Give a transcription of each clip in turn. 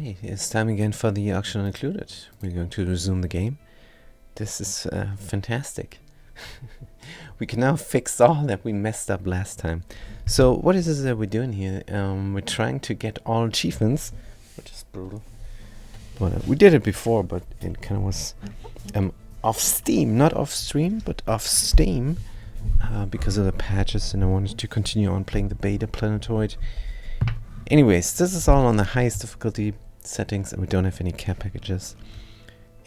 Alright, it's time again for the auction included. We're going to resume the game. This is fantastic. We can now fix all that we messed up last time. So what is it that we're doing here? We're trying to get all achievements, which is brutal. But we did it before, but it kind of was off Steam, not off stream, but off Steam, because of the patches, and I wanted to continue on playing the beta Planetoid. Anyways, this is all on the highest difficulty settings, and we don't have any care packages.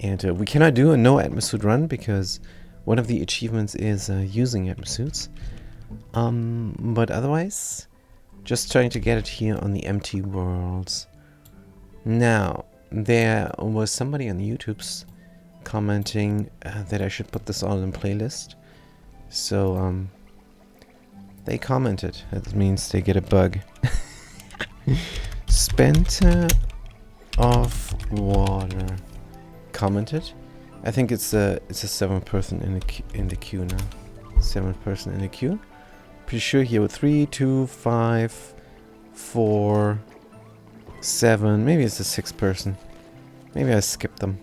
And we cannot do a no Atmosuit run because one of the achievements is using Atmosuits. But otherwise, just trying to get it here on the empty worlds. Now, there was somebody on YouTube's commenting that I should put this all in playlist. So, they commented. That means they get a bug. Spenta of Water commented. I think it's a 7th person in the queue now. 7th person in the queue. Pretty sure here with 3, 2, 5, 4, 7. Maybe it's the 6th person. Maybe I skipped them.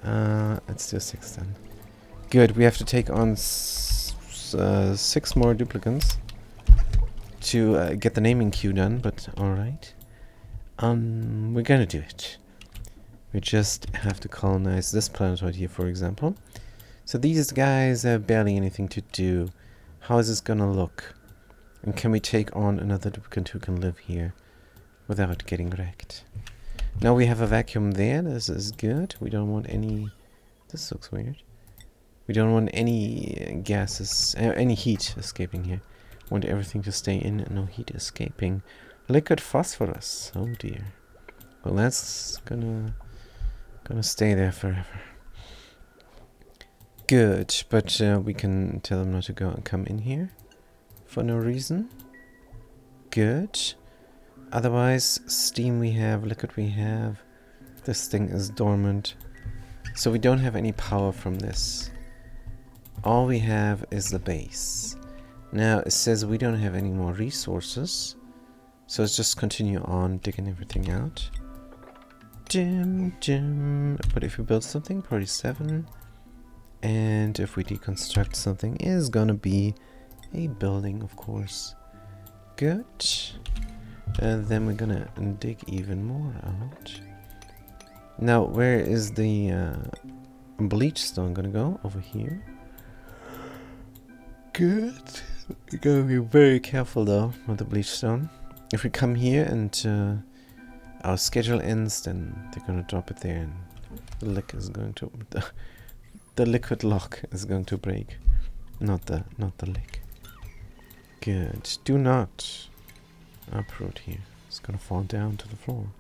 Let's do 6 then. Good. We have to take on 6 more duplicants to get the naming queue done, but alright. We're gonna do it. We just have to colonize this planetoid here, for example. So these guys have barely anything to do. How is this gonna look? And can we take on another duplicant who can live here without getting wrecked? Now we have a vacuum there. This is good. We don't want any... This looks weird. We don't want any gases, any heat escaping here. Want everything to stay in and no heat escaping. Liquid phosphorus. Oh dear. Well, that's gonna stay there forever. Good, but we can tell them not to go and come in here for no reason. Good. Otherwise, steam we have, liquid we have. This thing is dormant. So we don't have any power from this. All we have is the base. Now it says we don't have any more resources. So let's just continue on digging everything out. But if we build something, probably 7. And if we deconstruct something, is gonna be a building, of course. Good. And then we're gonna dig even more out. Now, where is the bleach stone gonna go? Over here. Good. We're gonna be very careful though with the bleach stone. If we come here and our schedule ends, then they're gonna drop it there, and the lick is going to the liquid lock is going to break, not the lick. Good. Do not uproot here. It's gonna fall down to the floor.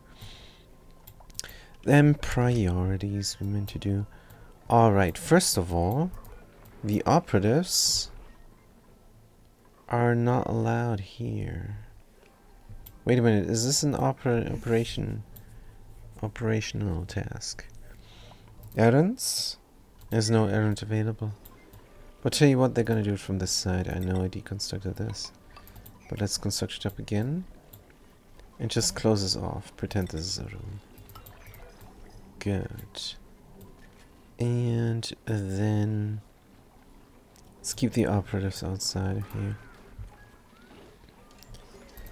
Then priorities we meant to do. All right. First of all, the operatives are not allowed here. Wait a minute, is this an operational task? Errands? There's no errand available. But tell you what, they're gonna do it from this side. I know I deconstructed this. But let's construct it up again. And just close this off. Pretend this is a room. Good. And then let's keep the operatives outside of here.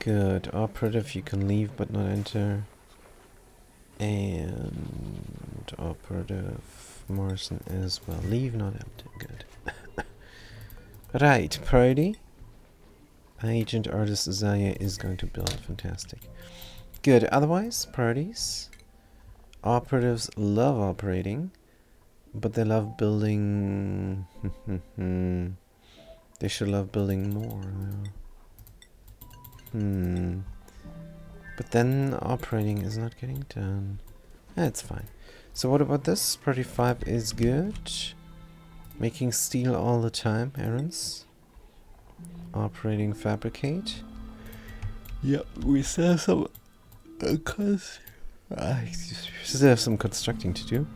Good. Operative, you can leave but not enter. And operative Morrison as well. Leave, not enter. Good. Right. Priority. Agent Artist Zaya is going to build. Fantastic. Good. Otherwise, priorities. Operatives love operating, but they love building. They should love building more. But then operating is not getting done. That's fine. So what about this? Priority 5 is good. Making steel all the time, errands. Operating fabricate. Yep, we still have some still have some constructing to do.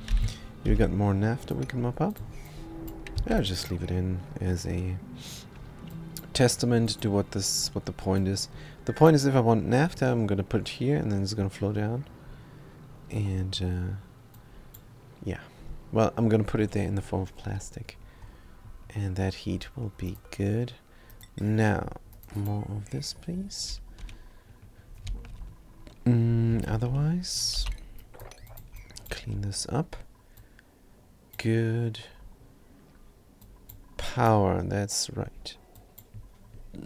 You got more naphtha we can mop up. I'll just leave it in as a testament to what the point is. The point is, if I want naphtha, I'm gonna put it here, and then it's gonna flow down. And yeah, well, I'm gonna put it there in the form of plastic, and that heat will be good. Now, more of this, please. Otherwise, clean this up. Good. Power, that's right.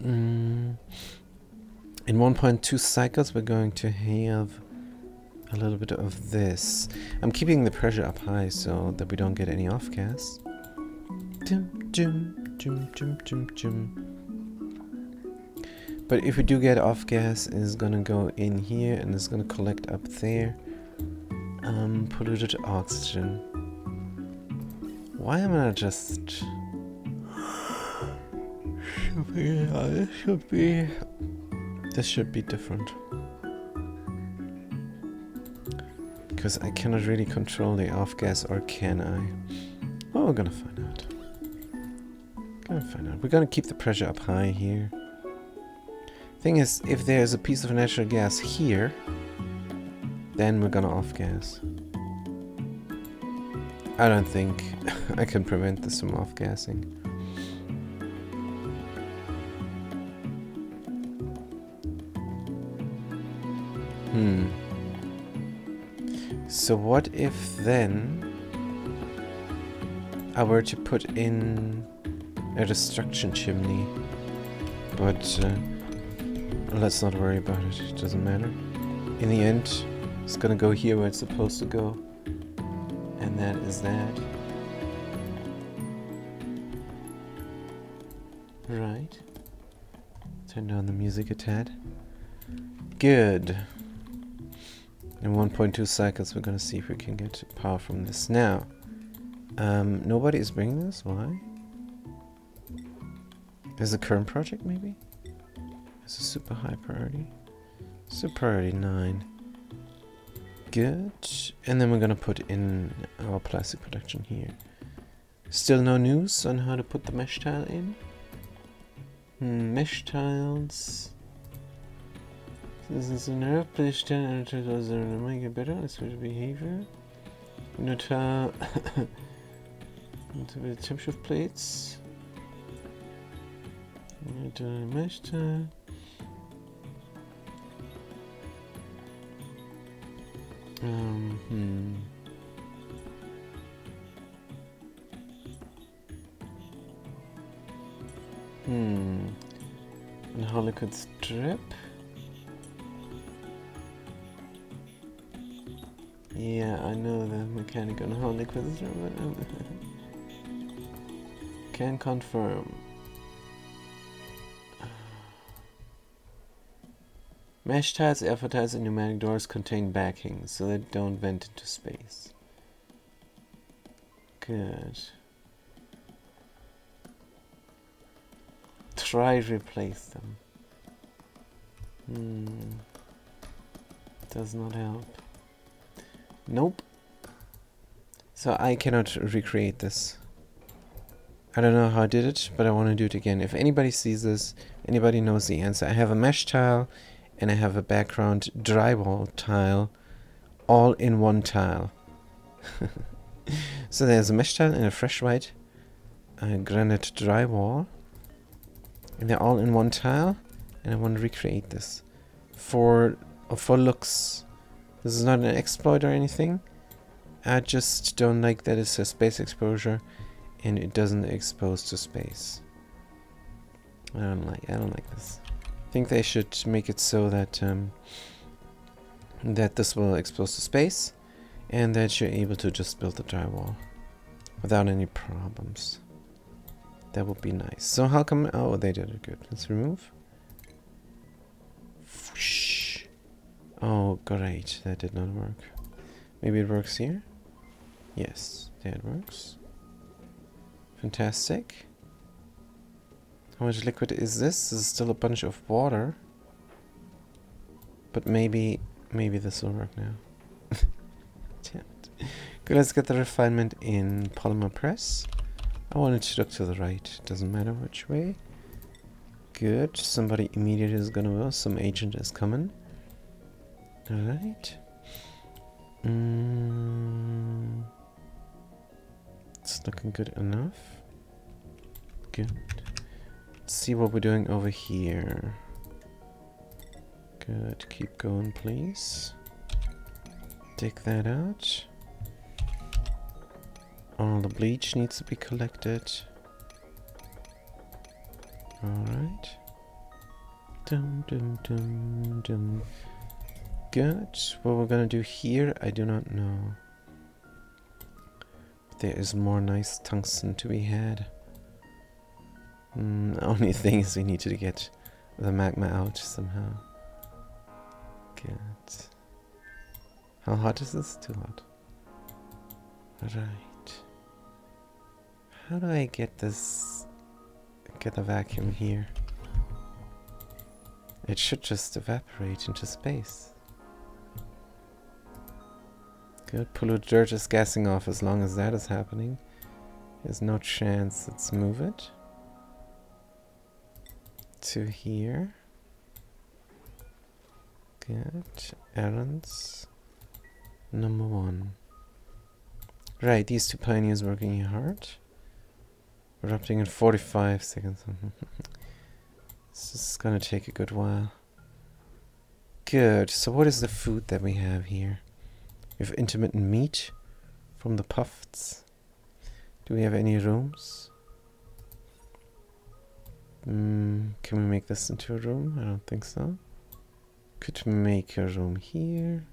In 1.2 cycles, we're going to have a little bit of this. I'm keeping the pressure up high so that we don't get any off gas. But if we do get off gas, it's gonna go in here and it's gonna collect up there. Polluted oxygen. Why am I just... This should be different. Because I cannot really control the off gas, or can I? Oh, we're gonna find out. We're gonna keep the pressure up high here. Thing is, if there's a piece of natural gas here, then we're gonna off gas. I don't think I can prevent this from off gassing. So what if then I were to put in a destruction chimney? But let's not worry about it. It doesn't matter. In the end, it's gonna go here where it's supposed to go. And that is that. Right. Turn down the music a tad. Good. In 1.2 cycles, we're gonna see if we can get power from this. Now, nobody is bringing this. Why? There's a current project, maybe? It's a super high priority. Super priority 9. Good. And then we're gonna put in our plastic production here. Still no news on how to put the mesh tile in? Mesh tiles. This is an nerve. Please tell and to make it better. Let's switch behavior. Tile. Into the temperature of plates. Mesh tile. And how liquid strip? Yeah, I know the mechanic on how liquid strip, but can confirm. Mesh tiles, air tiles, and pneumatic doors contain backing, so they don't vent into space. Good. Try replace them. Does not help. Nope. So I cannot recreate this. I don't know how I did it, but I want to do it again. If anybody sees this, anybody knows the answer. I have a mesh tile and I have a background drywall tile all in one tile. So there's a mesh tile and a fresh white granite drywall. And they're all in one tile. And I want to recreate this. For looks. This is not an exploit or anything. I just don't like that it says space exposure and it doesn't expose to space. I don't like this. I think they should make it so that that this will expose to space and that you're able to just build the drywall without any problems. That would be nice. So how come... Oh, they did it good. Let's remove. Whoosh. Oh, great. That did not work. Maybe it works here? Yes, there it works. Fantastic. How much liquid is this? This is still a bunch of water. But maybe this will work now. Damn it. Good, let's get the refinement in polymer press. I want it to look to the right. Doesn't matter which way. Good. Somebody immediately is gonna will. Some agent is coming. Alright. It's looking good enough. Good. Let's see what we're doing over here. Good. Keep going, please. Dig that out. All the bleach needs to be collected. Alright. Dum dum dum dum. Good. What we're gonna do here, I do not know. There is more nice tungsten to be had. The only thing is we need to get the magma out somehow. Good. How hot is this? Too hot. Right. How do I get this... get the vacuum here? It should just evaporate into space. Good. Polluted dirt is gassing off. As long as that is happening, there's no chance. Let's move it to here. Good. Errands number 1. Right, these 2 pioneers working hard. Erupting in 45 seconds. This is gonna take a good while. Good. So what is the food that we have here? We have intermittent meat from the puffs. Do we have any rooms? Can we make this into a room? I don't think so. Could make a room here.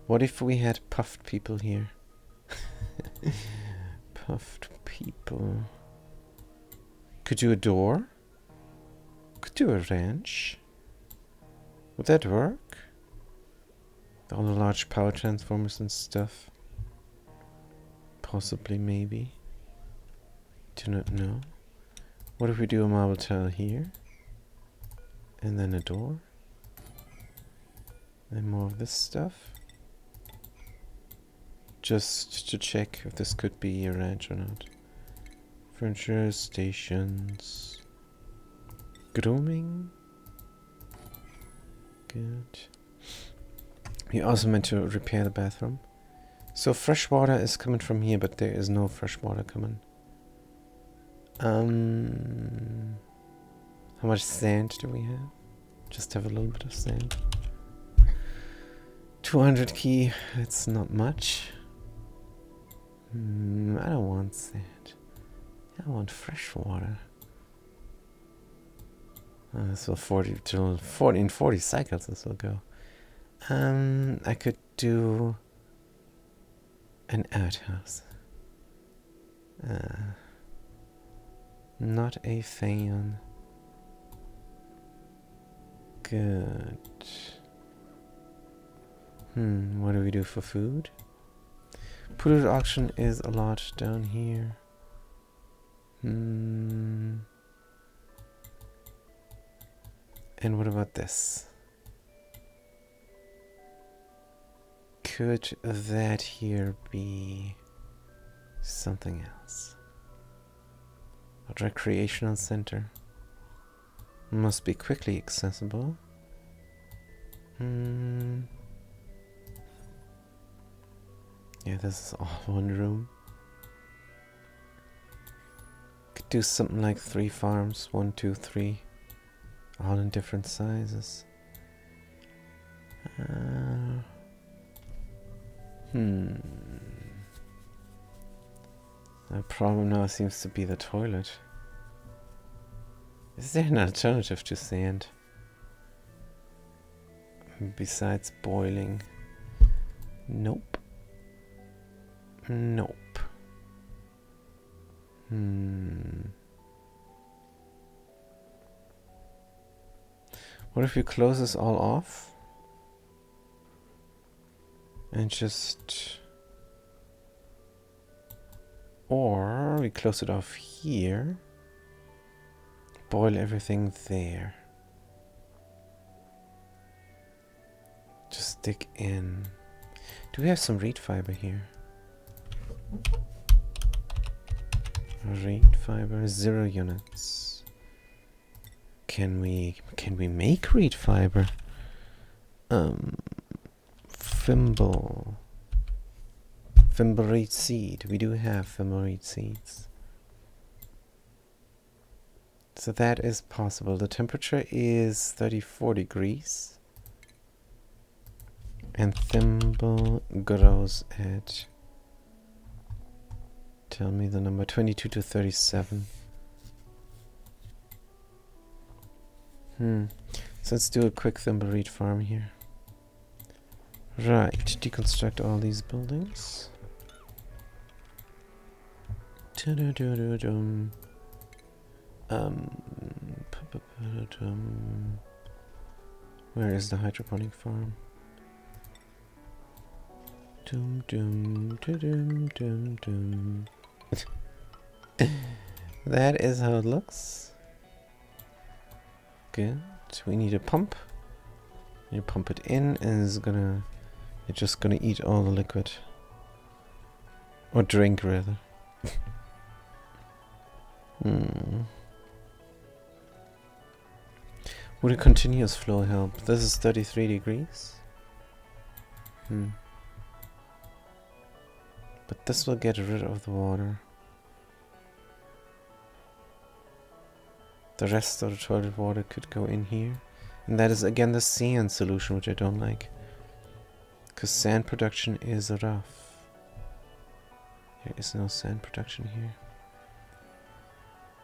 What if we had puffed people here? Puffed people. Could do a door. Could do a ranch. Would that work? All the large power transformers and stuff. Possibly, maybe. Do not know. What if we do a marble tile here? And then a door? And more of this stuff? Just to check if this could be a ranch or not. Furniture, stations. Grooming. Good. We also meant to repair the bathroom. So fresh water is coming from here, but there is no fresh water coming. How much sand do we have? Just have a little bit of sand. 200 key, it's not much. I don't want sand. I want fresh water. This will 40 in 40 cycles this will go. I could do an outhouse. Not a fan. Good. What do we do for food? Polluted auction is a lot down here. And what about this? Could that here be something else? A recreational center. Must be quickly accessible. Yeah, this is all one room. Could do something like 3 farms. 1, 2, 3. All in different sizes. The problem now seems to be the toilet. Is there an alternative to sand? Besides boiling? Nope. Nope. What if we close this all off? And just... Or we close it off here. Boil everything there. Just dig in. Do we have some reed fiber here? Reed fiber, 0 units. can we make reed fiber? Fimble reed seed. We do have fimble reed seeds. So that is possible. The temperature is 34 degrees. And thimble grows at, tell me the number, 22 to 37. So let's do a quick thimble reed farm here. Right, deconstruct all these buildings. Where is the hydroponic farm? That is how it looks. Good. We need a pump. You pump it in, and it's just gonna eat all the liquid, or drink rather. Would a continuous flow help? This is 33 degrees. But this will get rid of the water. The rest of the toilet water could go in here. And that is again the sand solution, which I don't like. Because sand production is rough. There is no sand production here.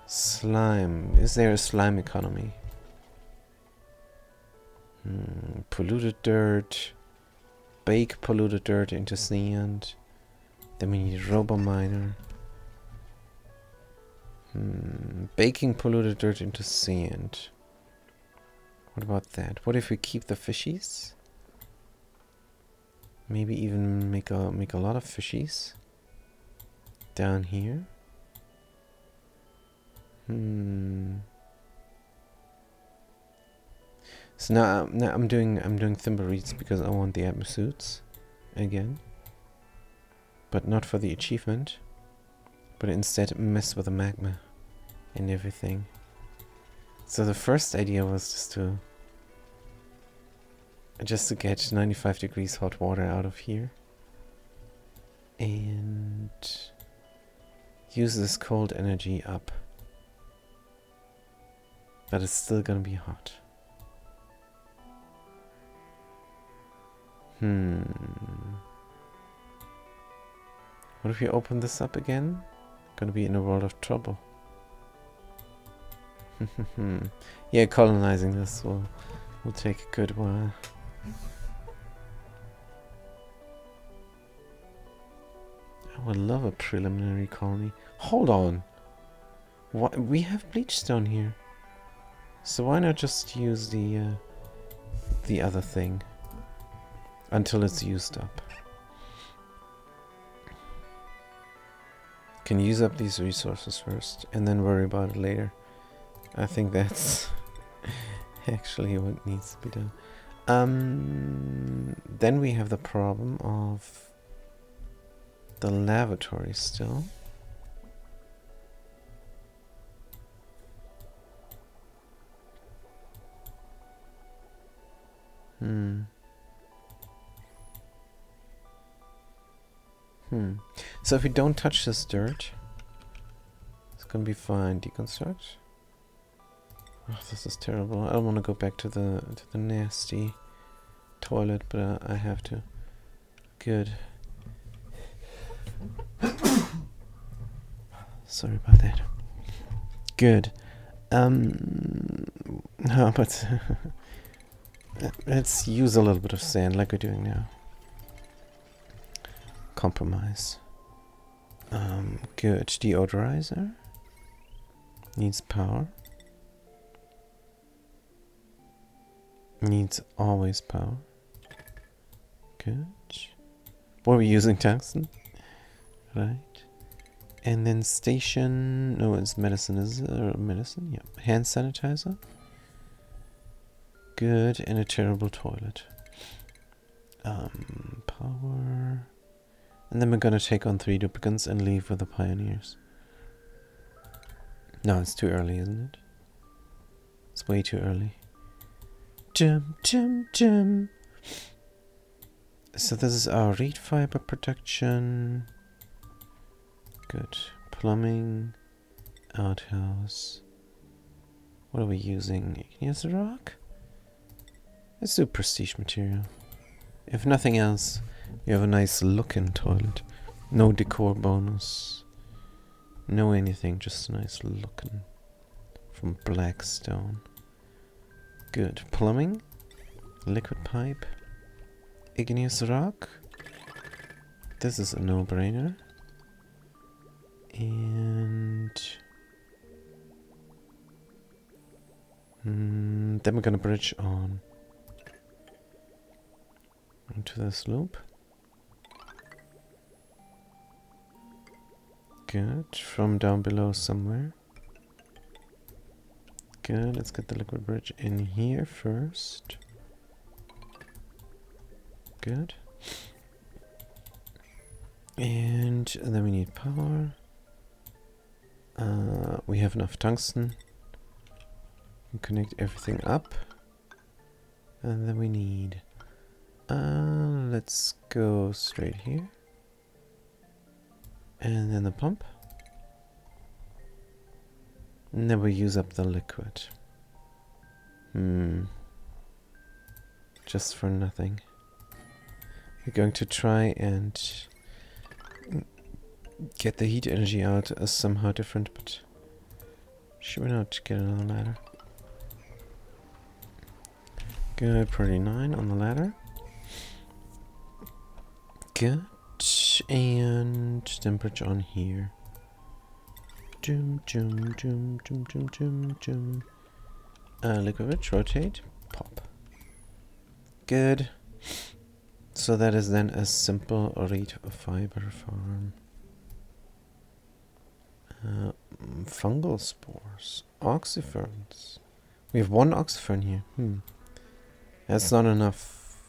Slime. Is there a slime economy? Polluted dirt. Bake polluted dirt into sand. Then we need RoboMiner. Baking polluted dirt into sand. What about that? What if we keep the fishies? Maybe even make a lot of fishies down here. So now I'm doing thimble reeds because I want the atmosuits again, but not for the achievement, but instead mess with the magma and everything. So the first idea was just to get 95 degrees hot water out of here and use this cold energy up, but it's still gonna be hot. What if we open this up again? Gonna be in a world of trouble. Yeah, colonizing this will take a good while. I would love a preliminary colony. Hold on. What, we have bleachstone here. So why not just use the other thing until it's used up? Can use up these resources first and then worry about it later. I think that's actually what needs to be done. Then we have the problem of the lavatory still. So if we don't touch this dirt, it's gonna be fine. Deconstruct. Oh, this is terrible. I don't want to go back to the nasty toilet, but I have to. Good. Sorry about that. Good. No, but let's use a little bit of sand like we're doing now. Compromise. Good. Deodorizer. Needs power. Needs always power. Good. What are we using? Tungsten? Right. And then station. No, it's medicine. Is it? Or medicine? Yeah. Hand sanitizer. Good. And a terrible toilet. Power. And then we're gonna take on 3 duplicants and leave with the pioneers. No, it's too early, isn't it? It's way too early. Jim, Jim, Jim. So this is our reed fiber production. Good. Plumbing. Outhouse. What are we using? Igneous rock? Let's do prestige material. If nothing else, we have a nice looking toilet. No decor bonus. No anything, just nice looking. From black stone. Good. Plumbing. Liquid pipe. Igneous rock. This is a no-brainer. And then we're gonna bridge on into this loop. Good. From down below somewhere. Good. Let's get the liquid bridge in here first. Good. And then we need power. We have enough tungsten. We connect everything up. And then we need... let's go straight here. And then the pump. Never use up the liquid. Just for nothing. We're going to try and get the heat energy out as somehow different, but should we not get another ladder? Good, priority 9 on the ladder. Good, and then bridge on here. Jum, jum, jum, jum, jum, jum, jum. Liquid bridge, rotate, pop. Good. So that is then a simple reed fiber farm. Fungal spores. Oxyferns. We have one oxyfern here. That's not enough.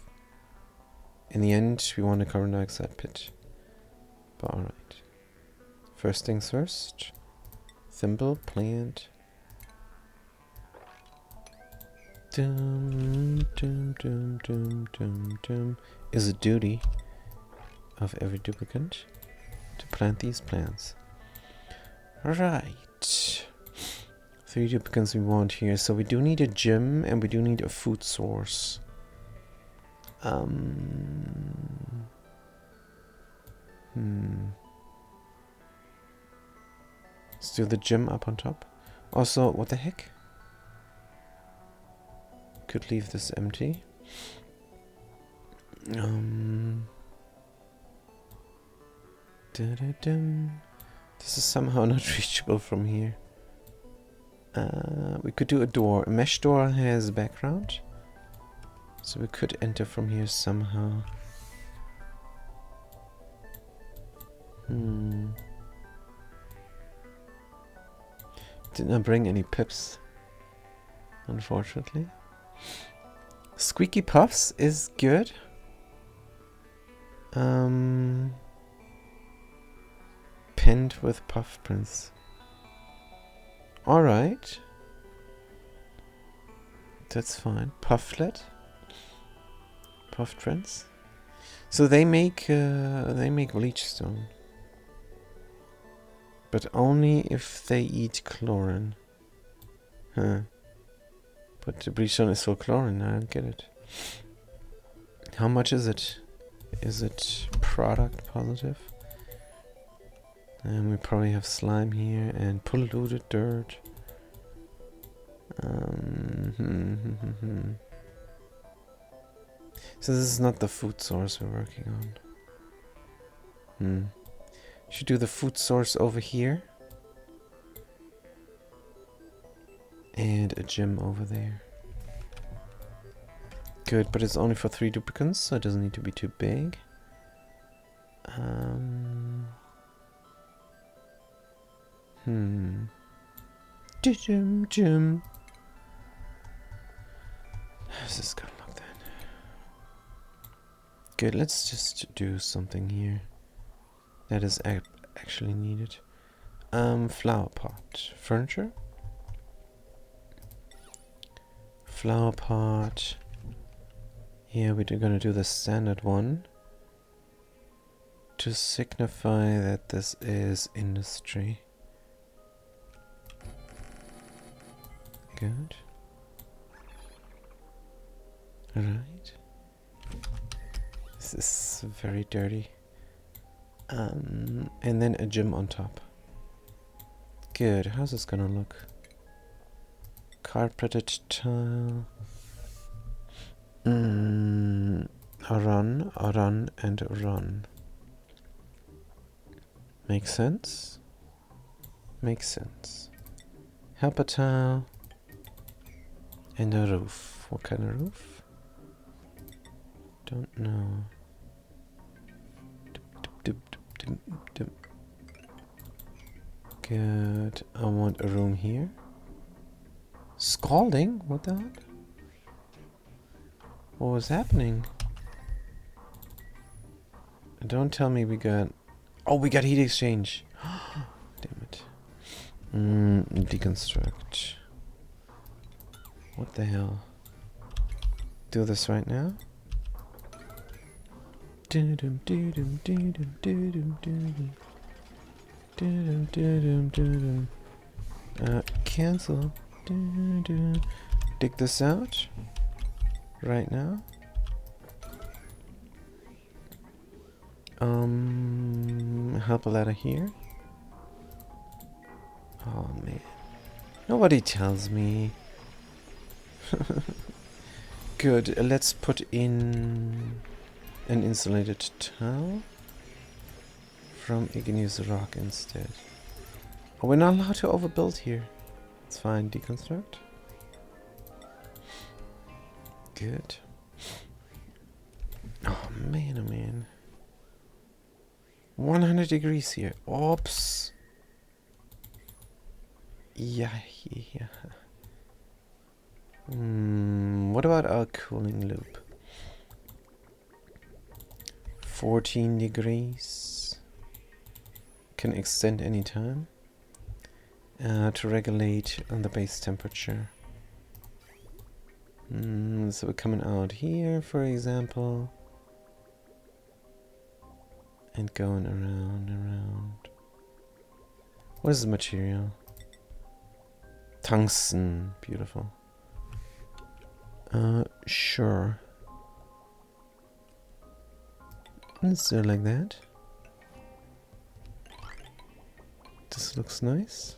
In the end, we want a carbon dioxide pit. But alright. First things first. Thimble, plant. Dum, dum, dum, dum, dum, dum. Is a duty of every duplicant to plant these plants. Right. 3 duplicants we want here. So we do need a gym and we do need a food source. Let's do the gym up on top. Also, what the heck? Could leave this empty. This is somehow not reachable from here. We could do a door. A mesh door has background. So we could enter from here somehow. Did not bring any pips, unfortunately. Squeaky Puffs is good. Pinned with puff prints. Alright. That's fine. Pufflet. Puff prints. So they make bleachstone. But only if they eat chlorin. Huh. But the bleachstone is for chlorin, I don't get it. How much is it? Is it product positive? And we probably have slime here and polluted dirt. So this is not the food source we're working on. Should do the food source over here. And a gym over there. Good, but it's only for 3 duplicants, so it doesn't need to be too big. Gym. How's this gonna look then? Good, let's just do something here that is actually needed. Flower pot. Furniture. flower pot. Here we're gonna do the standard one to signify that this is industry. Good. Alright. This is very dirty. And then a gym on top. Good. How's this gonna look? Carpeted tile. A run, and a run. Makes sense? Makes sense. Helper tile. And a roof. What kind of roof? Don't know. Good. I want a room here. Scalding? What the heck? What was happening? Don't tell me we got... Oh, we got heat exchange. Damn it. Deconstruct. What the hell? Do this right now? Cancel. Dig this out right now. Help a ladder here. Oh man, nobody tells me. Good. Let's put in an insulated tile from igneous rock instead. Oh, we're not allowed to overbuild here. It's fine. Deconstruct. Good. Oh man, oh man. 100 degrees here. Oops. Yeah. What about our cooling loop? 14 degrees. Can extend any time. To regulate on the base temperature. So we're coming out here, for example. And going around. What is the material? Tungsten. Beautiful. Sure. Let's do it like that. This looks nice.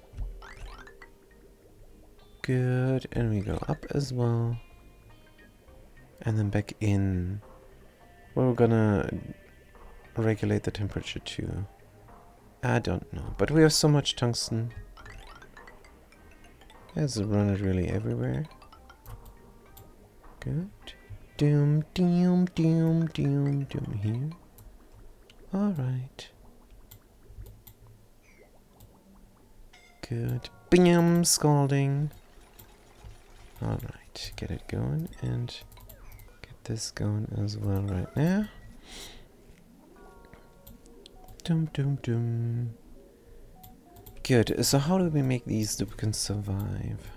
Good. And we go up as well. And then back in. Well, we're gonna regulate the temperature too. I don't know. But we have so much tungsten. Let's run it really everywhere. Good. Doom here. Alright. Good. Bam! Scalding. Alright. Get it going and get this going as well right now. Doom. Good. So how do we make these duplicants survive?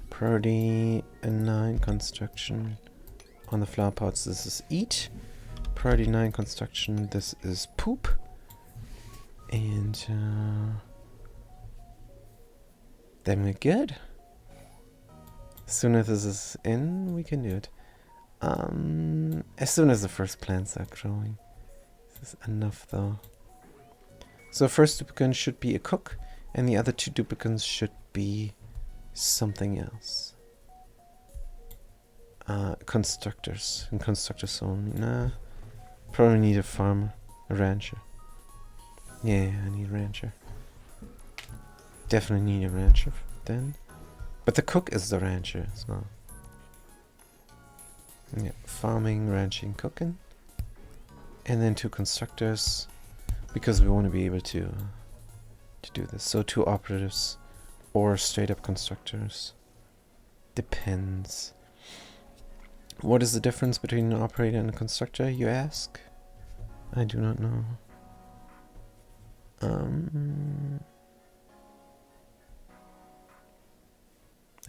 Priority 9 construction. On the flower pots, this is eat. Priority 9 construction, this is poop. And then we're good. As soon as this is in, we can do it. As soon as the first plants are growing. This is enough though. So first duplicant should be a cook, and the other two duplicants should be something else. Constructors. And constructors only. Nah. Probably need a farmer. A rancher. Yeah, I need a rancher. Definitely need a rancher then. But the cook is the rancher as well. Yeah, farming, ranching, cooking. And then two constructors. Because we want to be able to do this. So 2 operatives or straight up constructors. Depends. What is the difference between an operator and a constructor, you ask? I do not know.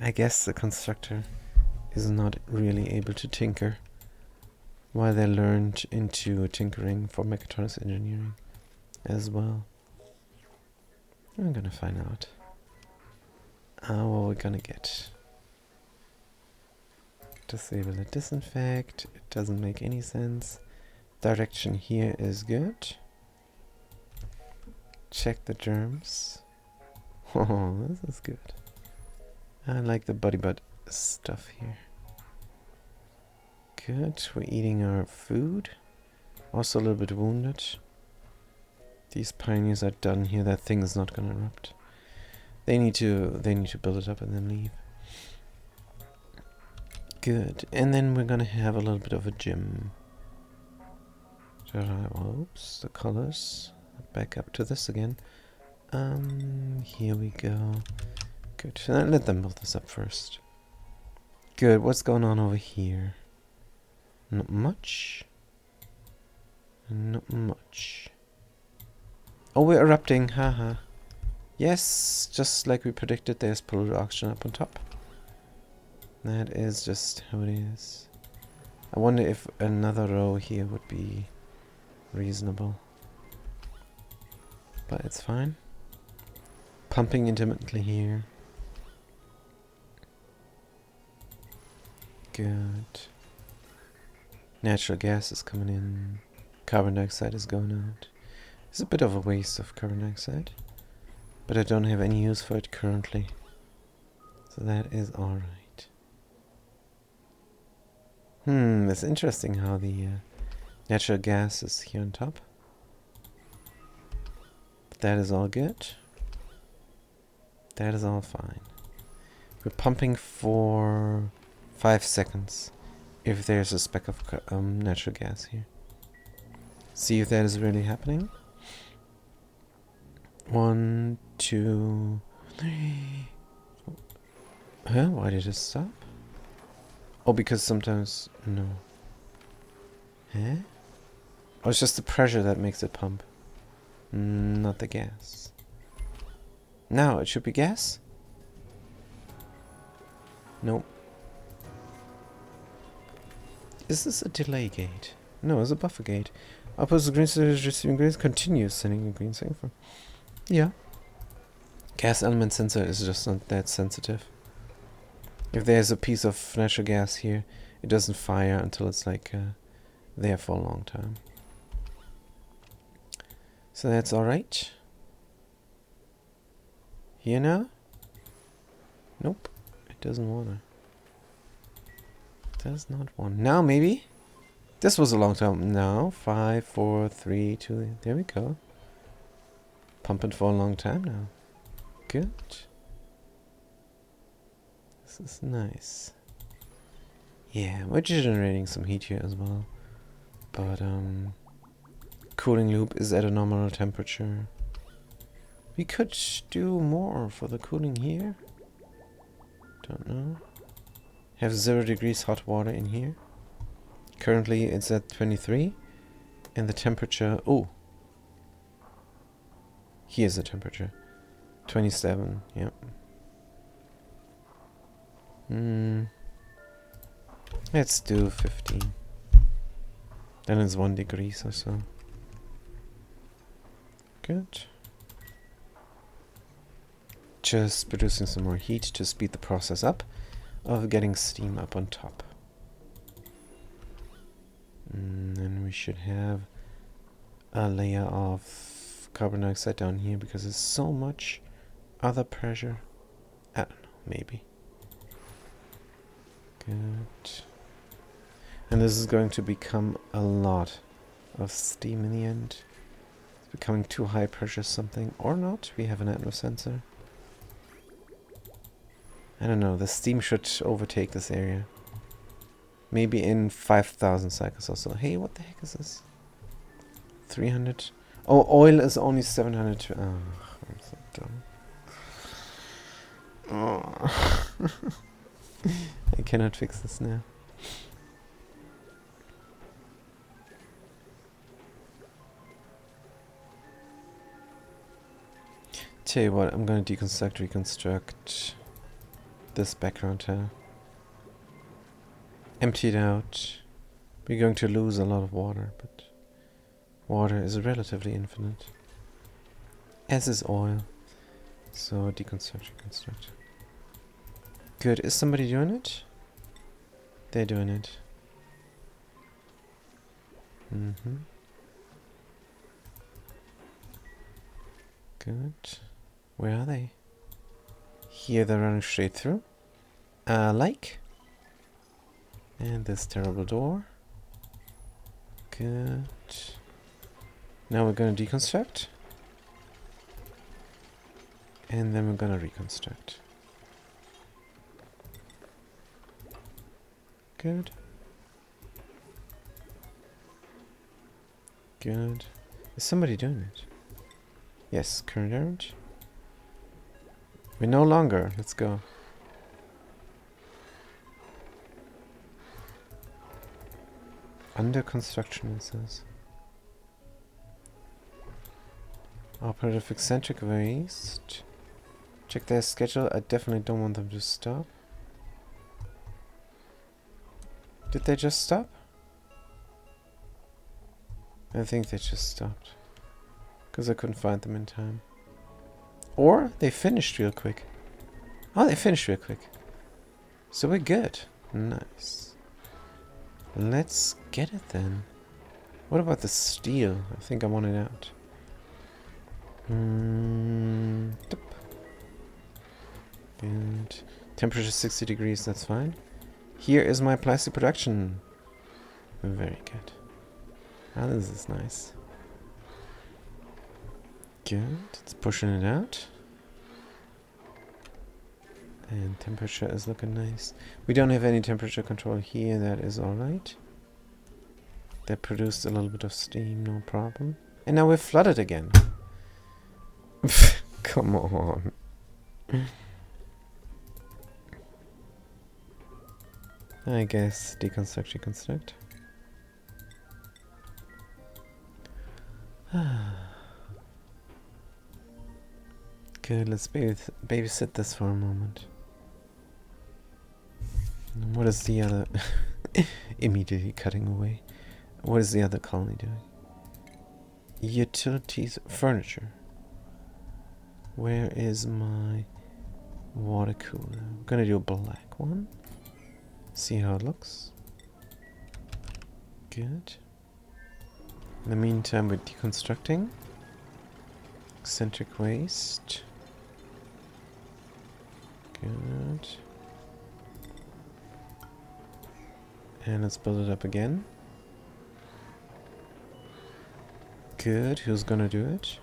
I guess the constructor is not really able to tinker while they learned into tinkering for mechatronics engineering as well. I'm gonna find out. What we're gonna get. Disable it, disinfect. It doesn't make any sense. Direction here is good. Check the germs. Oh, this is good. I like the body bud stuff here. Good. We're eating our food. Also a little bit wounded. These pioneers are done here. That thing is not gonna erupt. They need to build it up and then leave. Good. And then we're gonna have a little bit of a gym. Oops, the colors. Back up to this again. Here we go. Good. Let them build this up first. Good. What's going on over here? Not much. Not much. Oh, we're erupting. Haha. Yes, just like we predicted, there's polluted oxygen up on top. That is just how it is. I wonder if another row here would be reasonable. But it's fine. Pumping intermittently here. Good. Natural gas is coming in. Carbon dioxide is going out. It's a bit of a waste of carbon dioxide, but I don't have any use for it currently. So that is alright. It's interesting how the natural gas is here on top. But that is all good. That is all fine. We're pumping for 5 seconds if there's a speck of natural gas here. See if that is really happening. 1, 2, 3. Huh? Why did it stop? Oh, because sometimes... No. Huh? Oh, it's just the pressure that makes it pump. Not the gas. Now, it should be gas? Nope. Is this a delay gate? No, it's a buffer gate. Outputs the green signal is receiving green, continues sending a green signal from... Yeah. Gas element sensor is just not that sensitive. If there's a piece of natural gas here, it doesn't fire until it's like there for a long time. So that's alright. Here now? Nope. It doesn't wanna. Does not want. Now maybe? This was a long time. Now, 5, 4, 3, 2. There we go. Pumping for a long time now. Good. This is nice. Yeah, we're generating some heat here as well. But, cooling loop is at a nominal temperature. We could do more for the cooling here. Don't know. Have 0 degrees hot water in here. Currently it's at 23. And the temperature... Oh! Here's the temperature. 27, yep. Let's do 15. Then it's 1 degree or so. Good. Just producing some more heat to speed the process up of getting steam up on top. Then we should have a layer of carbon dioxide down here because there's so much other pressure. I don't know, maybe. Good. And this is going to become a lot of steam in the end. It's becoming too high pressure something, or not. We have an atmos sensor. I don't know, the steam should overtake this area. Maybe in 5,000 cycles or so. Hey, what the heck is this? 300? Oh, oil is only 700. Oh, I'm so dumb. Oh. I cannot fix this now. Tell you what, I'm gonna deconstruct, reconstruct this background tile. Empty it out. We're going to lose a lot of water, but water is relatively infinite. As is oil. So deconstruct, reconstruct. Good. Is somebody doing it? They're doing it. Good. Where are they? Here they're running straight through. Like. And this terrible door. Good. Now we're gonna deconstruct. And then we're gonna reconstruct. Good. Good. Is somebody doing it? Yes, current errand. We're no longer. Let's go. Under construction, it says. Operative eccentric waste. Check their schedule. I definitely don't want them to stop. Did they just stop? I think they just stopped. Because I couldn't find them in time. Or they finished real quick. Oh, they finished real quick. So we're good. Nice. Let's get it then. What about the steel? I think I want it out. Good. Temperature 60 degrees, that's fine. Here is my plastic production. Very good. Ah, this is nice. Good. It's pushing it out. And temperature is looking nice. We don't have any temperature control here. That is alright. That produced a little bit of steam, no problem. And now we're flooded again. Come on. I guess deconstruct, reconstruct. Good, let's babysit this for a moment. What is the other... Immediately cutting away. What is the other colony doing? Utilities, furniture. Where is my water cooler? I'm gonna do a black one. See how it looks. Good. In the meantime, we're deconstructing. Eccentric waste. Good. And let's build it up again. Good. Who's gonna do it?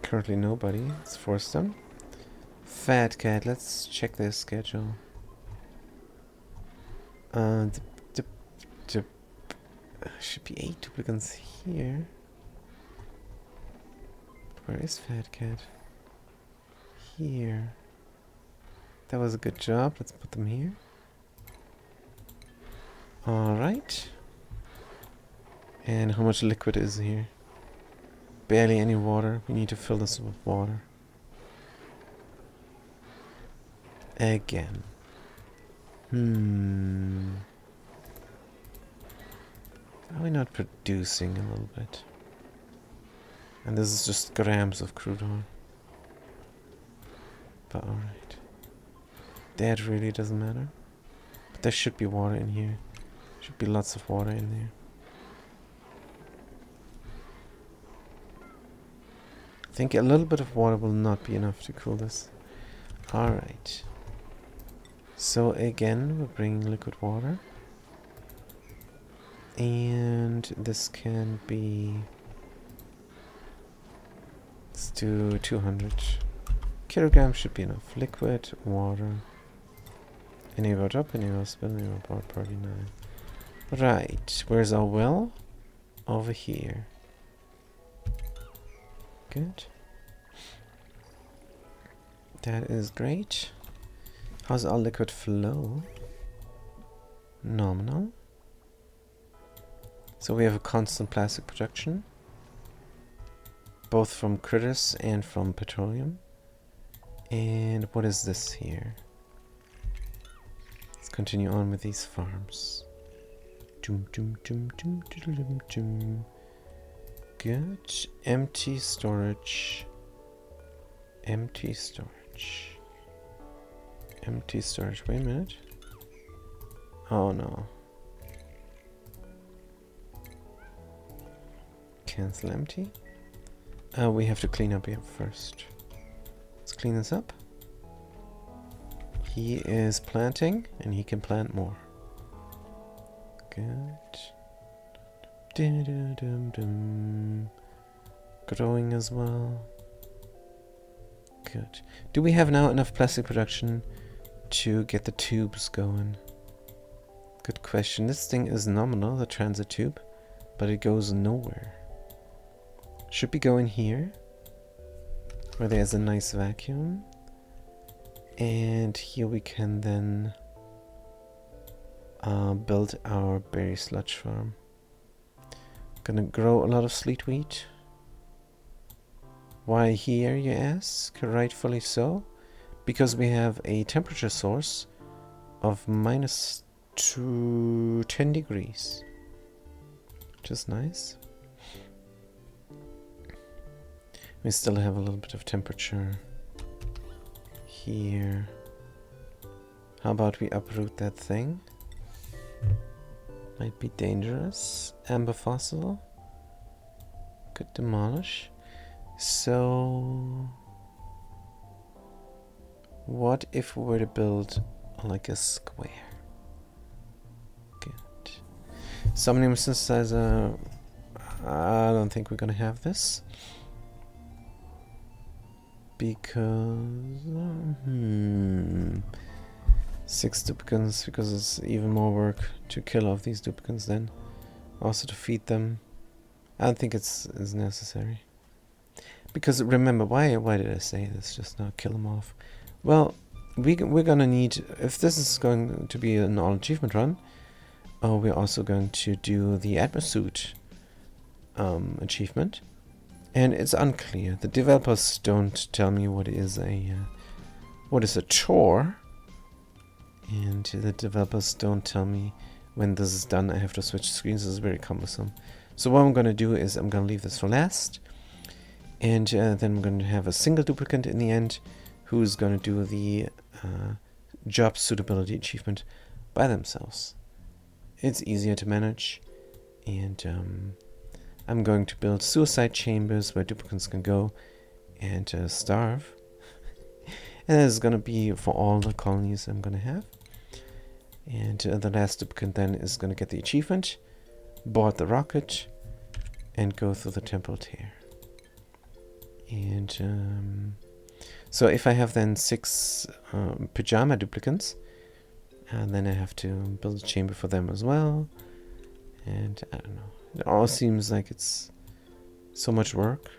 Currently nobody. Let's force them. Fat Cat, let's check their schedule. Should be 8 duplicants here. Where is Fat Cat? Here. That was a good job. Let's put them here. Alright. And how much liquid is here? Barely any water. We need to fill this with water. Again. Are we not producing a little bit? And this is just grams of crude oil. But alright. That really doesn't matter. But there should be water in here. Should be lots of water in there. I think a little bit of water will not be enough to cool this. Alright. So again, we're bringing liquid water. And this can be... Let's do 200 kilograms should be enough. Liquid water. Enable drop, enable spill, enable bar party 9. Right, where's our well? Over here. Good. That is great. How's our liquid flow? Nominal. So we have a constant plastic production. both from critters and from petroleum. And what is this here? Let's continue on with these farms. Good. Empty storage. Empty storage. Empty storage. Wait a minute. Oh no. Cancel empty. We have to clean up here first. Let's clean this up. He is planting, and he can plant more. Good. Growing as well. Good. Do we have now enough plastic production to get the tubes going? Good question. This thing is nominal, the transit tube, but it goes nowhere. Should we go in here, where there's a nice vacuum, and here we can then build our berry sludge farm. Gonna grow a lot of sleet wheat. Why here, you ask? Rightfully so, because we have a temperature source of minus 10 degrees, which is nice. We still have a little bit of temperature here. How about we uproot that thing? Might be dangerous. Amber fossil. Could demolish. So what if we were to build like a square? Good. Somnium synthesizer. I don't think we're gonna have this. Because 6 duplicants, because it's even more work to kill off these duplicants then. Also to feed them. I don't think it's necessary. Because remember, why did I say this just now? Kill them off. Well, we're gonna need, if this is going to be an all achievement run, we're also going to do the Atmosuit achievement. And it's unclear. The developers don't tell me what is a chore, and the developers don't tell me when this is done. I have to switch screens. This is very cumbersome. So what I'm going to do is I'm going to leave this for last, and then I'm going to have a single duplicant in the end who's going to do the job suitability achievement by themselves. It's easier to manage, and I'm going to build suicide chambers where duplicants can go and starve. And this is going to be for all the colonies I'm going to have. And the last duplicant then is going to get the achievement, board the rocket, and go through the temporal tear. And so if I have then 6 pajama duplicants, and then I have to build a chamber for them as well. And I don't know. It all seems like it's so much work.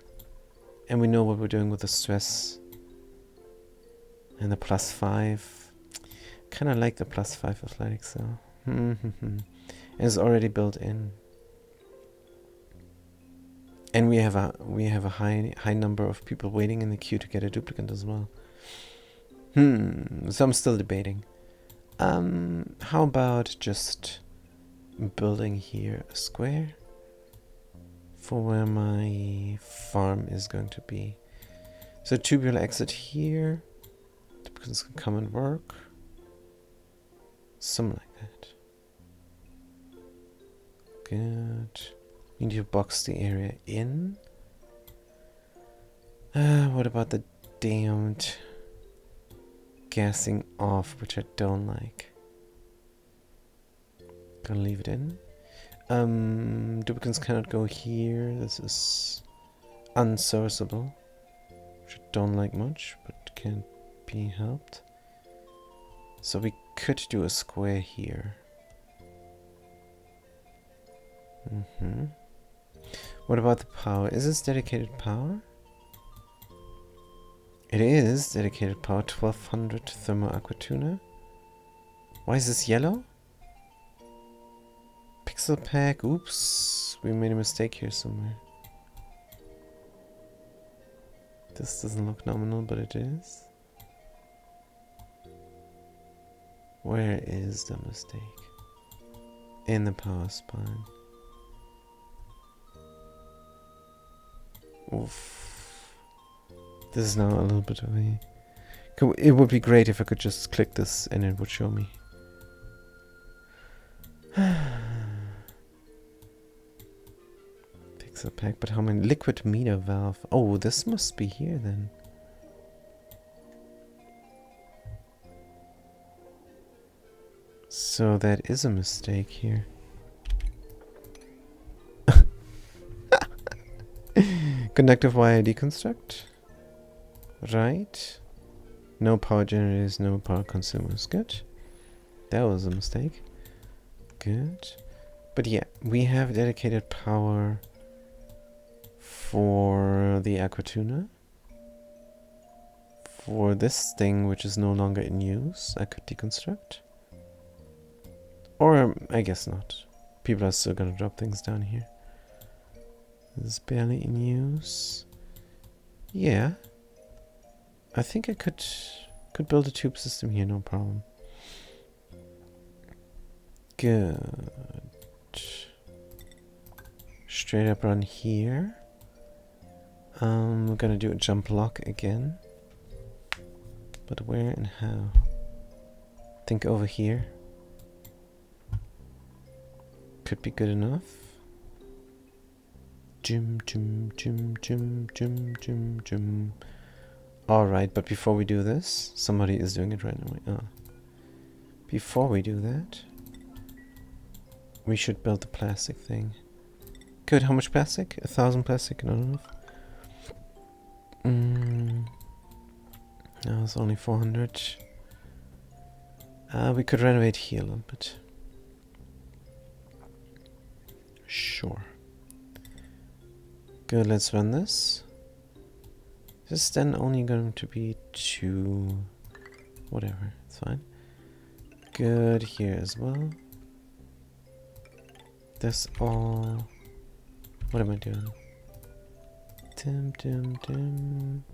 And we know what we're doing with the stress. And the +5. Kind of like the +5 athletics though. And it's already built in. And we have a high number of people waiting in the queue to get a duplicant as well. So I'm still debating. How about just building here a square for where my farm is going to be. So tubular exit here. Duplicants can come and work. Something like that. Good. We need to box the area in. What about the damned gassing off, which I don't like. Gonna leave it in. Duplicants cannot go here. This is unserviceable, which I don't like much, but can't be helped. So we could do a square here. What about the power? Is this dedicated power? It is dedicated power, 1200 thermo aqua tuna. Why is this yellow? Pixel pack, oops. We made a mistake here somewhere. This doesn't look nominal, but it is. Where is the mistake? In the power spine. Oof. This is now a little bit of a... It would be great if I could just click this and it would show me. Takes a pack, but how many? Liquid meter valve. Oh, this must be here then. So that is a mistake here. Conductive wire deconstruct. Right. No power generators, no power consumers. Good. That was a mistake. Good. But yeah, we have dedicated power for the Aquatuna. For this thing, which is no longer in use, I could deconstruct. Or, I guess not. People are still gonna drop things down here. This is barely in use. Yeah. I think I could build a tube system here, no problem. Good. Straight up run here. We're gonna do a jump lock again. But where and how? Think over here. Could be good enough. Jim. Alright, but before we do this, somebody is doing it right now. Before we do that, we should build the plastic thing. Good, how much plastic? 1,000 plastic, not enough. No, it's only 400. We could renovate here a little bit. Sure. Good, let's run this. This is then only going to be 2... Whatever, it's fine. Good, here as well. This all... What am I doing? Dim.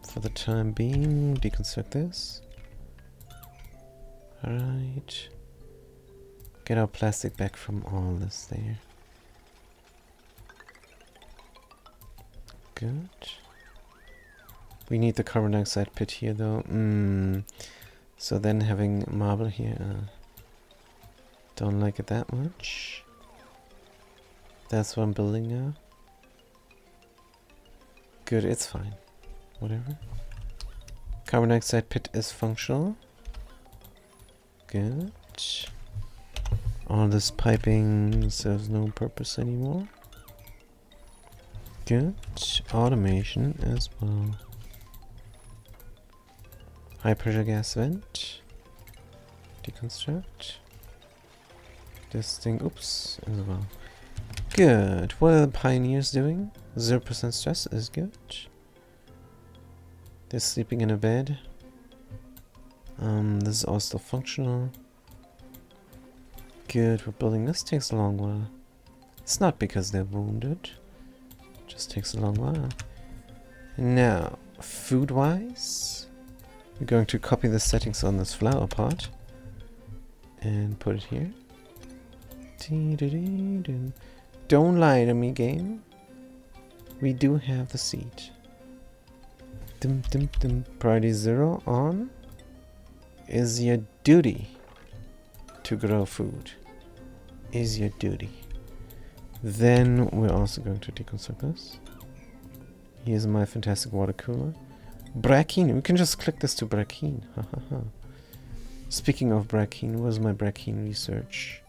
For the time being, deconstruct this. Alright. Get our plastic back from all this there. Good. We need the carbon dioxide pit here though. So then having marble here, don't like it that much. That's what I'm building now. Good, it's fine. Whatever. Carbon dioxide pit is functional. Good. All this piping serves no purpose anymore. Good. Automation as well. High pressure gas vent. Deconstruct. This thing, oops, as well. Good. What are the pioneers doing? 0% stress is good. They're sleeping in a bed. This is all still functional. Good, we're building this. Takes a long while. It's not because they're wounded. It just takes a long while. Now, food-wise, we're going to copy the settings on this flower pot and put it here. Don't lie to me, game. We do have the seed. Priority 0 on. Is your duty to grow food. Is your duty. Then we're also going to deconstruct this. Here's my fantastic water cooler. Brackine. We can just click this to Brackine. Speaking of Brackine, where's my Brackine research?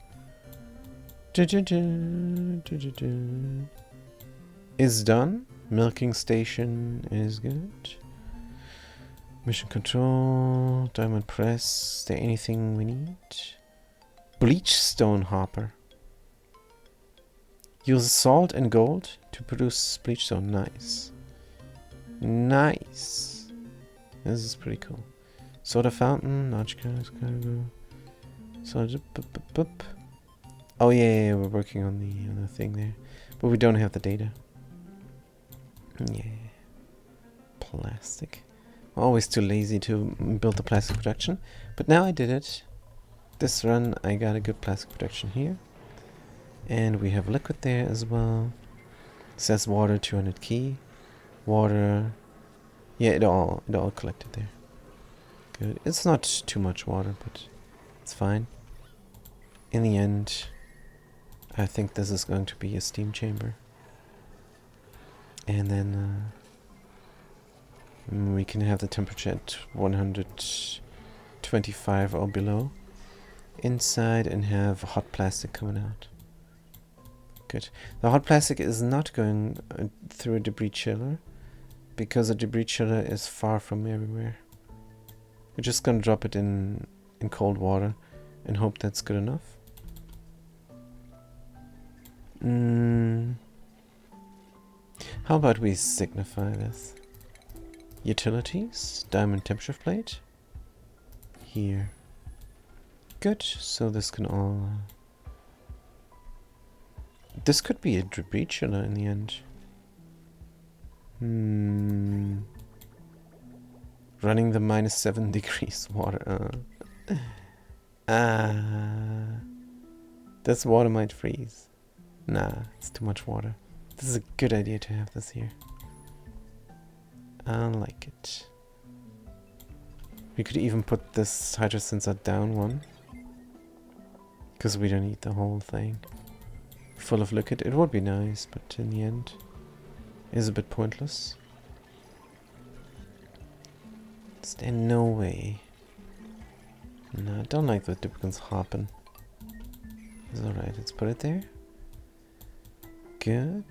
Is done. Milking station is good. Mission control. Diamond press. Is there anything we need? Bleach stone hopper. Use salt and gold to produce bleach stone. Nice. Nice. This is pretty cool. Soda fountain. Notch cargo. Soda. Oh yeah, we're working on the thing there, but we don't have the data. Yeah. plastic. I'm always too lazy to build the plastic production, but now I did it. This run I got a good plastic production here. And we have liquid there as well. It says water 200 key. Water. Yeah, it all collected there. Good. It's not too much water, but it's fine. In the end, I think this is going to be a steam chamber. And then we can have the temperature at 125 or below inside and have hot plastic coming out. Good. The hot plastic is not going through a debris chiller because a debris chiller is far from everywhere. We're just gonna drop it in cold water and hope that's good enough. How about we signify this? Utilities, diamond temperature plate. Here. Good, so this can all... this could be a debris chiller in the end. Running the -7 degrees water. This water might freeze. Nah, it's too much water. This is a good idea to have this here. I like it. We could even put this hydro sensor down one. Because we don't need the whole thing full of liquid. It would be nice, but in the end, is a bit pointless. Is there no way? No, I don't like the duplicates hopping. It's alright, let's put it there. Good.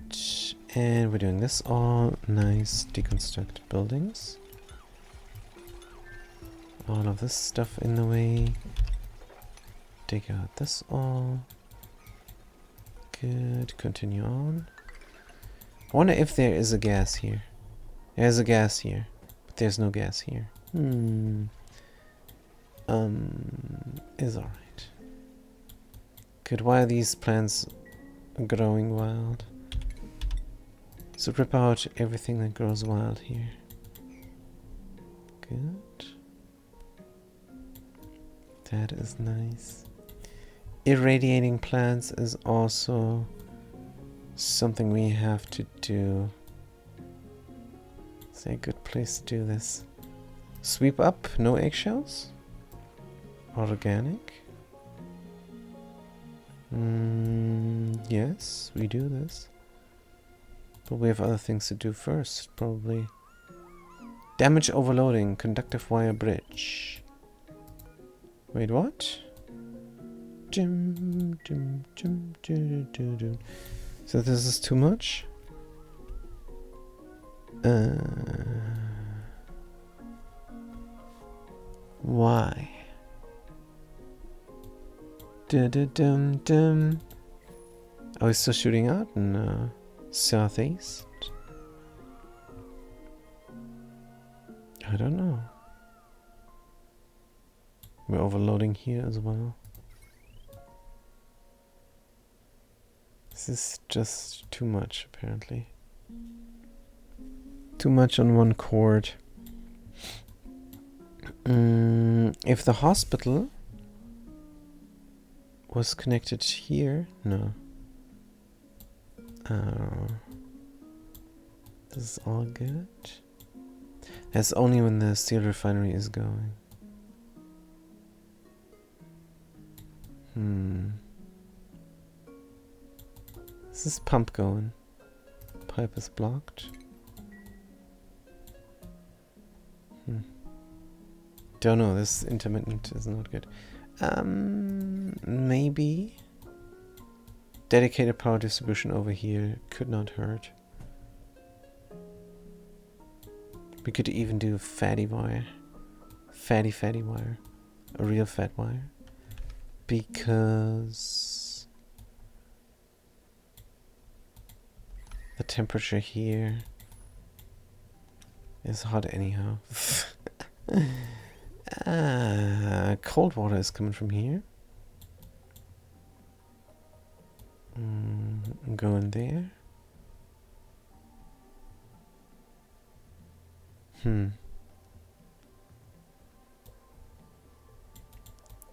And we're doing this all nice deconstruct buildings. All of this stuff in the way. Take out this all. Good. Continue on. I wonder if there is a gas here. There's a gas here, but there's no gas here. Is alright. Good. Why are these plants growing wild? So rip out everything that grows wild here. Good. That is nice. Irradiating plants is also something we have to do. It's a good place to do this. Sweep up, no eggshells? Organic? Yes, we do this. But we have other things to do first, probably. Damage overloading, conductive wire bridge. Wait, what? So this is too much? Why? Oh, he's still shooting out in southeast? I don't know. We're overloading here as well. This is just too much, apparently. Too much on one cord. If the hospital was connected here, no. This is all good. That's only when the steel refinery is going. Is this pump going? Pipe is blocked. Don't know, this intermittent is not good. Maybe dedicated power distribution over here could not hurt. We could even do fatty wire. Fatty wire. A real fat wire. Because the temperature here is hot anyhow. Cold water is coming from here. Go in there.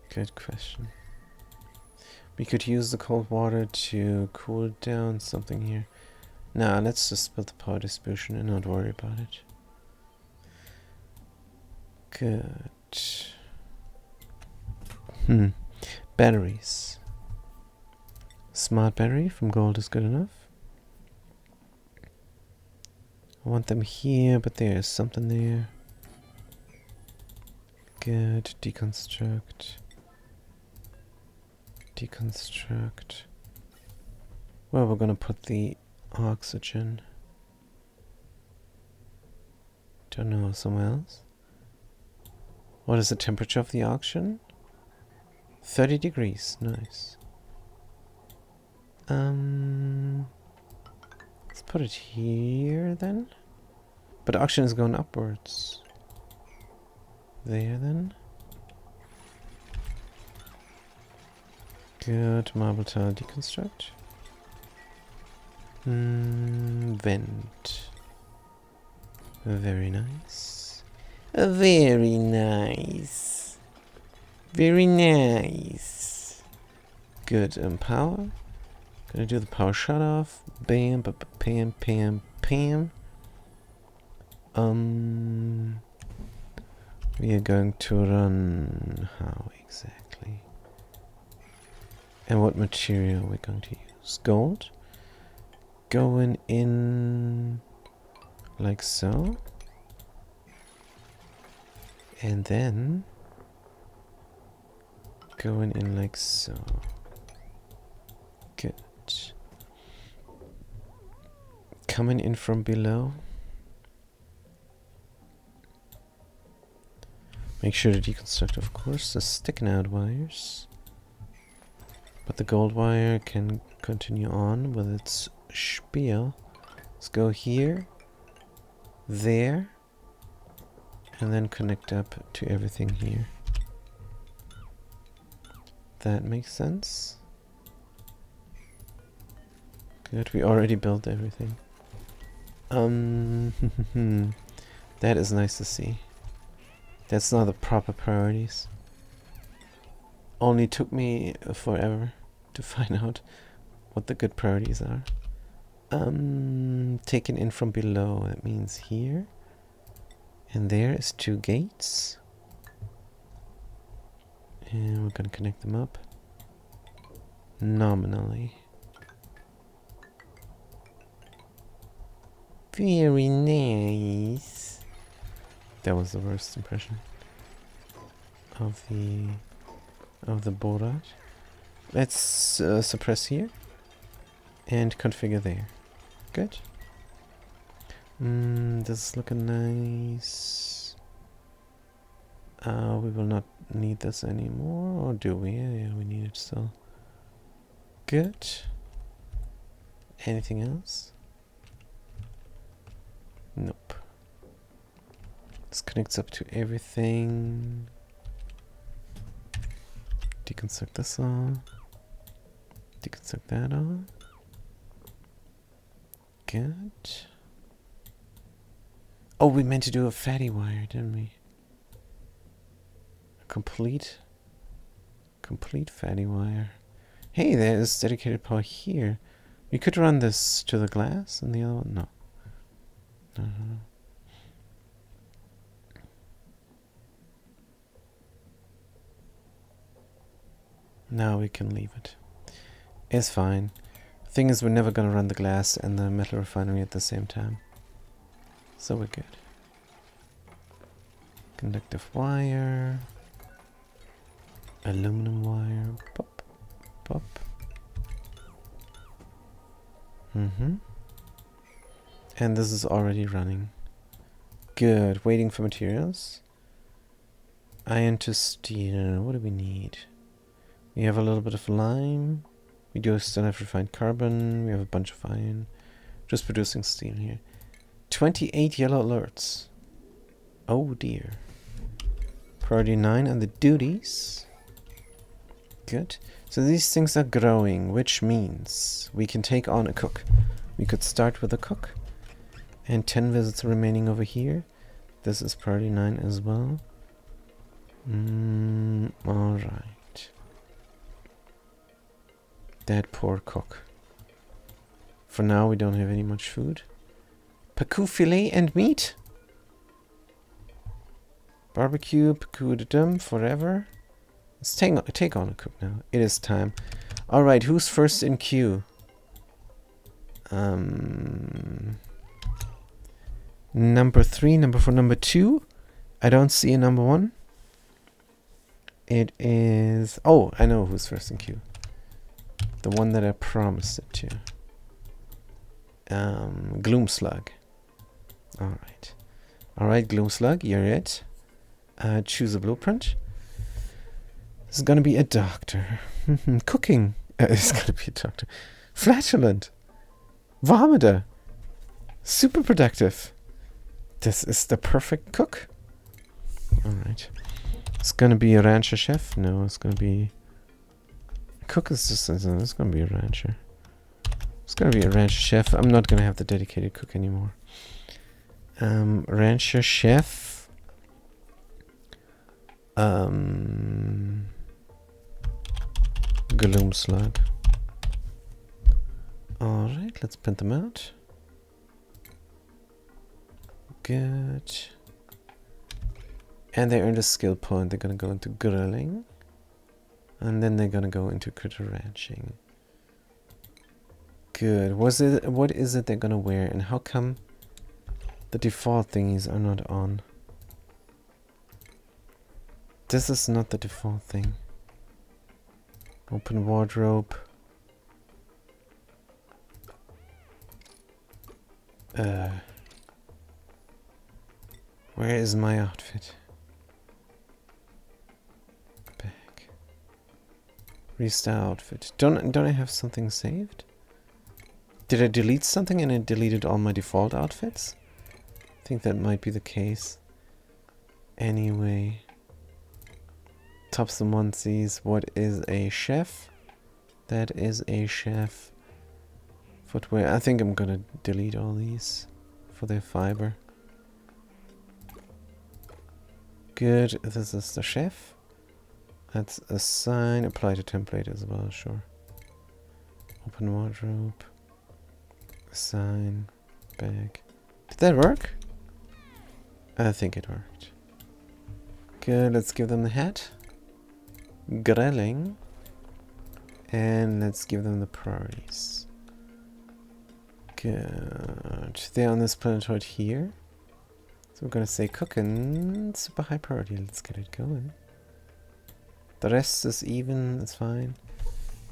Good question. We could use the cold water to cool down something here. Nah, let's just build the power distribution and not worry about it. Good. Batteries. Smart battery from gold is good enough. I want them here, but there's something there. Good. Deconstruct. Deconstruct. Well, we're gonna put the oxygen. Don't know, somewhere else. What is the temperature of the oxygen? 30 degrees. Nice. Let's put it here then. But oxygen is going upwards. There then. Good. Marble tile deconstruct. Vent. Very nice. Very nice. Very nice. Good. Power. Gonna do the power shut off. Bam, pam, pam, pam. We are going to run how exactly? And what material we're going to use? Gold. Going in like so. And then going in like so. Good. Coming in from below. Make sure to deconstruct, of course, the sticking out wires. But the gold wire can continue on with its spiel. Let's go here, there, and then connect up to everything here. That makes sense. Good, we already built everything. That is nice to see. That's not the proper priorities. Only took me forever to find out what the good priorities are. Taken in from below, that means here. And there is 2 gates. And we're gonna connect them up. Nominally. Very nice. That was the worst impression of the board art. Let's suppress here and configure there. Good. This is looking nice. We will not need this anymore, or do we? Yeah, we need it still. Good. Anything else? Nope. This connects up to everything. Deconstruct this all. Deconstruct that all. Good. Oh, we meant to do a fatty wire, didn't we? A complete fatty wire. Hey, there's dedicated power here. We could run this to the glass and the other one. No. No. Now we can leave it. It's fine. Thing is, we're never gonna run the glass and the metal refinery at the same time. So we're good. Conductive wire. Aluminum wire. Pop. Pop. And this is already running. Good. Waiting for materials. Iron to steel. What do we need? We have a little bit of lime. We do still have refined carbon. We have a bunch of iron. Just producing steel here. 28 yellow alerts. Oh dear. Priority 9 and the duties. Good. So these things are growing, which means we can take on a cook. We could start with a cook. And 10 visits remaining over here. This is priority 9 as well. Alright. That poor cook. For now, we don't have any much food. Pacu filet and meat? Barbecue, pacu de dum, forever. Let's take on a cook now. It is time. Alright, who's first in queue? Number 3, number 4, number 2. I don't see a number 1. It is... Oh, I know who's first in queue. The one that I promised it to. Gloomslug. Alright. Alright, Gloomslug, you're it. Choose a blueprint. This is gonna be a doctor. Cooking. It's gonna be a doctor. Flatulent. Vomiter. Super productive. This is the perfect cook. Alright. It's gonna be a rancher chef. No, it's gonna be... Cook is just... It's gonna be a rancher. It's gonna be a rancher chef. I'm not gonna have the dedicated cook anymore. Rancher chef. Gloomslug. Alright, let's print them out. Good. And they earned a skill point. They're gonna go into grilling. And then they're gonna go into critter ranching. Good. What is it they're gonna wear? And how come the default thingies are not on? This is not the default thing. Open wardrobe. Where is my outfit? Back. Restyle outfit. Don't I have something saved? Did I delete something and it deleted all my default outfits? I think that might be the case. Anyway. Tops and onesies. What is a chef? That is a chef. Footwear. I think I'm gonna delete all these for their fiber. Good. This is the chef. Let's assign. Apply to template as well. Sure. Open wardrobe. Assign. Bag. Did that work? I think it worked. Good. Let's give them the hat. Grilling. And let's give them the priorities. Good. They're on this planetoid here. So we're gonna say cooking. Super high priority. Let's get it going. The rest is even. It's fine.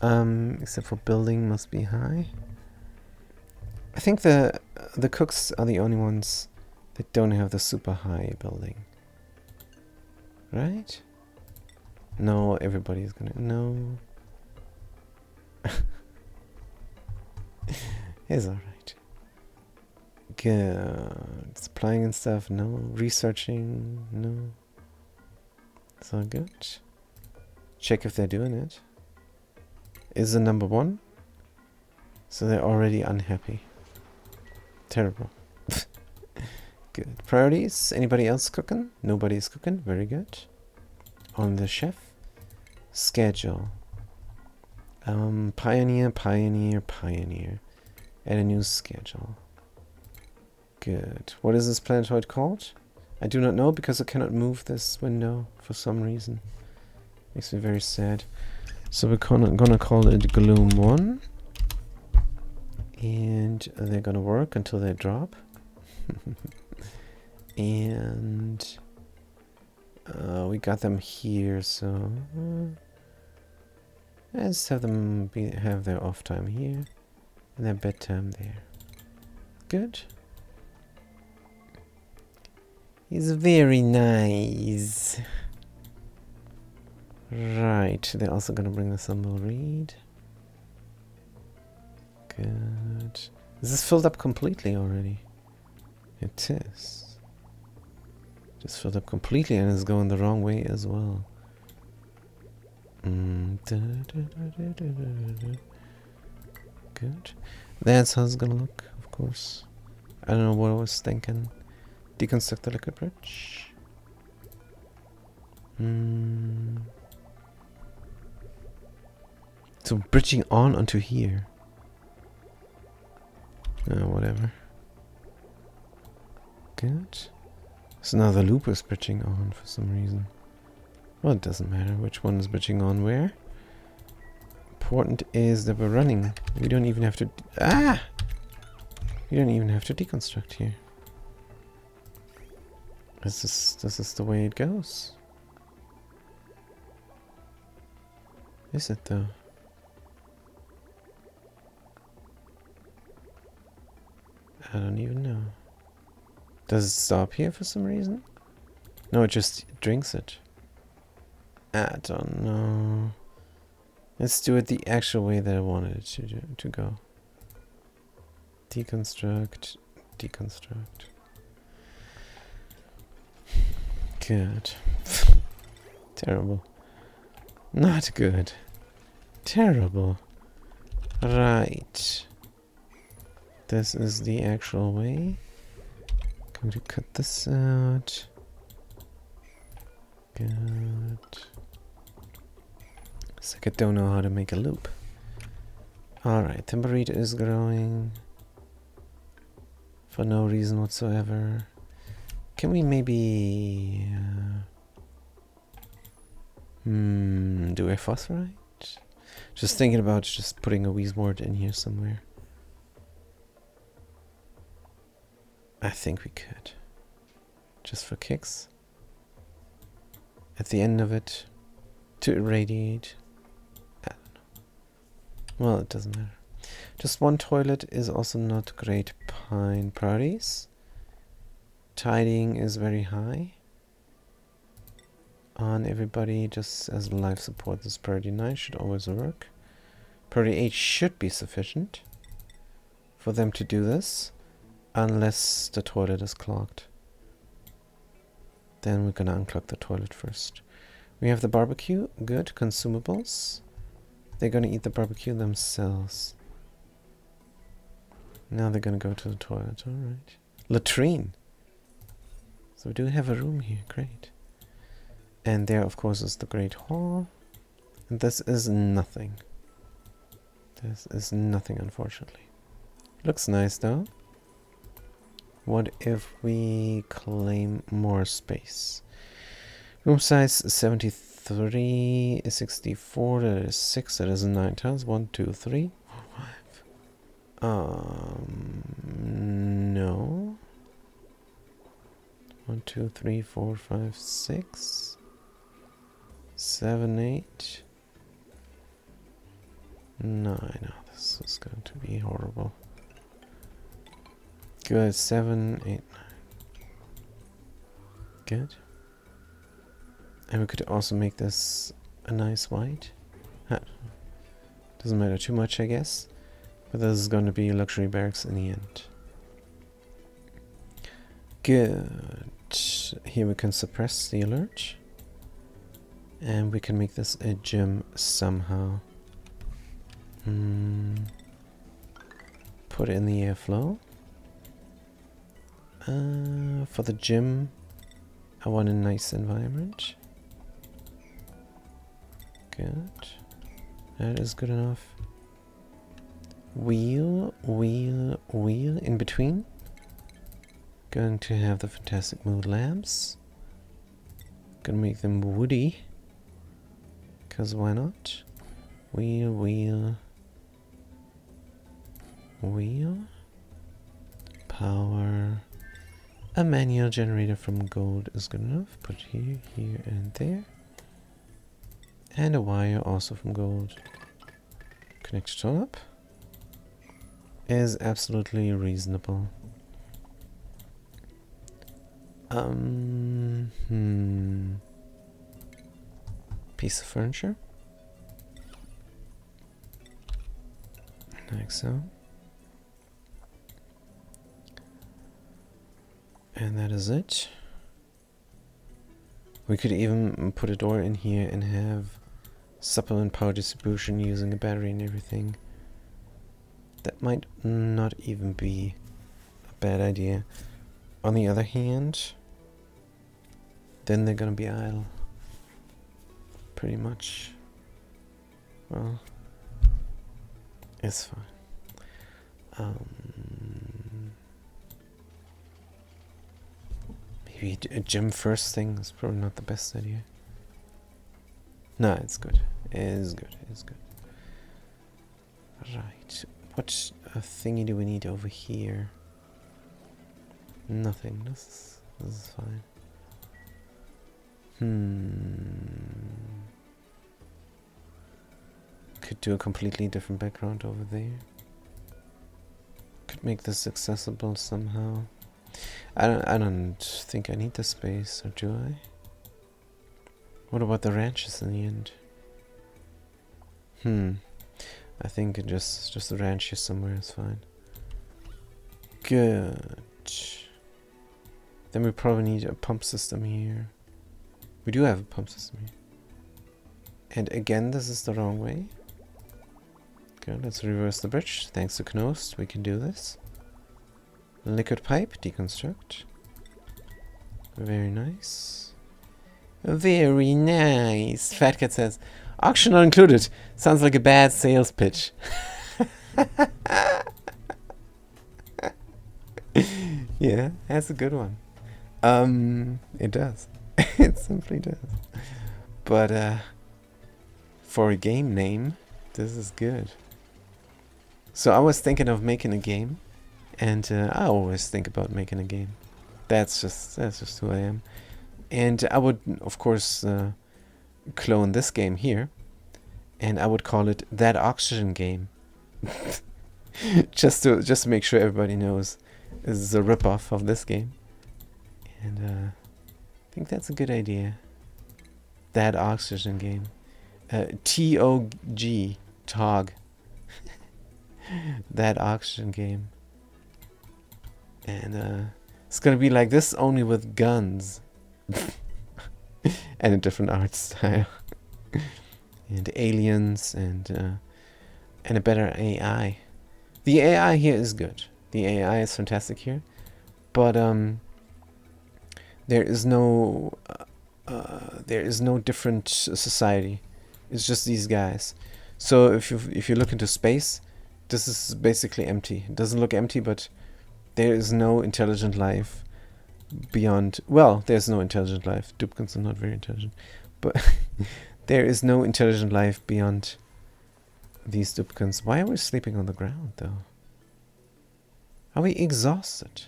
Except for building must be high. I think the cooks are the only ones that don't have the super high building. Right? No, everybody's gonna... No. It's alright. Good. Supplying and stuff, no. Researching, no. It's all good. Check if they're doing it. Is the number 1? So they're already unhappy. Terrible. Good. Priorities? Anybody else cooking? Nobody's cooking. Very good. On the chef. Schedule. Pioneer, pioneer, pioneer. Add a new schedule. Good. What is this planetoid called? I do not know because I cannot move this window for some reason. Makes me very sad. So we're gonna call it Gloom 1. And they're gonna work until they drop. And we got them here, so let's have them have their off time here and their bedtime there. Good. He's very nice. Right, they're also gonna bring the Stumble Reed. Good. Is this filled up completely already? It is. Just filled up completely and is going the wrong way as well. Good. That's how it's gonna look, of course. I don't know what I was thinking. deconstruct the liquid bridge. So bridging on onto here. Whatever. Good. So now the loop is bridging on for some reason. Well, it doesn't matter which one is bridging on where. Important is that we're running. We don't even have to... We don't even have to deconstruct here. This is the way it goes. Is it though? I don't even know. Does it stop here for some reason? No, it just drinks it. I don't know. Let's do it the actual way that I wanted it to go. Deconstruct, deconstruct. Good. Terrible. Not good. Terrible. Right. This is the actual way. Going to cut this out. Good. It's like I don't know how to make a loop. Alright, Timberite is growing. For no reason whatsoever. Can we maybe... do a phosphorite? Just thinking about just putting a Weezmord in here somewhere. I think we could. Just for kicks. At the end of it. To irradiate. I don't know. Well, it doesn't matter. Just one toilet is also not great pine priorities. Tidying is very high. On everybody, just as life support, this priority 9 should always work. Priority 8 should be sufficient for them to do this. Unless the toilet is clogged. Then we're gonna unclog the toilet first. We have the barbecue. Good. Consumables. They're gonna eat the barbecue themselves. Now they're gonna go to the toilet. Alright. Latrine. So we do have a room here. Great. And there, of course, is the Great Hall. And this is nothing. This is nothing, unfortunately. Looks nice, though. What if we claim more space? Room size 73, 64, that is 6, that is 9 tiles. 1, 2, 3, 4, 5. No. 1, 2, 3, 4, 5, 6. 7, 8. 9. Oh, this is going to be horrible. Good. 7, 8, 9. Good. And we could also make this a nice white. Doesn't matter too much, I guess. But this is going to be luxury barracks in the end. Good. Here we can suppress the alert. And we can make this a gym somehow. Put it in the airflow. For the gym, I want a nice environment. Good. That is good enough. Wheel, wheel, wheel in between. Going to have the Fantastic Mood lamps. Gonna make them woody. Cause why not? Wheel, wheel. Wheel. Power. A manual generator from gold is good enough. Put here, here, and there. And a wire also from gold. Connect it all up. Is absolutely reasonable. Piece of furniture. Like so. And that is it. We could even put a door in here and have supplement power distribution using a battery and everything. That might not even be a bad idea. On the other hand, then they're gonna be idle. Pretty much. Well, it's fine. Maybe a gym first thing is probably not the best idea. No, it's good. It's good. It's good. Right. What thingy do we need over here? Nothing. This is fine. Could do a completely different background over there. Could make this accessible somehow. I don't think I need the space, or do I? What about the ranches in the end? I think just the ranch here somewhere is fine. Good. Then we probably need a pump system here. We do have a pump system here. And again, this is the wrong way. Good, let's reverse the bridge. Thanks to Knost, we can do this. Liquid pipe, deconstruct. Very nice. Very nice. Fat Cat says, auction not included. Sounds like a bad sales pitch. Yeah, that's a good one. It does. It simply does. But for a game name, this is good. So I was thinking of making a game, and I always think about making a game. That's just who I am. And I would, of course, clone this game here, and I would call it That Oxygen Game. just to make sure everybody knows this is a ripoff of this game. And I think that's a good idea. That Oxygen Game. T-O-G. TOG. That Oxygen Game. And it's gonna be like this, only with guns. And a different art style. And aliens and a better AI. The AI here is good. The AI is fantastic here. But there is no different society. It's just these guys. So if you look into space, this is basically empty. It doesn't look empty, but there is no intelligent life beyond. Well, there's no intelligent life. Dupkins are not very intelligent, but there is no intelligent life beyond these Dupkins. Why are we sleeping on the ground, though? Are we exhausted?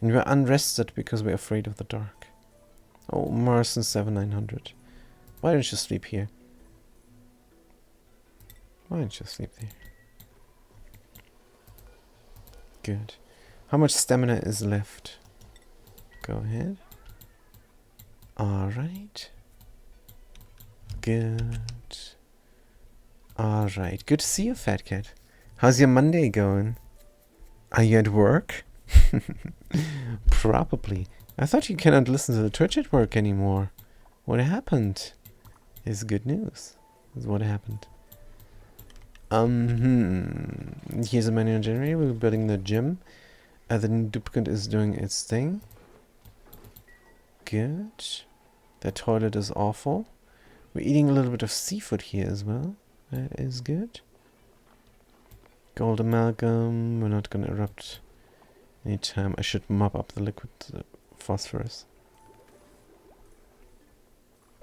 And we're unrested because we're afraid of the dark. Oh, Marson 7900. Why don't you sleep here? Why don't you sleep there? Good. How much stamina is left? Go ahead. Alright. Good. Alright. Good to see you, Fat Cat. How's your Monday going? Are you at work? Probably. I thought you cannot listen to the Twitch at work anymore. What happened? Is good news. Is what happened. Here's a manual generator. We're building the gym. The new duplicate is doing its thing. Good. The toilet is awful. We're eating a little bit of seafood here as well. That is good. Gold amalgam. We're not gonna erupt anytime. I should mop up the liquid phosphorus.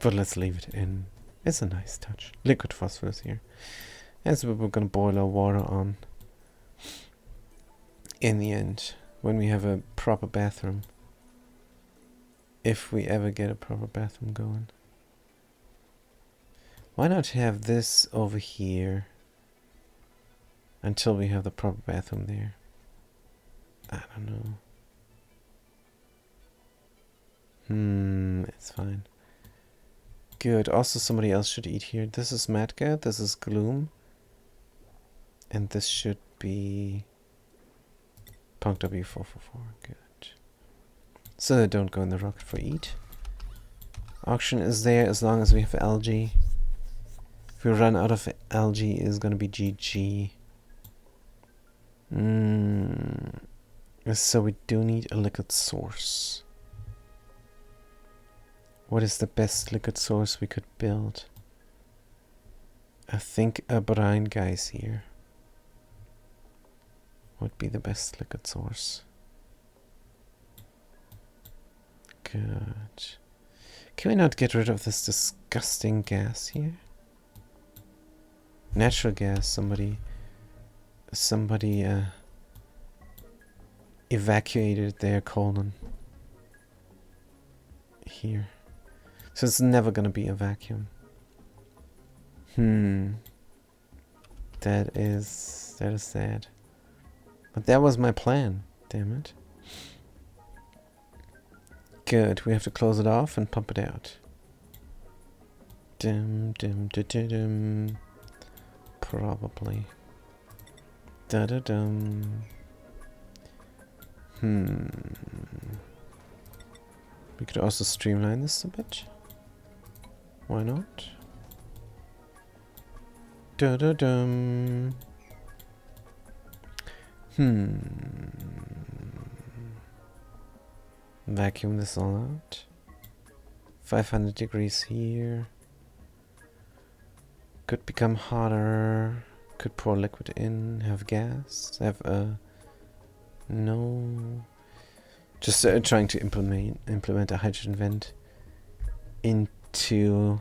But let's leave it in. It's a nice touch. Liquid phosphorus here. As we're gonna boil our water on. In the end, when we have a proper bathroom. If we ever get a proper bathroom going. Why not have this over here until we have the proper bathroom there? I don't know. It's fine. Good. Also, somebody else should eat here. This is Matka. This is Gloom. And this should be Punk W444. Good. So they don't go in the rocket for eat. Auction is there as long as we have algae. If we run out of algae, it's gonna be GG. So we do need a liquid source. What is the best liquid source we could build? I think a brine geyser would be the best liquid source. Good. Can we not get rid of this disgusting gas here? Natural gas. Somebody evacuated their colon here. So it's never gonna be a vacuum. That is sad. But that was my plan, damn it. Good, we have to close it off and pump it out. Dim. Probably. Da-da-dum. We could also streamline this a bit. Why not? Da-da-dum. Vacuum this all out. 500 degrees here. Could become hotter. Could pour liquid in. Have gas. Have a... No. Just trying to implement a hydrogen vent into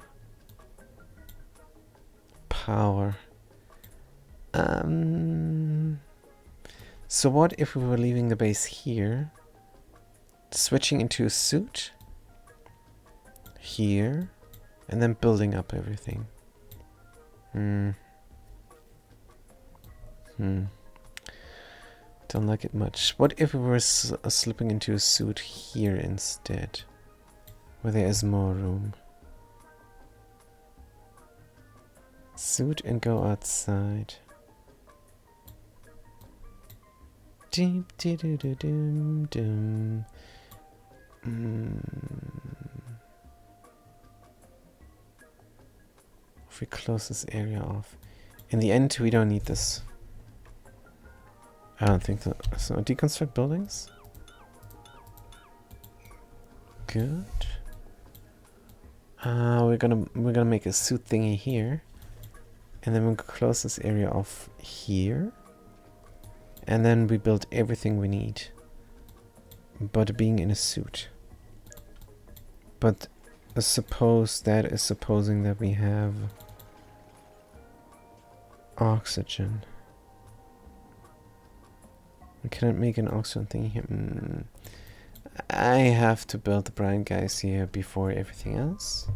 power. So what if we were leaving the base here, switching into a suit here, and then building up everything? Don't like it much. What if we were slipping into a suit here instead, where there is more room? Suit and go outside. If we close this area off. In the end, we don't need this. I don't think so. So deconstruct buildings. Good. We're gonna make a suit thingy here, and then we'll close this area off here, and then we build everything we need. But being in a suit. But suppose that is supposing that we have oxygen. We cannot make an oxygen thing here. I have to build the brine guys here before everything else.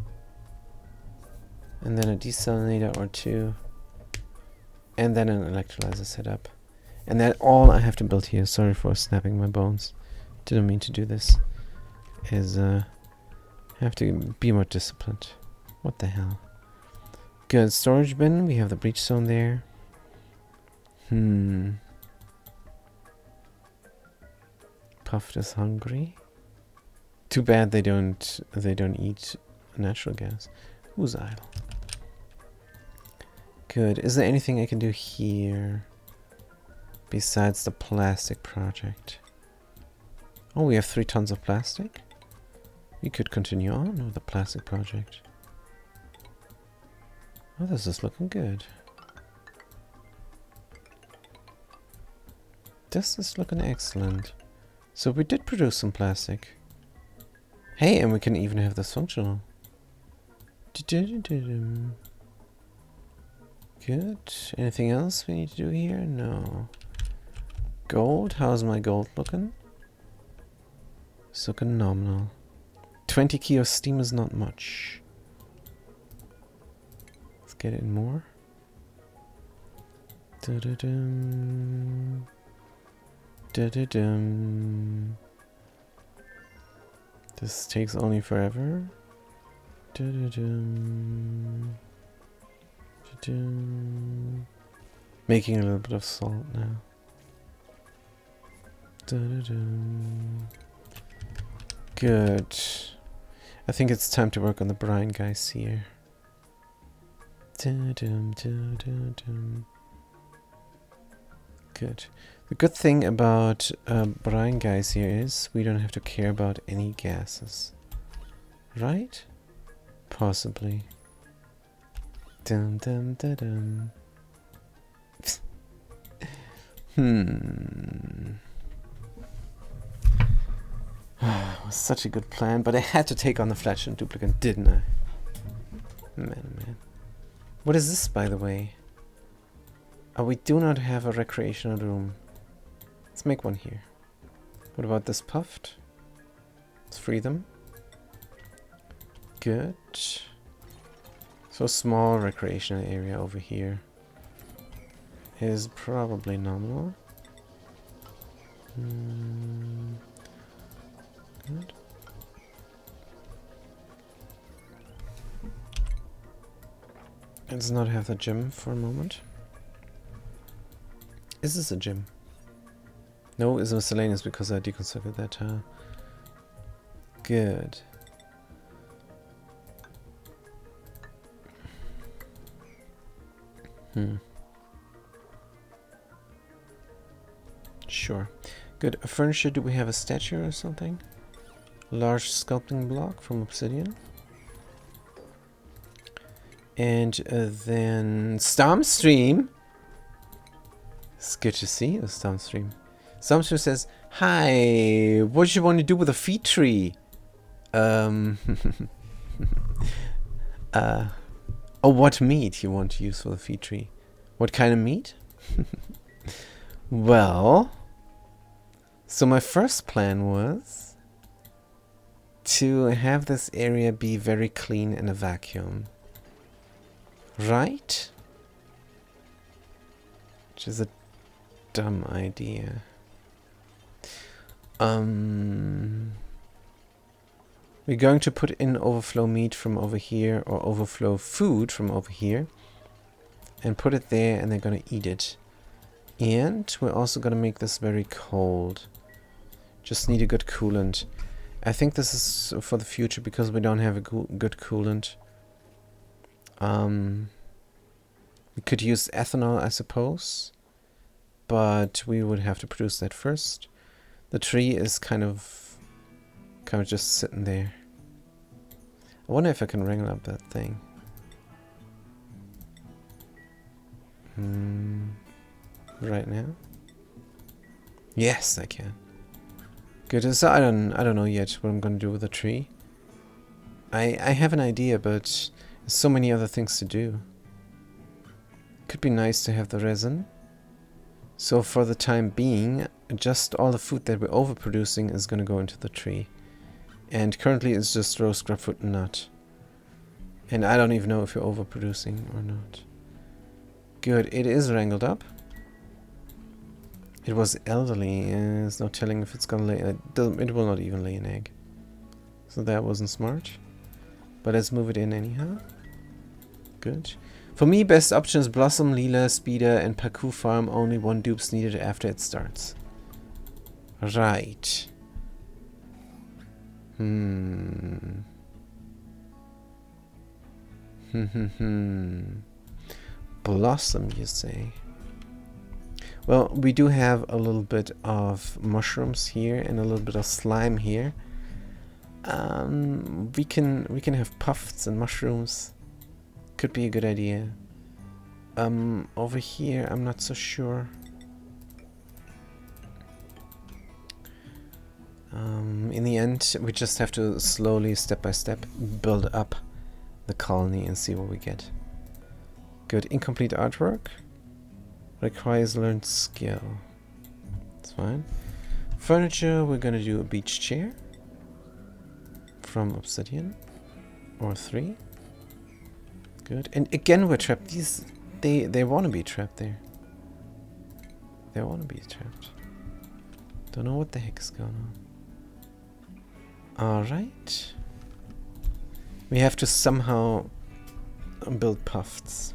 And then a desalinator or two. And then an electrolyzer setup. And that all I have to build here, sorry for snapping my bones. Didn't mean to do this. Is have to be more disciplined. What the hell? Good, storage bin, we have the breach zone there. Puffed is hungry. Too bad they don't eat natural gas. Who's idle? Good. Is there anything I can do here besides the plastic project? Oh, we have 3 tons of plastic. We could continue on with the plastic project. Oh, this is looking good. This is looking excellent. So we did produce some plastic. Hey, and we can even have this functional. Good. Anything else we need to do here? No. Gold. How's my gold looking? It's looking nominal. 20 key of steam is not much. Let's get in more. This takes only forever. Making a little bit of salt now. Good. I think it's time to work on the brine guys here. Good. The good thing about brine guys here is we don't have to care about any gases. Right? Possibly. Dun dun dun dun. It was such a good plan, but I had to take on the Flatulent Duplicant, didn't I? Man, man. What is this, by the way? Oh, we do not have a recreational room. Let's make one here. What about this puffed? Let's free them. Good. So small recreational area over here is probably nominal. Good. Let's not have the gym for a moment. Is this a gym? No, it's miscellaneous because I deconstructed that tile. Good. Sure. Good. Furniture, do we have a statue or something? Large sculpting block from obsidian. And then Stormstream. It's good to see you, Stormstream. Stormstream says, "Hi, what do you want to do with a feed tree?" Oh, what meat you want to use for the feed tree? What kind of meat? Well, so my first plan was to have this area be very clean in a vacuum. Right? Which is a dumb idea. We're going to put in overflow meat from over here, or overflow food from over here, and put it there, and they're gonna eat it. And we're also gonna make this very cold. Just need a good coolant. I think this is for the future because we don't have a good coolant. We could use ethanol, I suppose, but we would have to produce that first. The tree is kind of just sitting there. I wonder if I can wrangle up that thing. Right now? Yes, I can. Good. So I don't know yet what I'm gonna do with the tree. I have an idea, but there's so many other things to do. Could be nice to have the resin. So for the time being, just all the food that we're overproducing is gonna go into the tree. And currently it's just roast grubfoot and nut. And I don't even know if you're overproducing or not. Good, it is wrangled up. It was elderly, there's no telling if it's gonna lay, it will not even lay an egg. So that wasn't smart. But let's move it in anyhow. Good. For me, best option is Blossom, Leela, Speeder, and Paku Farm. Only one dupe's needed after it starts. Right. Blossom, you say? Well, we do have a little bit of mushrooms here and a little bit of slime here. We can have puffs and mushrooms. Could be a good idea. Over here, I'm not so sure. In the end, we just have to slowly, step by step, build up the colony and see what we get. Good. Incomplete artwork. Requires learned skill. That's fine. Furniture, we're gonna do a beach chair. From obsidian. Or 3. Good. And again, we're trapped. These, they want to be trapped there. They want to be trapped. Don't know what the heck is going on. Alright. We have to somehow build puffs.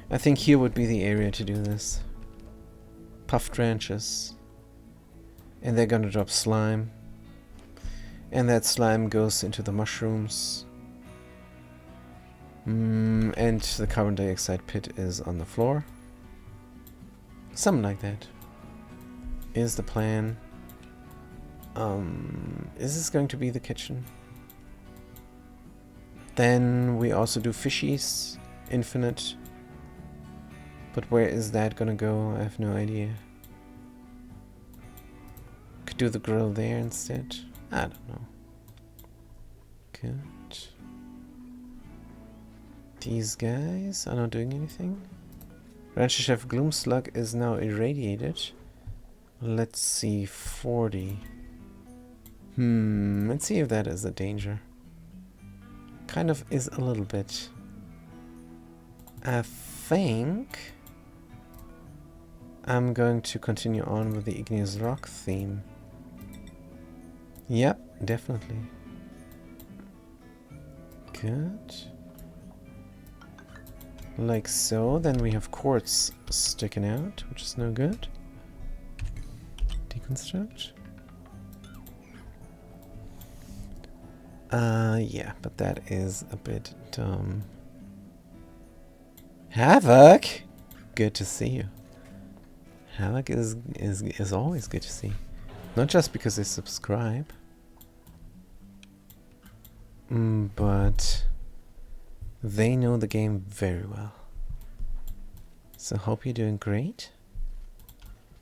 I think here would be the area to do this. Puffed ranches. And they're gonna drop slime. And that slime goes into the mushrooms. And the carbon dioxide pit is on the floor. Something like that is the plan. Is this going to be the kitchen? Then we also do fishies, infinite. But where is that gonna go? I have no idea. Could do the grill there instead. I don't know. Good. These guys are not doing anything. Rancher Chef Gloomslug is now irradiated. Let's see, 40. Let's see if that is a danger. Kind of is a little bit. I think I'm going to continue on with the Igneous Rock theme. Yep, definitely. Good. Like so. Then we have quartz sticking out, which is no good. Deconstruct. Yeah, but that is a bit dumb. Havoc! Good to see you. Havoc is always good to see. Not just because they subscribe. But they know the game very well. So hope you're doing great.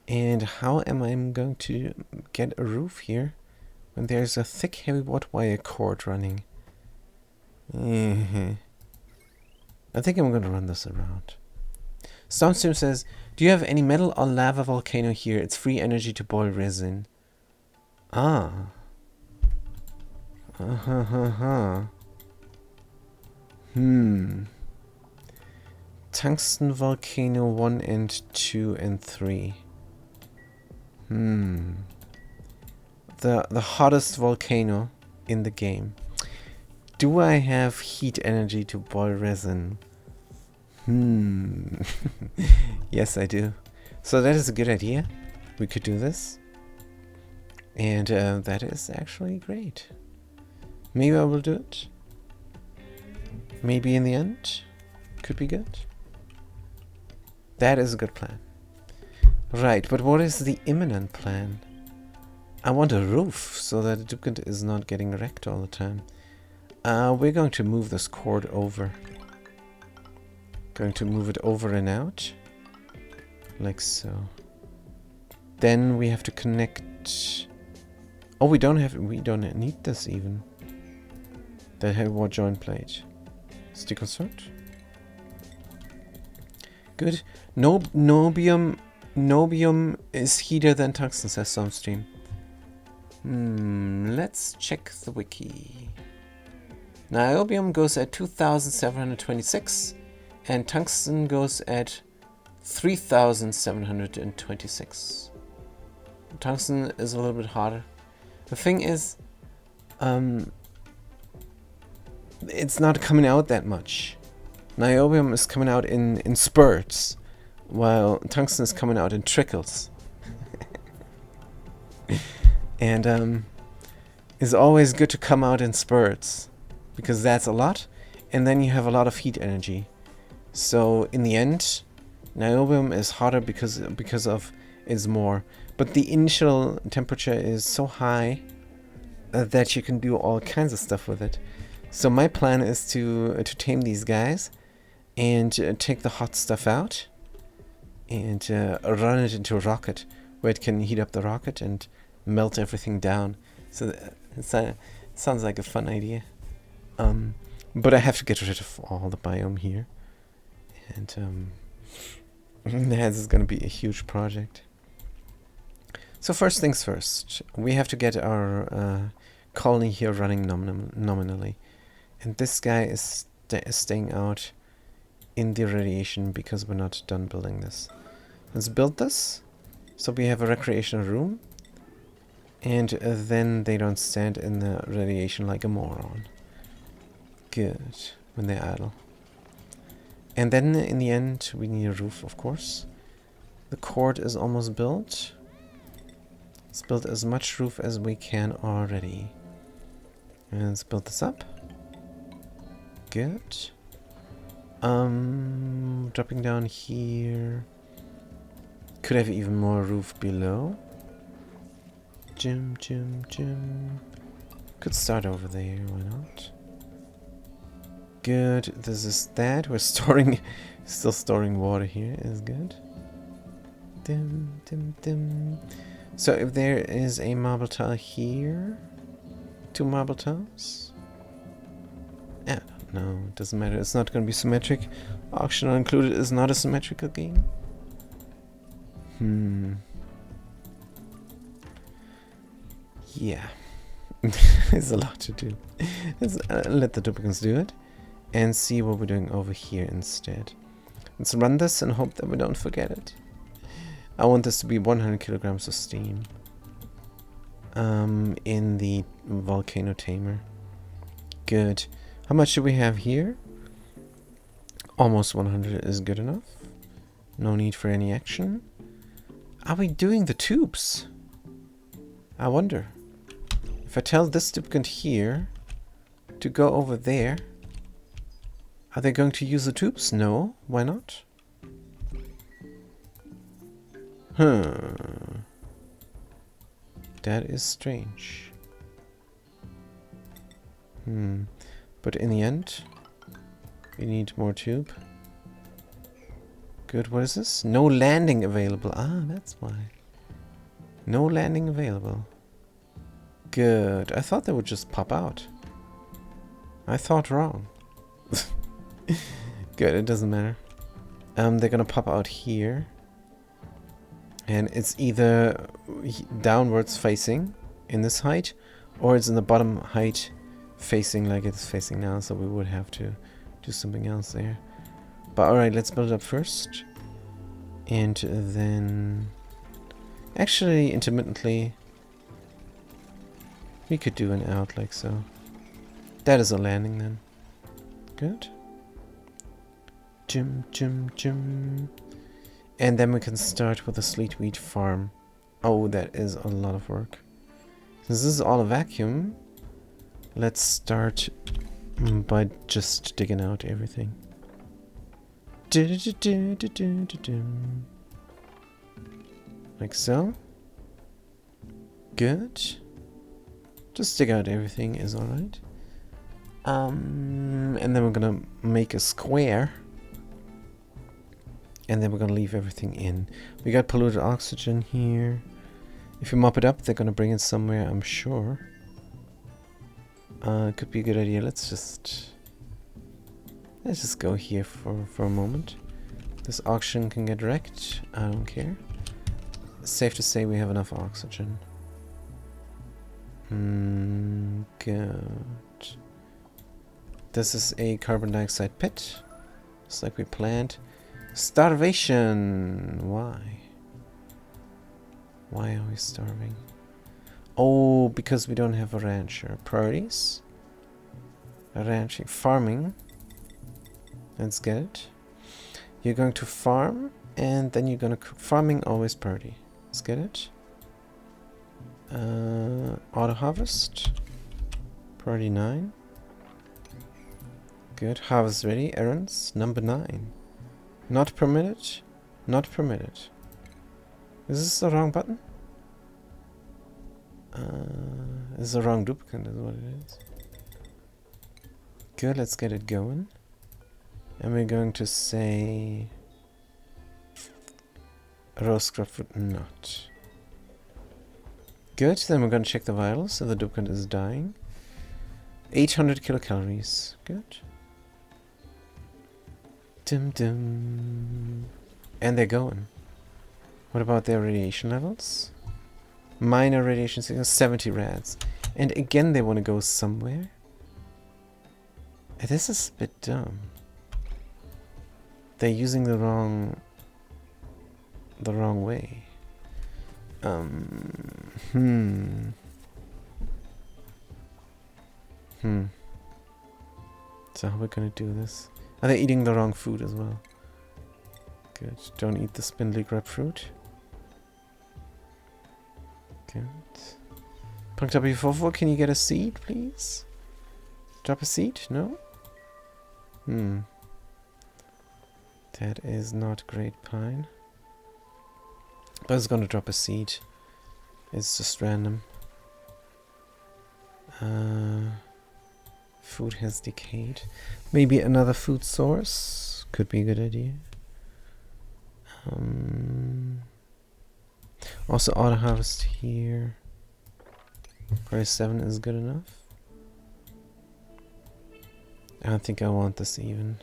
And how am I going to get a roof here when there's a thick heavy watt wire cord running? I think I'm gonna run this around. Stormstream says, do you have any metal or lava volcano here? It's free energy to boil resin. Ah. Tungsten volcano 1 and 2 and 3. The hottest volcano in the game. Do I have heat energy to boil resin? Yes, I do. So that is a good idea. We could do this. And that is actually great. Maybe I will do it. Maybe in the end. Could be good. That is a good plan. Right, but what is the imminent plan? I want a roof so that the duplicate is not getting wrecked all the time. We're going to move this cord over. Going to move it over and out. Like so. Then we have to connect... Oh, we don't need this even. That heavy watt joint plate. Stick construct. Good. Nobium is heater than tungsten, says Stormstream. Let's check the wiki. Niobium goes at 2,726 and tungsten goes at 3,726. Tungsten is a little bit harder. The thing is, it's not coming out that much. Niobium is coming out in spurts, while tungsten is coming out in trickles. And it's always good to come out in spurts, because that's a lot, and then you have a lot of heat energy. So in the end, niobium is hotter because of it's more. But the initial temperature is so high that you can do all kinds of stuff with it. So my plan is to tame these guys and take the hot stuff out and run it into a rocket where it can heat up the rocket and melt everything down. So it sounds like a fun idea. But I have to get rid of all the biome here. And this is going to be a huge project. So first things first, we have to get our colony here running nominally. And this guy is staying out in the radiation because we're not done building this. Let's build this. So we have a recreational room. And then they don't stand in the radiation like a moron. Good. When they're idle. And then in the end, we need a roof, of course. The cord is almost built. Let's build as much roof as we can already. And let's build this up. Good. Dropping down here. Could have even more roof below. Gym. Could start over there, why not? Good, this is that. We're storing, still storing water here, is good. Dim. So if there is a marble tile here, 2 marble tiles? I don't know, it doesn't matter, it's not gonna be symmetric. Optional included is not a symmetrical game. Yeah. There's a lot to do. Let's let the duplicants do it and see what we're doing over here instead. Let's run this and hope that we don't forget it. I want this to be 100 kilograms of steam in the volcano tamer. Good. How much do we have here? Almost 100 is good enough. No need for any action. Are we doing the tubes? I wonder. If I tell this duplicant here to go over there, are they going to use the tubes? No. Why not? That is strange. But in the end, we need more tube. Good, what is this? No landing available. Ah, that's why. No landing available. Good. I thought they would just pop out. I thought wrong. Good, it doesn't matter. They're gonna pop out here. And it's either downwards facing in this height, or it's in the bottom height facing like it's facing now, so we would have to do something else there. But alright, let's build it up first. And then... Actually, intermittently, we could do an out like so. That is a landing then. Good. Gym. And then we can start with a sleet wheat farm. Oh, that is a lot of work. Since this is all a vacuum, let's start by just digging out everything. Like so. Good. Just dig out everything is alright. And then we're gonna make a square. And then we're gonna leave everything in. We got polluted oxygen here. If you mop it up, they're gonna bring it somewhere, I'm sure. It could be a good idea. Let's just go here for a moment. This oxygen can get wrecked. I don't care. It's safe to say we have enough oxygen. Good. This is a carbon dioxide pit. Just like we planned. Starvation! Why? Why are we starving? Oh, because we don't have a rancher. Priorities? Ranching. Farming. Let's get it. You're going to farm, and then you're gonna cook. Farming, always priority. Let's get it. Auto harvest. Priority 9. Good. Harvest ready. Errands. Number 9. Not permitted. Not permitted. Is this the wrong button? This is the wrong duplicate is what it is. Good, let's get it going. And we're going to say... roast scrap food not. Good, then we're going to check the vitals. So the duplicate is dying. 800 kilocalories. Good. And they're going. What about their radiation levels? Minor radiation signal, 70 rads. And again they want to go somewhere. This is a bit dumb. They're using the wrong way. So how are we gonna do this? Are they eating the wrong food as well? Good. Don't eat the spindly grapefruit. Good. Punk W44, can you get a seed, please? Drop a seed? No? That is not great pine. But it's gonna drop a seed. It's just random. Food has decayed. Maybe another food source could be a good idea. Also auto harvest here. Price 7 is good enough. I don't think I want this even.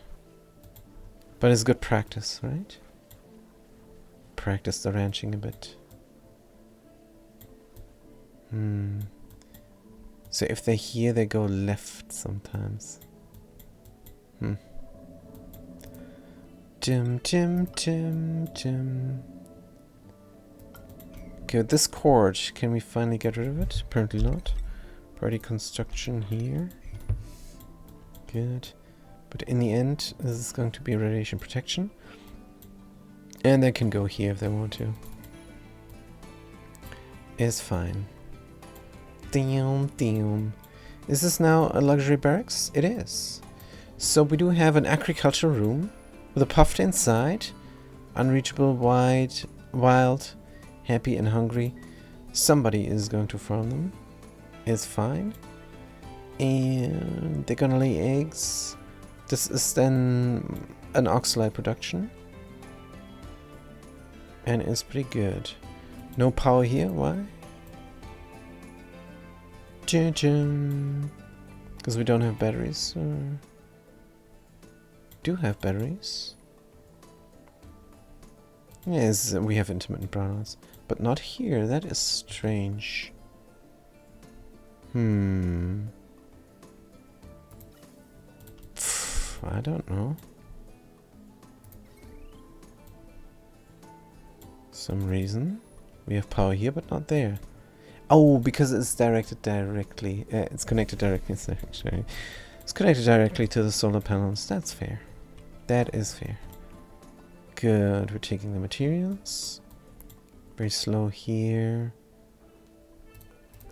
But it's good practice, right? Practice the ranching a bit. So if they're here, they go left sometimes. Jim. Okay, with this cord, can we finally get rid of it? Apparently not. Party construction here. Good. But in the end, this is going to be radiation protection. And they can go here if they want to. It's fine. Damn. Is this now a luxury barracks? It is. So we do have an agricultural room with a puffed inside. Unreachable, wild, happy and hungry. Somebody is going to farm them. It's fine. And they're gonna lay eggs. This is then an oxalate production. And it's pretty good. No power here, why? Because we don't have batteries. Do have batteries. Yes, we have intermittent brownouts. But not here, that is strange. I don't know. Some reason. We have power here, but not there. Oh, because it's directed directly. It's connected directly. It's connected directly to the solar panels. That's fair. That is fair. Good. We're taking the materials. Very slow here.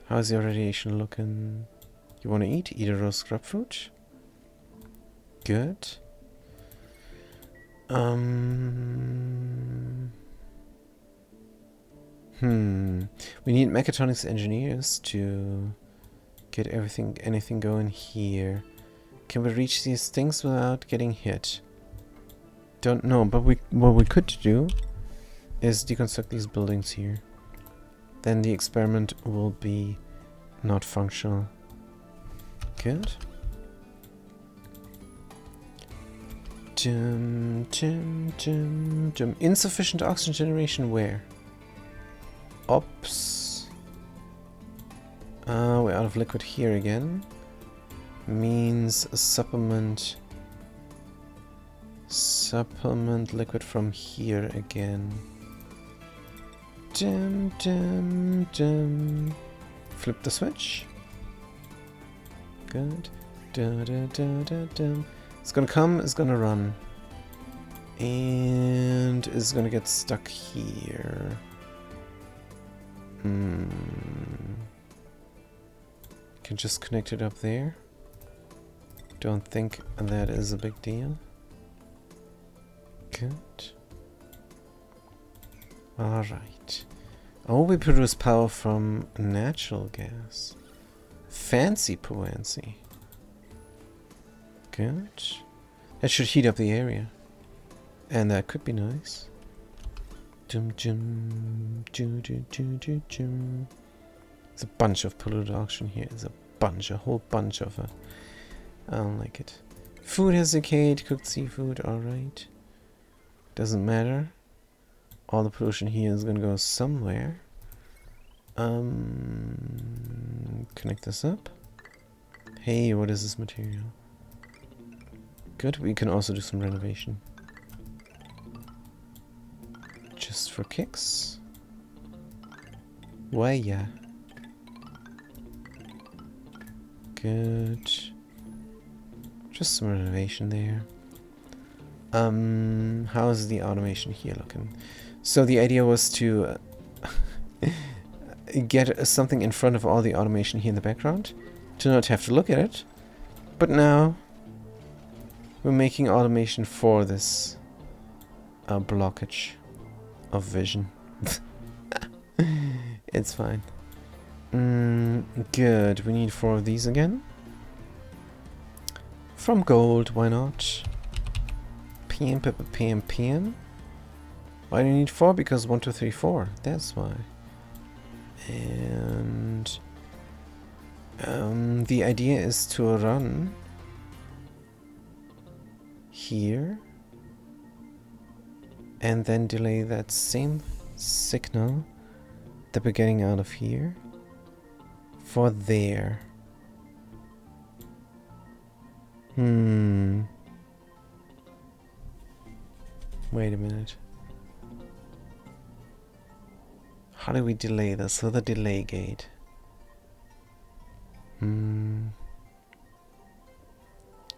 How's your radiation looking? You want to eat? Eat a raw scrub fruit. Good. We need mechatronics engineers to get anything going here. Can we reach these things without getting hit? Don't know, but what we could do is deconstruct these buildings here. Then the experiment will be not functional. Good. Insufficient oxygen generation where? Ops. We're out of liquid here again. Means a supplement liquid from here again. Flip the switch. Good. It's gonna come, it's gonna run. And it's gonna get stuck here. Can just connect it up there. Don't think that is a big deal. Good. Alright. Oh, we produce power from natural gas. Fancy poancy. Good. That should heat up the area. And that could be nice. There's a bunch of polluted oxygen here. There's a whole bunch of it. I don't like it. Food has decayed, cooked seafood, alright. Doesn't matter. All the pollution here is gonna go somewhere. Connect this up. Hey, what is this material? Good, we can also do some renovation. Just for kicks. Why, yeah. Good. Just some renovation there. How's the automation here looking? So the idea was to get something in front of all the automation here in the background to not have to look at it. But now we're making automation for this blockage of vision. It's fine. Good. We need 4 of these again. From gold, why not? PM, PM, PM. Why do you need 4? Because 1, 2, 3, 4. That's why. And the idea is to run here and then delay that same signal that we're getting out of here for there. Wait a minute. How do we delay this with a delay gate?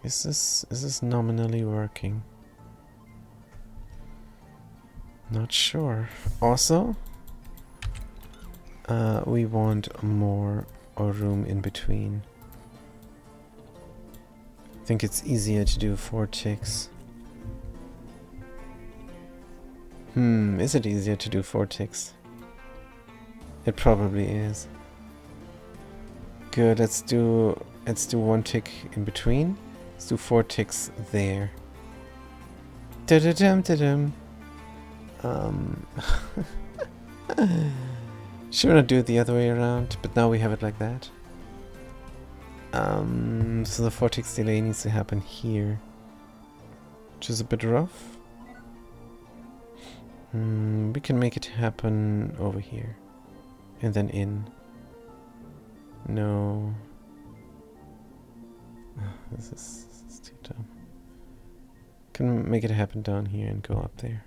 Is this nominally working? Not sure. Also, we want more room in between. I think it's easier to do 4 ticks. Is it easier to do 4 ticks? It probably is. Good, let's do 1 tick in between. Let's do 4 ticks there. Da-da-dum-da-dum. Should we not do it the other way around? But now we have it like that. So the 4 ticks delay needs to happen here, which is a bit rough. We can make it happen over here and then in. No, this is too dumb. Can make it happen down here and go up there.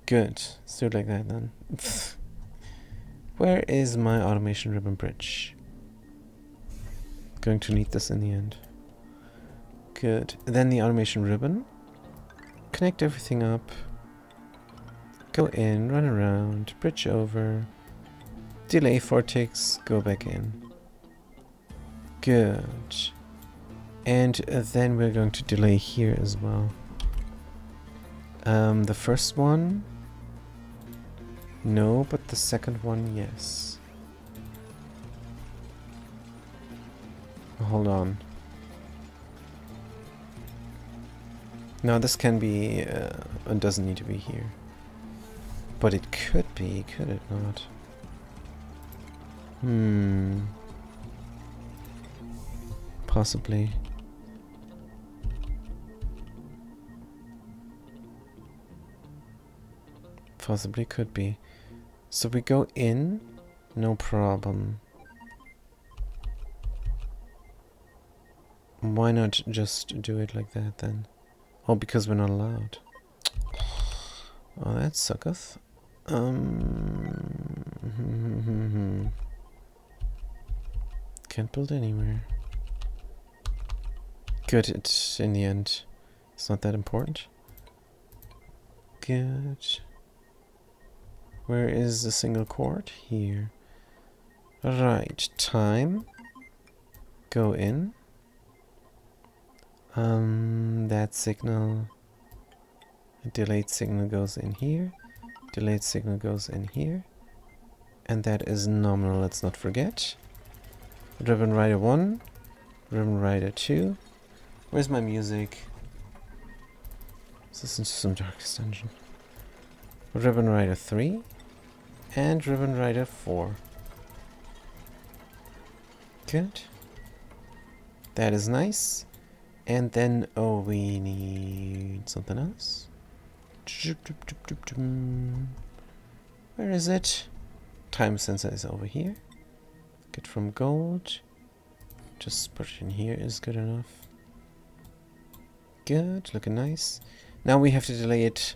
Good, let's do it like that then. Where is my automation ribbon bridge? Going to need this in the end. Good. Then the automation ribbon. Connect everything up. Go in, run around, bridge over. Delay 4 ticks, go back in. Good. And then we're going to delay here as well. The first one, no, but the second one, yes. Hold on. No, this can be, it doesn't need to be here. But it could be, could it not? Possibly. Possibly could be. So we go in, no problem. Why not just do it like that then? Oh, because we're not allowed. Oh, that sucketh. Can't build anywhere. Good, it's in the end. It's not that important. Good. Where is the single cord? Here. Right, time. Go in. That signal. Delayed signal goes in here. Delayed signal goes in here. And that is nominal, let's not forget. Ribbon Rider 1. Ribbon Rider 2. Where's my music? Let's listen to some Darkest Dungeon. Ribbon Rider 3. And Ribbon Rider 4. Good. That is nice. And then, oh, we need something else. Where is it? Time sensor is over here. Get from gold. Just put it in here is good enough. Good, looking nice. Now we have to delay it.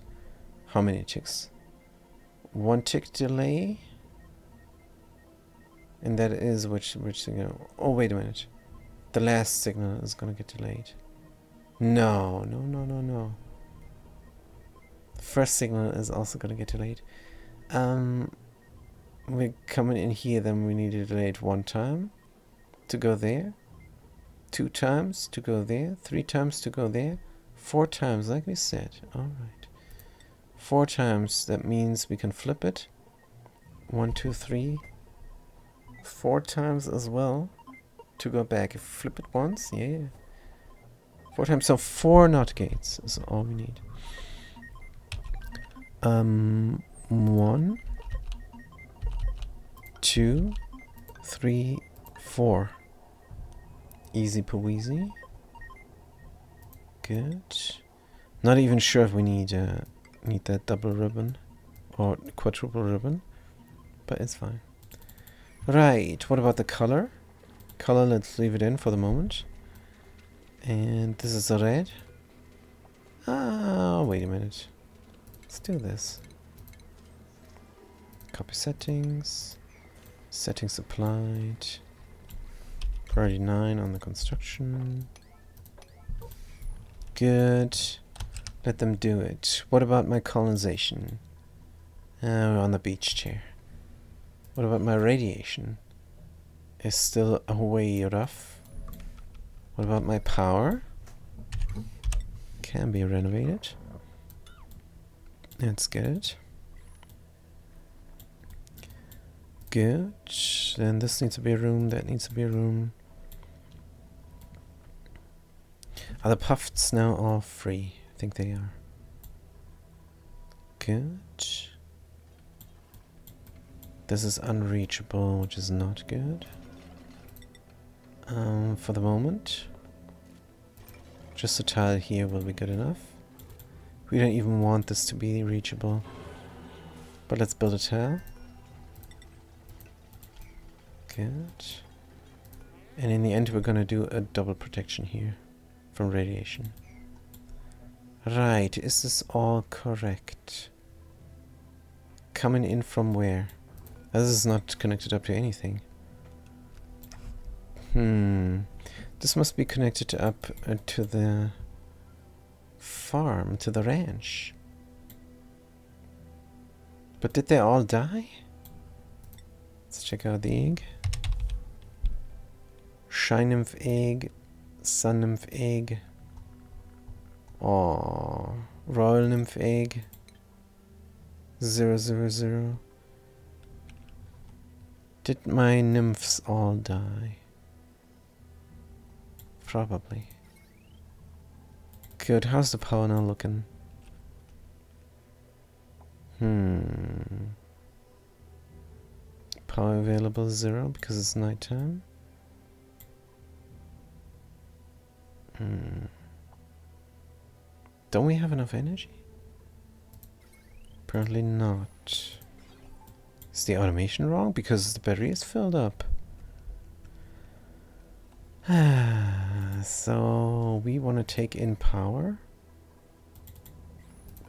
How many ticks? 1 tick delay. And that is which signal? Oh, wait a minute. The last signal is gonna get delayed. No. The first signal is also gonna get delayed. We're coming in here, then we need to delay it 1 time to go there, 2 times to go there, 3 times to go there, 4 times, like we said. Alright. 4 times, that means we can flip it. 1, 2, 3, 4 times as well to go back. If we flip it once, yeah. 4 times, so 4 NOT gates is all we need. 1, 2, 3, 4. Easy peasy. Good. Not even sure if we need that double ribbon or quadruple ribbon, but it's fine. Right, what about the color? Color, let's leave it in for the moment. And this is a red. Ah, wait a minute. Let's do this. Copy settings. Settings applied. Priority 9 on the construction. Good. Let them do it. What about my colonization? We're on the beach chair. What about my radiation? It's still way rough. What about my power? Can be renovated. Let's get it. Good. Then this needs to be a room. That needs to be a room. Are the puffs now all free? I think they are. Good. This is unreachable, which is not good. For the moment. Just a tile here will be good enough. We don't even want this to be reachable. But let's build a tile. Good. And in the end we're gonna do a double protection here from radiation. Right, is this all correct? Coming in from where? This is not connected up to anything. This must be connected up to the farm, to the ranch. But did they all die? Let's check out the egg. Shine nymph egg, sun nymph egg. Oh, royal nymph egg. 0, 0, 0. Did my nymphs all die? Probably. Good, how's the power now looking? Power available 0 because it's nighttime. Don't we have enough energy? Apparently not. Is the automation wrong? Because the battery is filled up. So we want to take in power.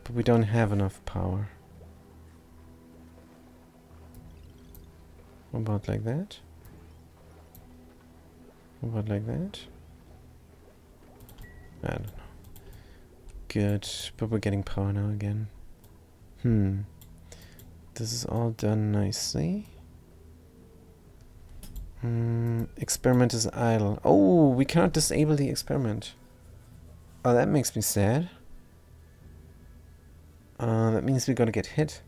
But we don't have enough power. What about like that? What about like that? I don't know. Good, but we're getting power now again. This is all done nicely. Experiment is idle. Oh, we cannot disable the experiment. Oh, that makes me sad. That means we're gonna get hit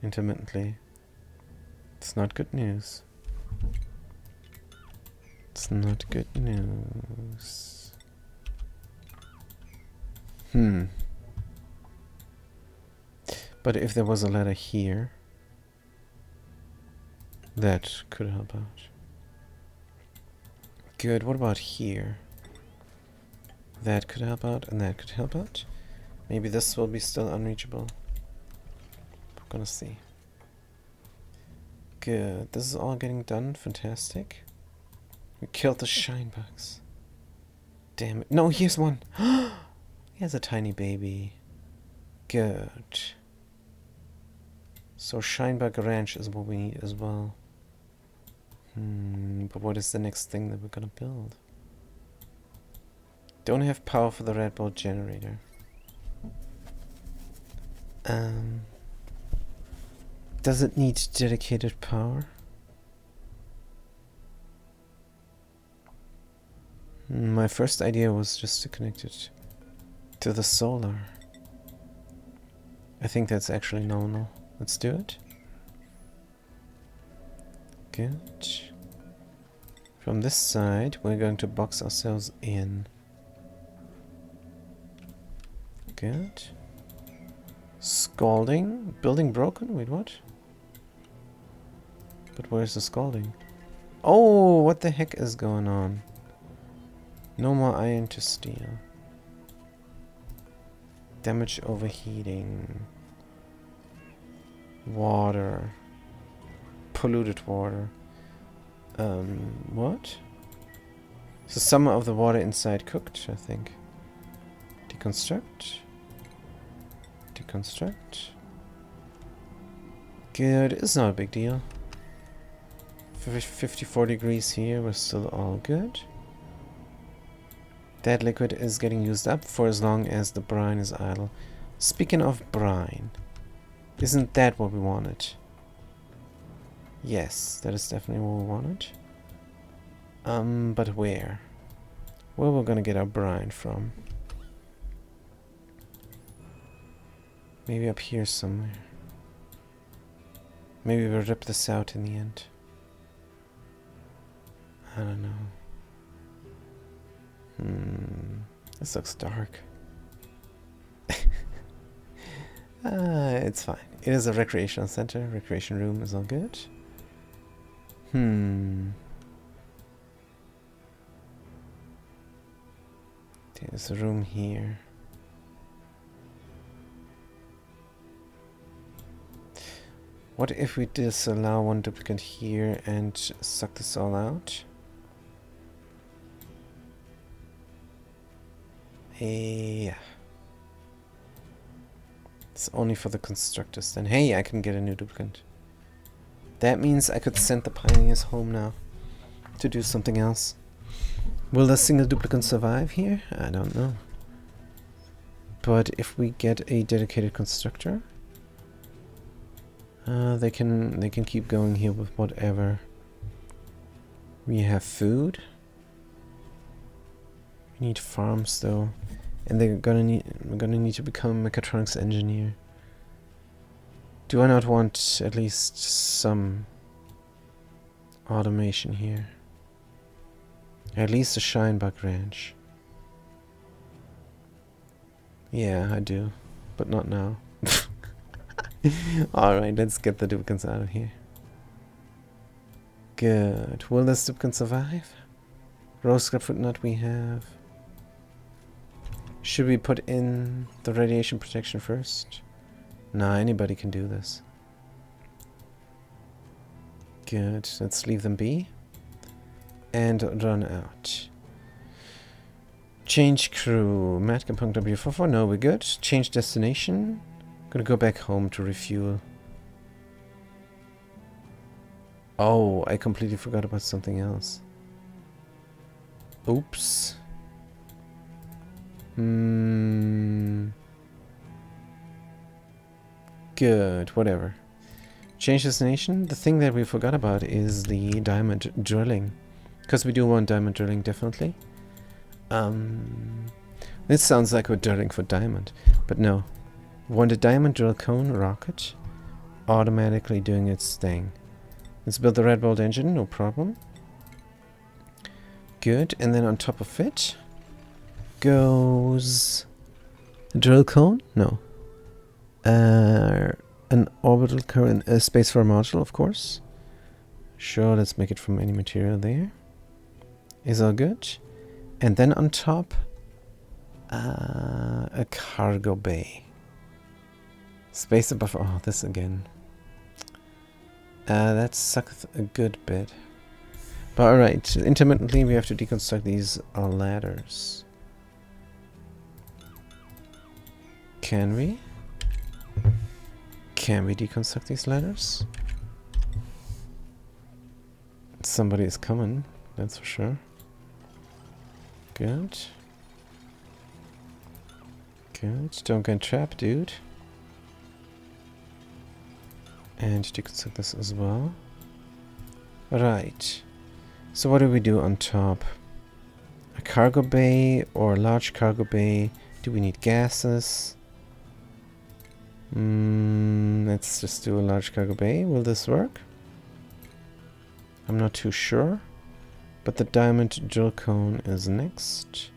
intermittently. It's not good news. It's not good news. But if there was a ladder here, that could help out. Good, what about here? That could help out, and that could help out. Maybe this will be still unreachable. We're gonna see. Good, this is all getting done, fantastic. We killed the shine bugs. Damn it. No, here's one. He has a tiny baby. Good. So Shinebug Ranch is what we need as well. But what is the next thing that we're gonna build? Don't have power for the red bolt generator. Does it need dedicated power? My first idea was just to connect it to the solar. I think that's actually nominal. Let's do it. Good. From this side, we're going to box ourselves in. Good. Scalding. Building broken? Wait, what? But where's the scalding? Oh, what the heck is going on? No more iron to steel. Damage overheating. Water. Polluted water. What? So some of the water inside cooked, I think. Deconstruct. Deconstruct. Good, it's not a big deal. 54 degrees here, we're still all good. That liquid is getting used up for as long as the brine is idle. Speaking of brine, isn't that what we wanted? Yes, that is definitely what we wanted. But where? Where we're gonna get our brine from? Maybe up here somewhere. Maybe we'll rip this out in the end. I don't know. This looks dark. It's fine. It is a recreational center. Recreation room is all good. There's a room here. What if we disallow one duplicate here and suck this all out? Yeah. It's only for the constructors then. Hey, I can get a new duplicate. That means I could send the pioneers home now to do something else. Will the single duplicate survive here? I don't know. But if we get a dedicated constructor, they can keep going here with whatever. We have food. We need farms though, and we're gonna need to become a mechatronics engineer. Do I not want at least some automation here? At least a Scheinbach ranch. Yeah, I do, but not now. Alright, let's get the duplicates out of here. Good. Will this duplicate survive? Rose scrapfoot nut we have. Should we put in the radiation protection first? Nah, anybody can do this. Good. Let's leave them be. And run out. Change crew. Matcom W44. No, we're good. Change destination. Gonna go back home to refuel. Oh, I completely forgot about something else. Oops. Good, whatever. Change destination. The thing that we forgot about is the diamond drilling. Because we do want diamond drilling, definitely. This sounds like we're drilling for diamond. But no. Want a diamond drill cone rocket. Automatically doing its thing. Let's build the Red Bolt engine, no problem. Good, and then on top of it goes a drill cone? No. An orbital current, space for a module, of course. Sure, let's make it from any material there. Is all good. And then on top, a cargo bay. Space buffer. Oh, this again. That sucks a good bit. But alright, intermittently we have to deconstruct these ladders. Can we? Can we deconstruct these ladders? Somebody is coming, that's for sure. Good. Good. Don't get trapped, dude. And deconstruct this as well. Right. So what do we do on top? A cargo bay or a large cargo bay? Do we need gases? Let's just do a large cargo bay. Will this work? I'm not too sure. But the diamond drill cone is next.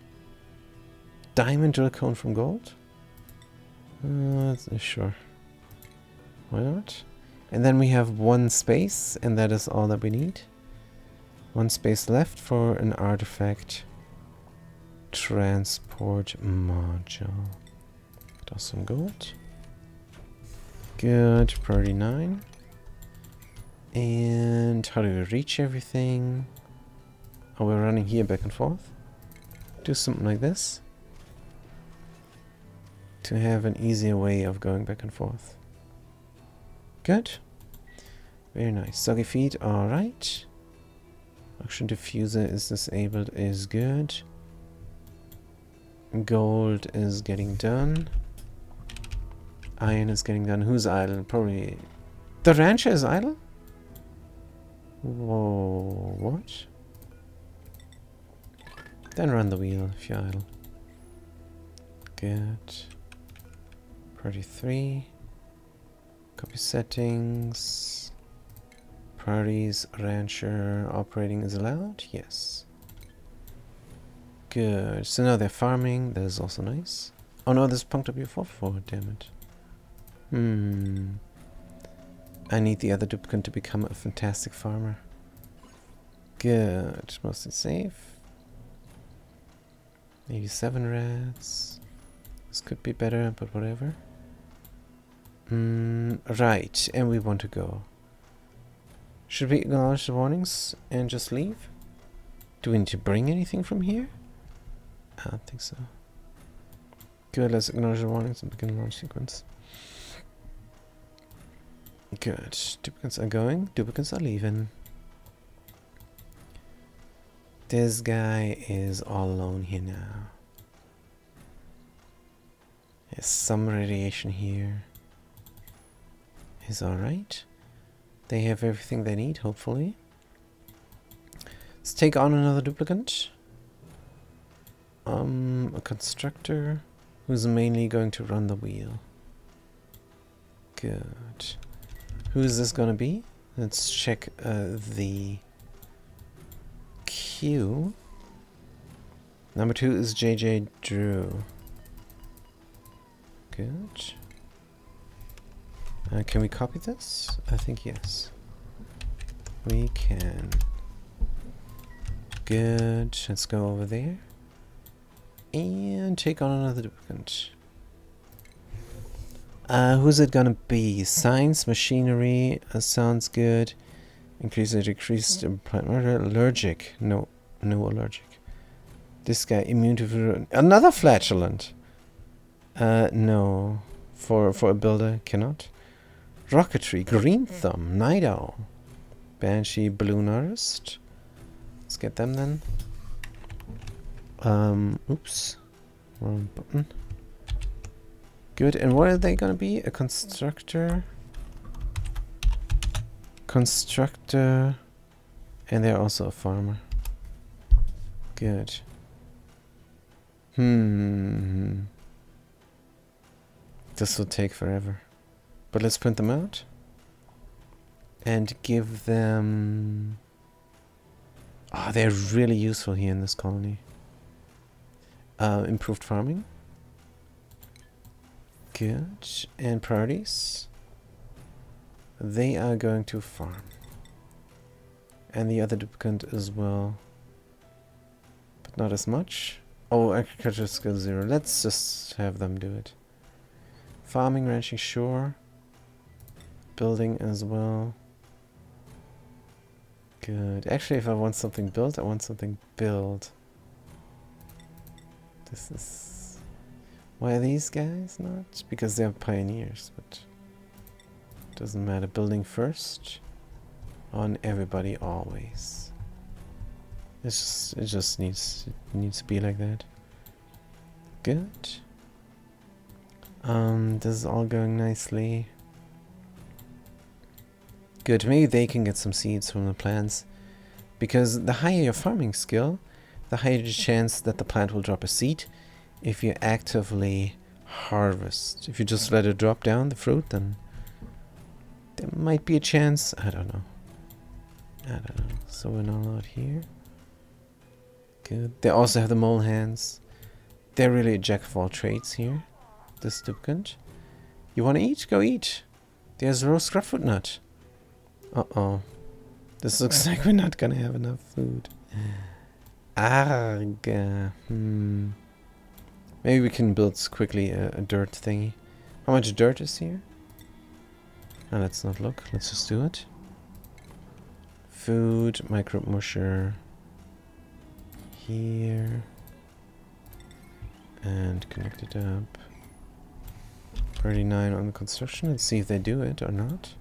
Diamond drill cone from gold? Sure. Why not? And then we have one space, and that is all that we need. One space left for an artifact transport module. Toss some gold. Good, priority 9. And how do we reach everything? Oh, we're running here back and forth. Do something like this. To have an easier way of going back and forth. Good. Very nice. Soggy feet, alright. Oxygen diffuser is disabled, is good. Gold is getting done. Iron is getting done. Who's idle? Probably... The rancher is idle? Whoa, what? Then run the wheel if you're idle. Good. Priority 3. Copy settings. Priorities, rancher, operating is allowed? Yes. Good. So now they're farming. That is also nice. Oh no, this punked up your 4-4, damn it. I need the other duplicant to become a fantastic farmer. Good. Mostly safe. 87 rats. This could be better, but whatever. Right, and we want to go. Should we acknowledge the warnings and just leave? Do we need to bring anything from here? I don't think so. Good, let's acknowledge the warnings and begin the launch sequence. Good. Duplicates are going, duplicates are leaving. This guy is all alone here now. There's some radiation here. Is alright. They have everything they need, hopefully. Let's take on another duplicant. A constructor who's mainly going to run the wheel. Good. Who is this gonna be? Let's check the queue. Number 2 is JJ Drew. Good. Can we copy this? I think yes. We can. Good. Let's go over there. And take on another duplicant. Who's it gonna be? Science, machinery, sounds good. Increase or decrease plant murder. Allergic. No allergic. This guy immune to another flatulent. No. For a builder, cannot. Rocketry, Green Thumb, Night Owl, Banshee, Balloon Artist. Let's get them then. Oops. Wrong button. Good, and what are they gonna be? A constructor. Constructor. And they're also a farmer. Good. This will take forever. But let's print them out. And give them... Oh, they're really useful here in this colony. Improved farming. Good. And priorities. They are going to farm. And the other duplicant as well. But not as much. Oh, agriculture skill 0. Let's just have them do it. Farming, ranching, sure. Building as well. Good. Actually, if I want something built, I want something built. This is... Why are these guys not? Because they're pioneers, but... Doesn't matter. Building first. On everybody always. It just needs to be like that. Good. This is all going nicely. Good, maybe they can get some seeds from the plants. Because the higher your farming skill, the higher the chance that the plant will drop a seed if you actively harvest. If you just let it drop down, the fruit, then there might be a chance. I don't know. I don't know. So we're not allowed here. Good. They also have the mole hands. They're really a jack of all trades here. This duplicant. You want to eat? Go eat. There's roast scrubfoot nut. Uh-oh. This looks like we're not gonna have enough food. Arg. Maybe we can build quickly a dirt thingy. How much dirt is here? Oh, let's not look. Let's just do it. Food, microbe musher. Here. And connect it up. 39 on the construction. Let's see if they do it or not.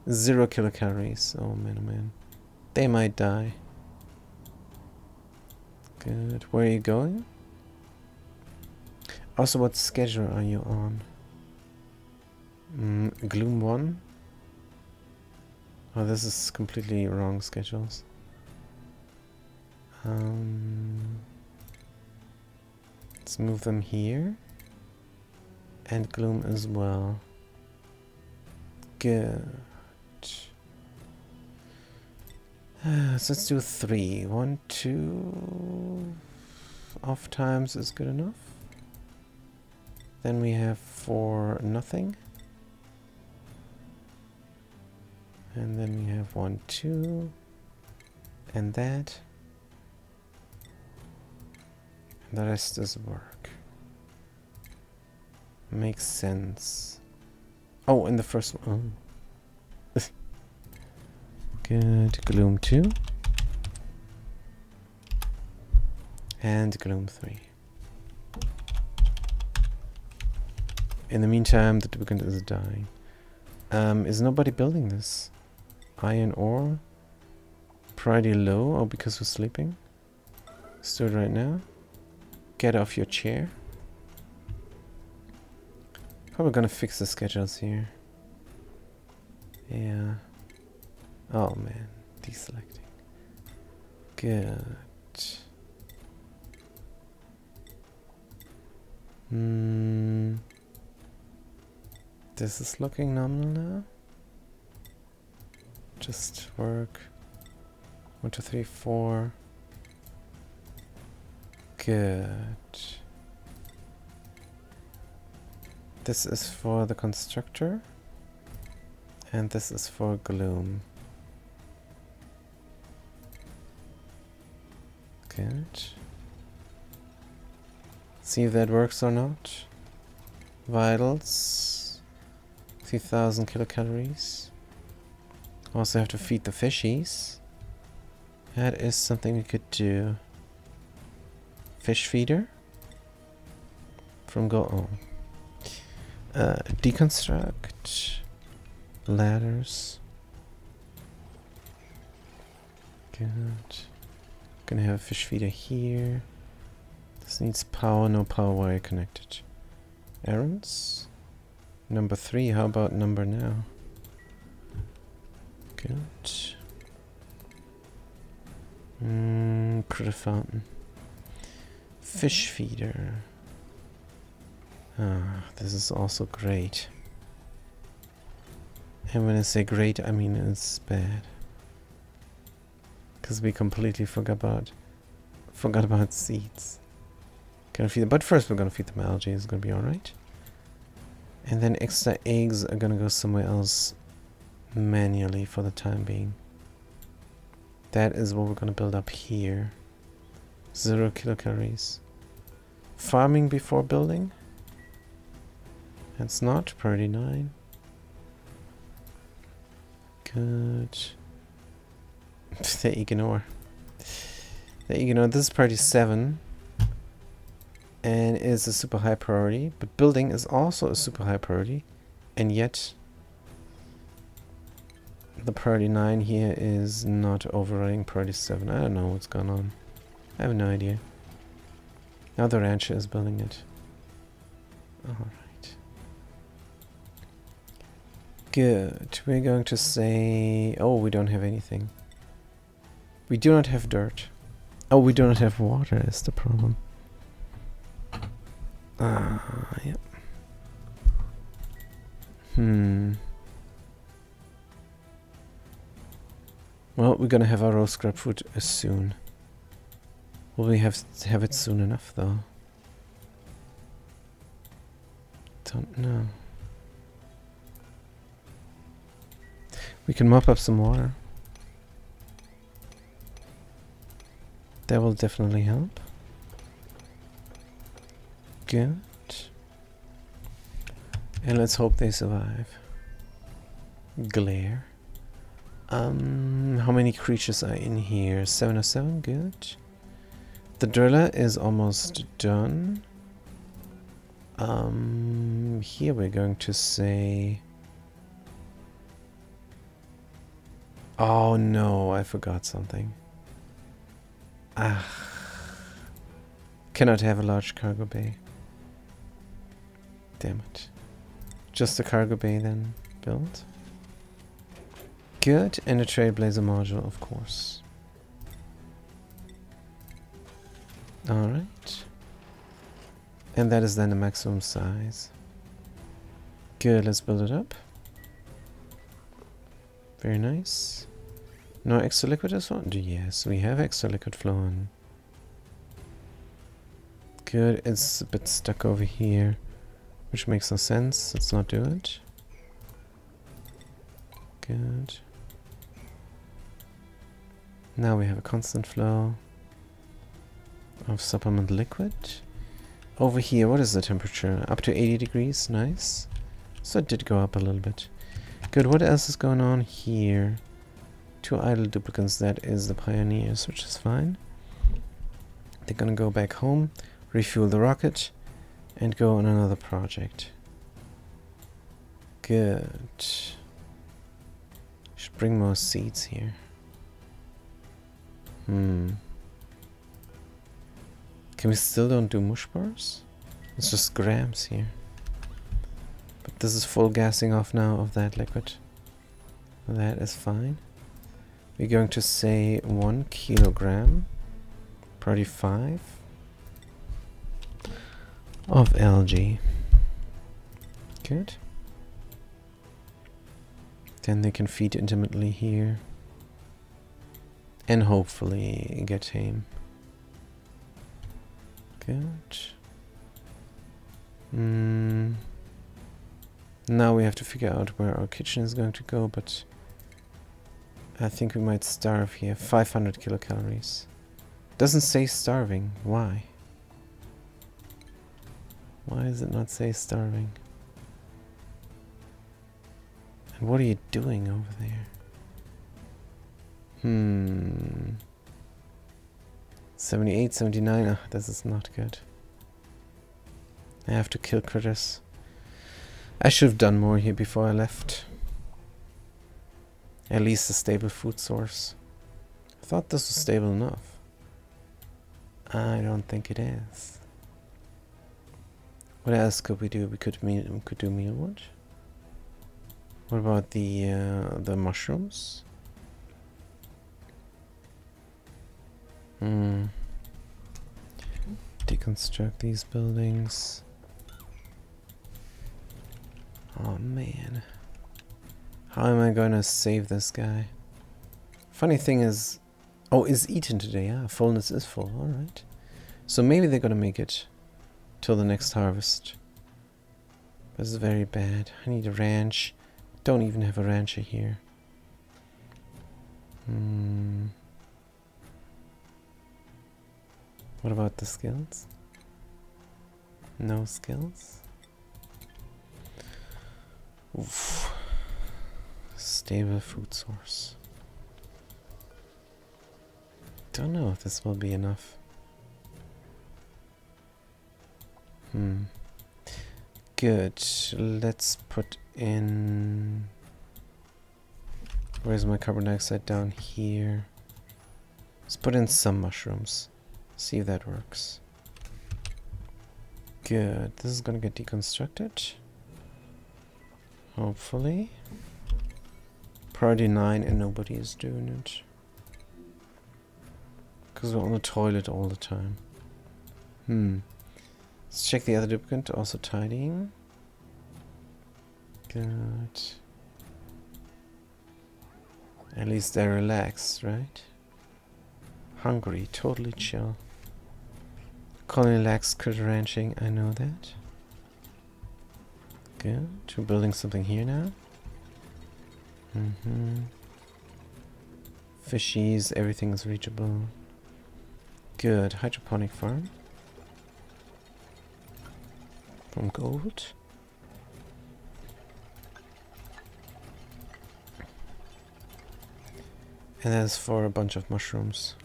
0 kilocalories. Oh man, oh man. They might die. Good. Where are you going? Also, what schedule are you on? Gloom 1? Oh, this is completely wrong schedules. Let's move them here. And Gloom as well. Good. So let's do 3. 1, 2. Off times is good enough. Then we have 4 nothing. And then we have 1, 2. And that. And the rest is work. Makes sense. Oh, and the first one. Oh. Good. Gloom 2. And Gloom 3. In the meantime, the duplicant is dying. Is nobody building this? Iron ore? Priority low? Oh, because we're sleeping? Let's do it right now. Get off your chair. Probably gonna fix the schedules here. Yeah. Oh man, deselecting. Good. This is looking nominal now. Just work. 1, 2, 3, 4. Good. This is for the constructor. And this is for Gloom. Good. See if that works or not. Vitals. 3000 kilocalories. Also have to feed the fishies. That is something we could do. Fish feeder. From go on. Deconstruct. Ladders. Good. Gonna have a fish feeder here. This needs power, no power wire connected. Errands. Number 3, how about number now? Good. Critter fountain. Fish feeder. Ah, this is also great. And when I say great, I mean it's bad. Because we completely forgot about seeds. Gonna feed them, but first we're gonna feed them algae. It's gonna be alright. And then extra eggs are gonna go somewhere else manually for the time being. That is what we're gonna build up here. 0 kilocalories. Farming before building? That's not priority 9. Good. They ignore. They ignore. This is priority 7. And is a super high priority. But building is also a super high priority. And yet the priority 9 here is not overriding priority 7. I don't know what's going on. I have no idea. Now the rancher is building it. Alright. Good. We're going to say... Oh, we don't have anything. We do not have dirt. Oh, we do not have water is the problem. Yep. Well, we're gonna have our raw scrap food soon. Will we have it soon enough, though? Don't know. We can mop up some water. That will definitely help. Good. And let's hope they survive. Glare. How many creatures are in here? 7 or 7? Good. The driller is almost done. Here we're going to say... Oh no, I forgot something. Ah. Cannot have a large cargo bay. Damn it. Just a cargo bay then built. Good, and a Trailblazer module, of course. Alright. And that is then the maximum size. Good, let's build it up. Very nice. No extra liquid as well? Yes, we have extra liquid flow on. Good, it's a bit stuck over here, which makes no sense. Let's not do it. Good. Now we have a constant flow of supplement liquid. Over here, what is the temperature? Up to 80 degrees, nice. So it did go up a little bit. Good, what else is going on here? 2 idle duplicants, that is the Pioneers, which is fine. They're gonna go back home, refuel the rocket, and go on another project. Good. Should bring more seeds here. Can we still don't do mush bars? It's just grams here. But this is full gassing off now of that liquid. That is fine. We're going to say 1 kilogram, probably 5, of algae. Good. Then they can feed intermittently here. And hopefully get tame. Good. Now we have to figure out where our kitchen is going to go, but I think we might starve here. 500 kilocalories. Doesn't say starving. Why? Why does it not say starving? And what are you doing over there? 78, 79. Ah, this is not good. I have to kill critters. I should have done more here before I left. At least a stable food source. I thought this was stable enough. I don't think it is. What else could we do? We could do mealwood. What about the mushrooms? Deconstruct these buildings. Oh man. How am I gonna save this guy? Funny thing is... Oh, is eaten today. Yeah, fullness is full. Alright. So maybe they're gonna make it till the next harvest. This is very bad. I need a ranch. Don't even have a rancher here. What about the skills? No skills? Oof. Stable food source. Don't know if this will be enough. Good. Let's put in... Where's my carbon dioxide? Down here. Let's put in some mushrooms. See if that works. Good. This is gonna get deconstructed. Hopefully. Priority 9 and nobody is doing it. Because we're on the toilet all the time. Let's check the other duplicant. Also tidying. Good. At least they're relaxed, right? Hungry, totally chill. Colony lacks critter ranching, I know that. Good. We're building something here now. Fishies, everything is reachable. Good. Hydroponic farm. From gold. And that's for a bunch of mushrooms.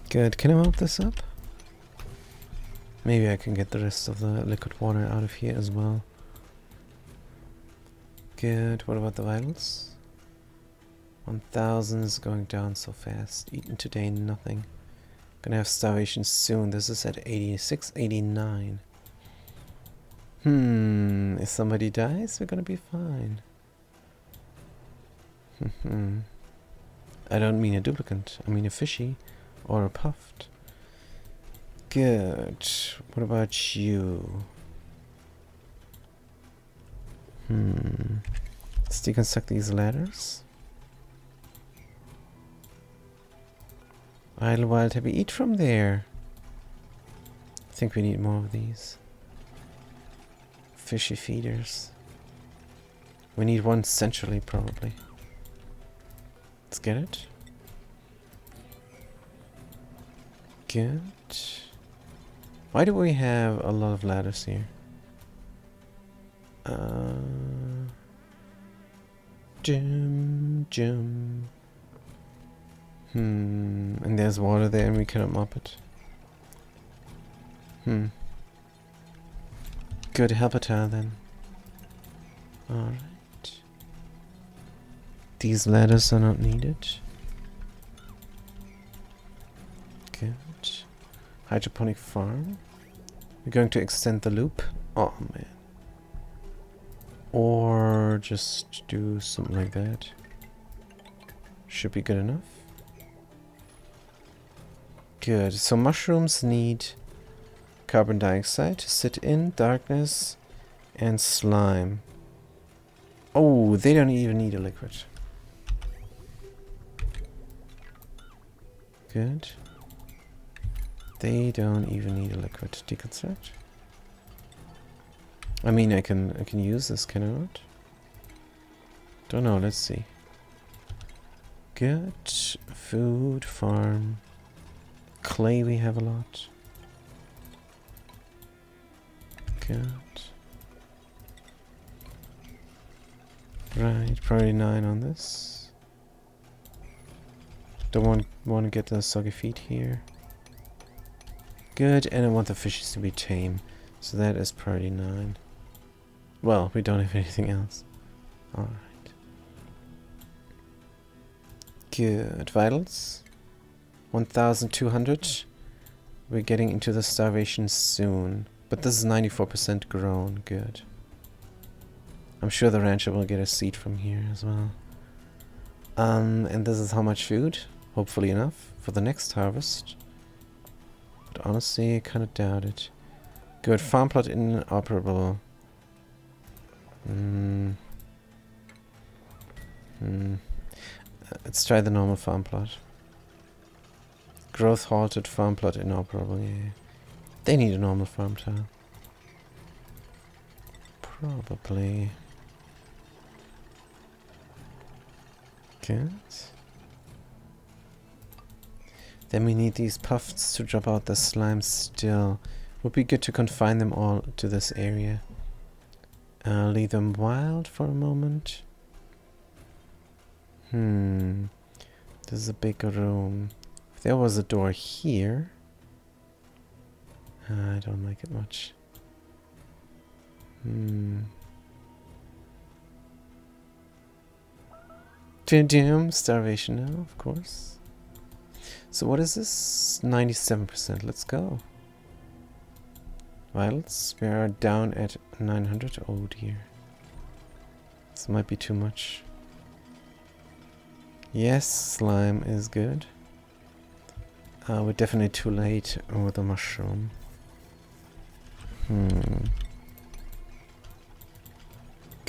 Good. Can I mop this up? Maybe I can get the rest of the liquid water out of here as well. Good. What about the vitals? 1000 is going down so fast. Eaten today, nothing. Gonna have starvation soon. This is at 86, 89. If somebody dies, we're gonna be fine. I don't mean a duplicate. I mean a fishy or a puffed. Good. What about you? Let's deconstruct these ladders. Idle wild happy, eat from there. I think we need more of these. Fishy feeders. We need one centrally, probably. Let's get it. Good. Why do we have a lot of ladders here? Jim. And there's water there and we cannot mop it. Good habitat then. Alright. These ladders are not needed. Good. Hydroponic farm. We're going to extend the loop. Oh man. Or just do something like that. Should be good enough. Good. So mushrooms need carbon dioxide to sit in, darkness, and slime. Oh, they don't even need a liquid. Good. They don't even need a liquid to deconstruct. I mean, I can use this, can I not? Don't know, let's see. Good. Food, farm. Clay we have a lot. Good. Right, priority 9 on this. Don't want to get the soggy feet here. Good, and I want the fishes to be tame. So that is priority 9. Well, we don't have anything else. Alright. Good. Vitals. 1200. We're getting into the starvation soon. But this is 94% grown. Good. I'm sure the rancher will get a seed from here as well. And this is how much food? Hopefully enough for the next harvest. But honestly, I kind of doubt it. Good. Farm plot inoperable. Let's try the normal farm plot. Growth halted, farm plot inoperable. Yeah. They need a normal farm tile. Probably. Good. Then we need these puffs to drop out the slime still. Would be good to confine them all to this area. Leave them wild for a moment. This is a big room. If there was a door here... I don't like it much. Damn, starvation now, of course. So what is this? 97%. Let's go. Vitals, we are down at 900. Oh dear. This might be too much. Yes, slime is good. We're definitely too late with the mushroom.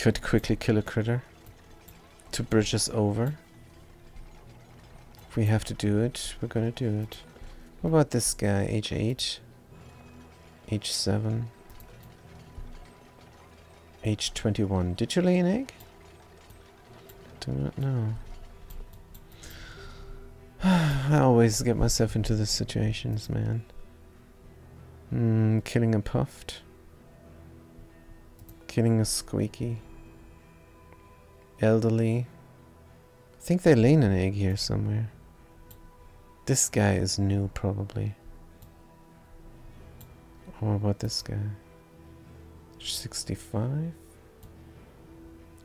Could quickly kill a critter to bridge us over. If we have to do it, we're gonna do it. What about this guy? H8, H7, H21. Did you lay an egg? Do not know. I always get myself into these situations, man. Killing a puffed. Killing a squeaky. Elderly. I think they're laying an egg here somewhere. This guy is new, probably. What about this guy? 65?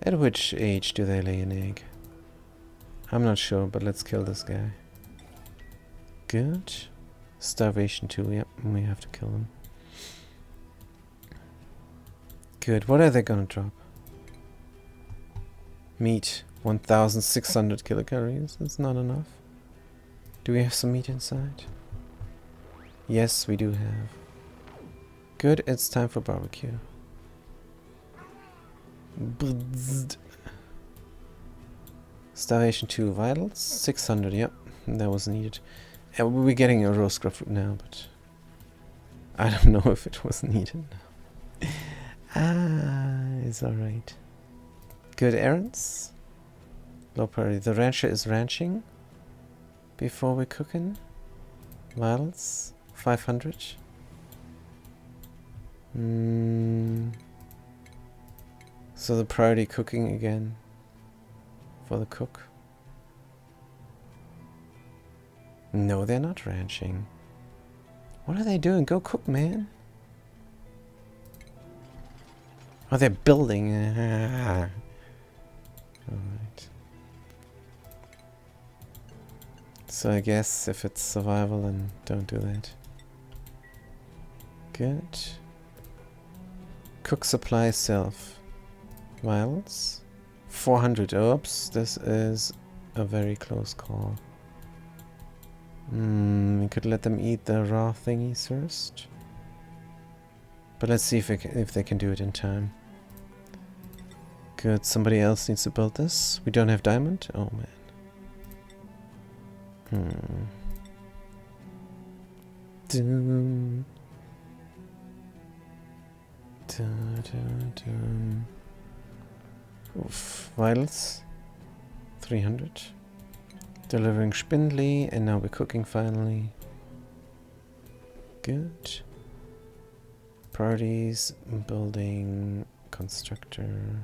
At which age do they lay an egg? I'm not sure, but let's kill this guy. Good. Starvation 2, yep, we have to kill him. Good, what are they gonna drop? Meat, 1,600 kilocalories, that's not enough. Do we have some meat inside? Yes, we do have. Good, it's time for barbecue. Bzzzt. Starvation 2 vitals, 600, yep, that was needed. We're getting a roast grapefruit now, but I don't know if it was needed now. It's alright. Good errands. Low priority. The rancher is ranching before we're cooking. Vitals, 500. So the priority cooking again for the cook. No, they're not ranching. What are they doing? Go cook, man. Oh, they're building. Alright. So I guess if it's survival, then don't do that. Good. Cook supply self. Vials. 400. Oops, this is a very close call. We could let them eat the raw thingies first. But let's see if they can do it in time. Good, somebody else needs to build this. We don't have diamond? Oh man. Dun. Dun, dun, dun. Oof. Vitals. 300. Delivering spindly, and now we're cooking finally. Good. Priorities, building, constructor.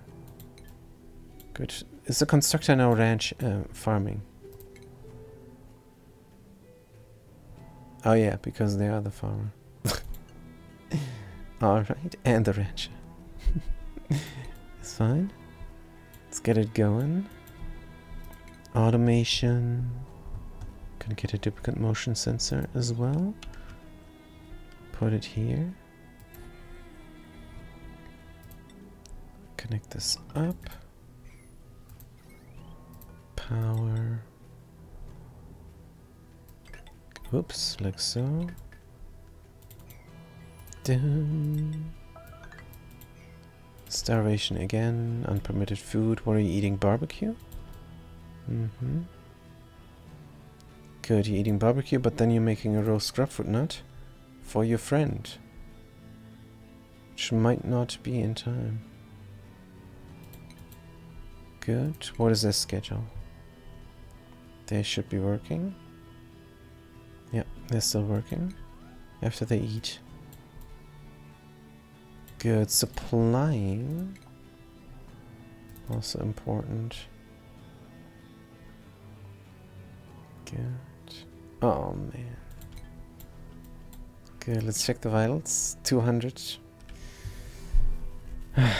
Good. Is the constructor now ranch farming? Oh yeah, because they are the farmer. Alright, and the rancher. It's fine. Let's get it going. Automation. Gonna get a duplicate motion sensor as well. Put it here. Connect this up. Power. Oops, like so. Dun. Starvation again. Unpermitted food. What are you eating? Barbecue? Good, you're eating barbecue, but then you're making a roast grapefruit nut for your friend. Which might not be in time. Good. What is their schedule? They should be working. Yep, they're still working. After they eat. Good. Supplying. Also important. Good. Oh man. Good, let's check the vitals. 200.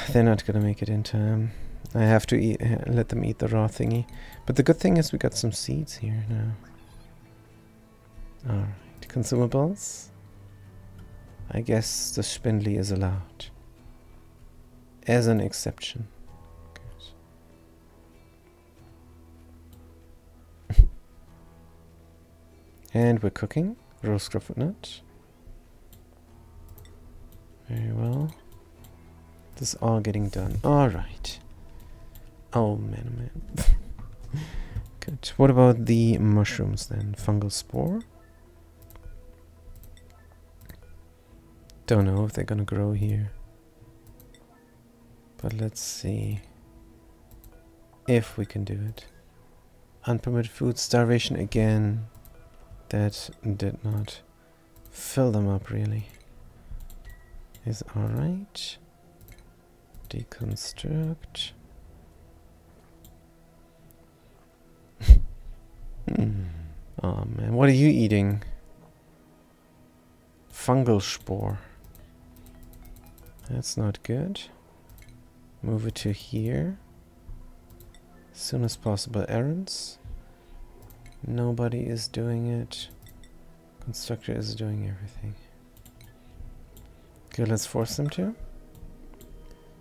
They're not gonna make it in time. I have to eat, let them eat the raw thingy. But the good thing is we got some seeds here now. Alright, consumables. I guess the spindly is allowed. As an exception. Good. And we're cooking. Roast grapefruit nut. Very well. This is all getting done. Alright. Oh man, oh man. Good. What about the mushrooms then? Fungal spore? Don't know if they're gonna grow here. But let's see if we can do it. Unpermitted food, starvation again. That did not fill them up really. Is alright. Deconstruct. Oh man, what are you eating? Fungal spore. That's not good. Move it to here. As soon as possible. Errands. Nobody is doing it. Constructor is doing everything. Good, let's force them to.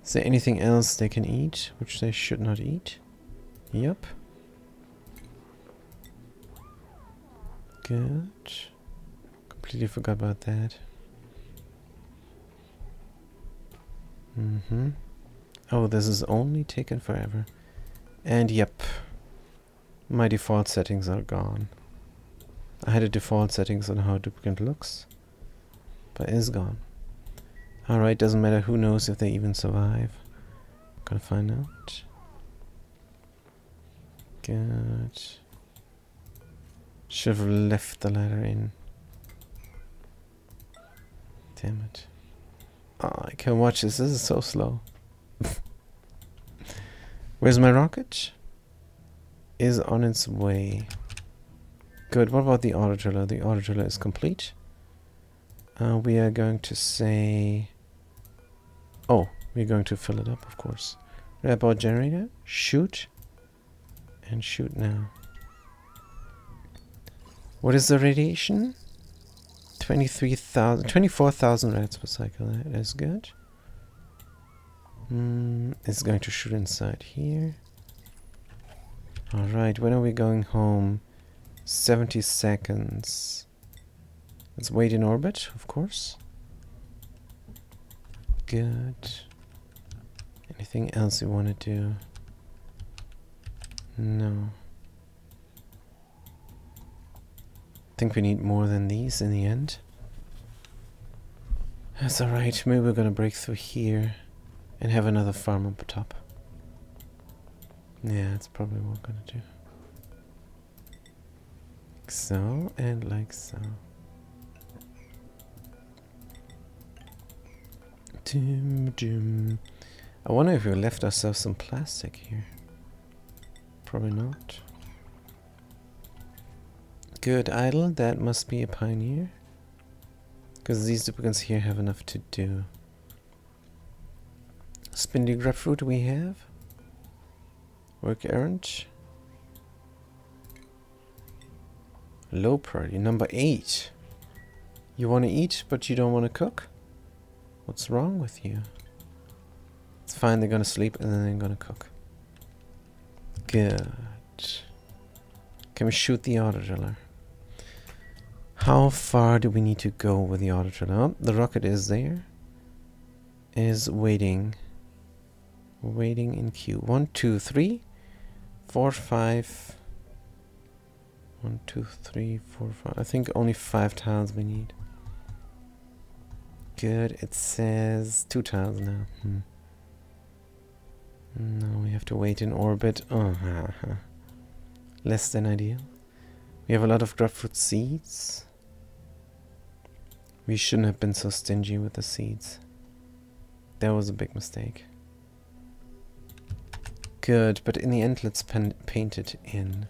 Is there anything else they can eat, which they should not eat? Yep. Good. Completely forgot about that. Oh, this is only taken forever. And yep. My default settings are gone. I had a default settings on how a duplicant looks, but it's gone. Alright, doesn't matter, who knows if they even survive. Gonna find out. Good. Should have left the ladder in. Damn it. Oh, I can't watch this. This is so slow. Where's my rocket? Is on its way. Good. What about the auto driller? The auto driller is complete. We are going to say... Oh, we're going to fill it up, of course. About generator. Shoot. And shoot now. What is the radiation? 24,000 rats per cycle. That is good. It's going to shoot inside here. Alright, when are we going home? 70 seconds. Let's wait in orbit, of course. Good. Anything else you want to do? No. Think we need more than these in the end. That's alright, maybe we're gonna break through here and have another farm up top. Yeah, that's probably what we're gonna do. Like so, and like so. I wonder if we left ourselves some plastic here. Probably not. Good, idle. That must be a pioneer. Because these duplicants here have enough to do. Spindly grapefruit we have. Work errand. Low priority. Number 8. You want to eat, but you don't want to cook? What's wrong with you? It's fine, they're gonna sleep and then they're gonna cook. Good. Can we shoot the auto driller? How far do we need to go with the auto driller? Oh, the rocket is there. Is waiting. Waiting in queue. 1, 2, 3, 4, 5. 1, 2, 3, 4, 5. I think only 5 tiles we need. Good. It says 2 tiles now. No, we have to wait in orbit. Oh, less than ideal. We have a lot of grapefruit seeds. We shouldn't have been so stingy with the seeds. That was a big mistake. Good, but in the end, let's paint it in.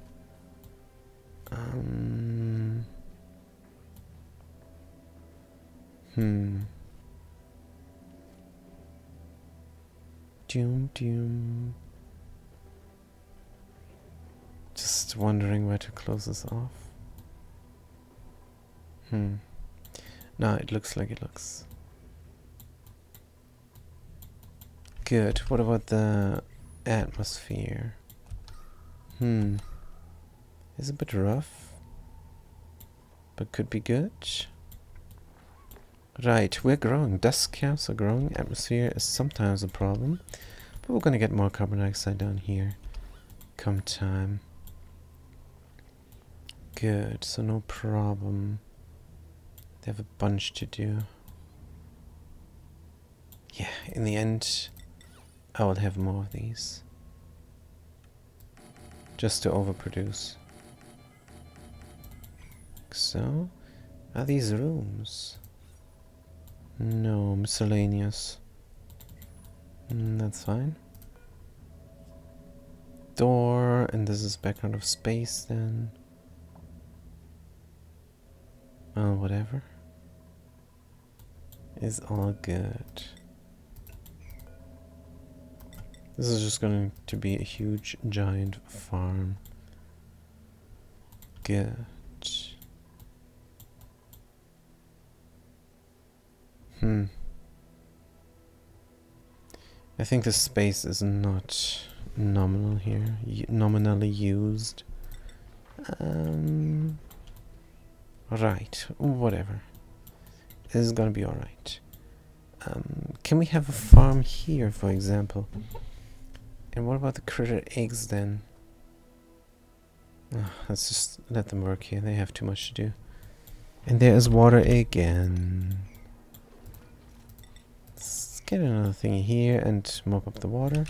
Doom. Just wondering where to close this off. No, it looks like it looks. Good. What about the atmosphere? It's a bit rough, but could be good. Right, we're growing. Dust caps are growing. Atmosphere is sometimes a problem, but we're gonna get more carbon dioxide down here come time. Good, so no problem. They have a bunch to do. Yeah, in the end, I will have more of these. Just to overproduce. So, are these rooms? No, miscellaneous. That's fine. Door, and this is background of space then. Well, whatever. Is all good. This is just going to be a huge, giant farm. Good. I think the space is not nominal here, nominally used. Right, whatever. This is gonna be alright. Can we have a farm here, for example? And what about the critter eggs then? Let's just let them work here. They have too much to do. And there is water again. Let's get another thing here and mop up the water.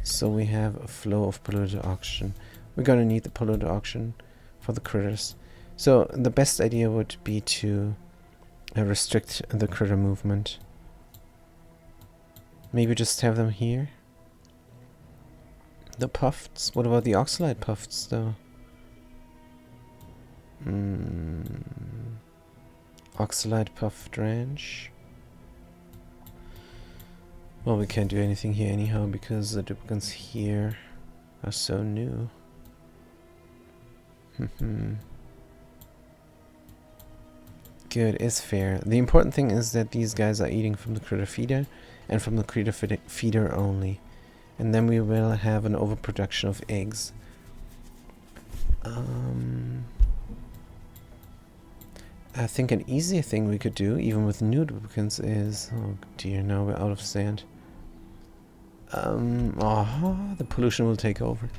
So we have a flow of polluted oxygen. We're gonna need the polluted oxygen for the critters. So the best idea would be to restrict the critter movement. Maybe just have them here. The puffs. What about the oxalide puffs though? Oxalide puffed ranch. Well, we can't do anything here anyhow because the duplicants here are so new. Good, is fair. The important thing is that these guys are eating from the critter feeder and from the critter feeder only. And then we will have an overproduction of eggs. I think an easier thing we could do, even with new duplicants, is... Oh dear, now we're out of sand. The pollution will take over.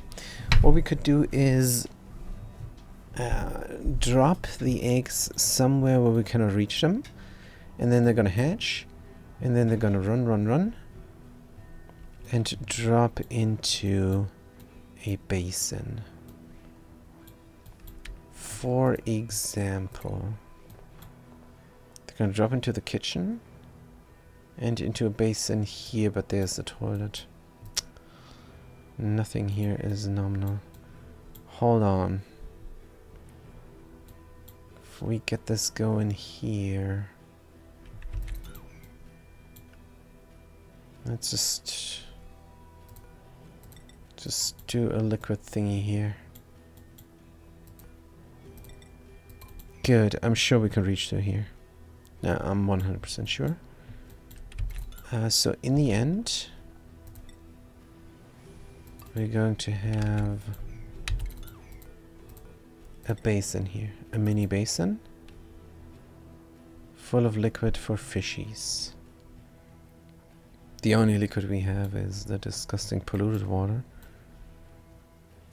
What we could do is drop the eggs somewhere where we cannot reach them, and then they're gonna hatch, and then they're gonna run, and drop into a basin. For example, they're gonna drop into the kitchen and into a basin here, but there's the toilet. Nothing here is nominal. Hold on. If we get this going here, let's just do a liquid thingy here. Good, I'm sure we can reach through here. Now, I'm 100% sure. So in the end, we're going to have a basin here, a mini basin full of liquid for fishies. The only liquid we have is the disgusting polluted water.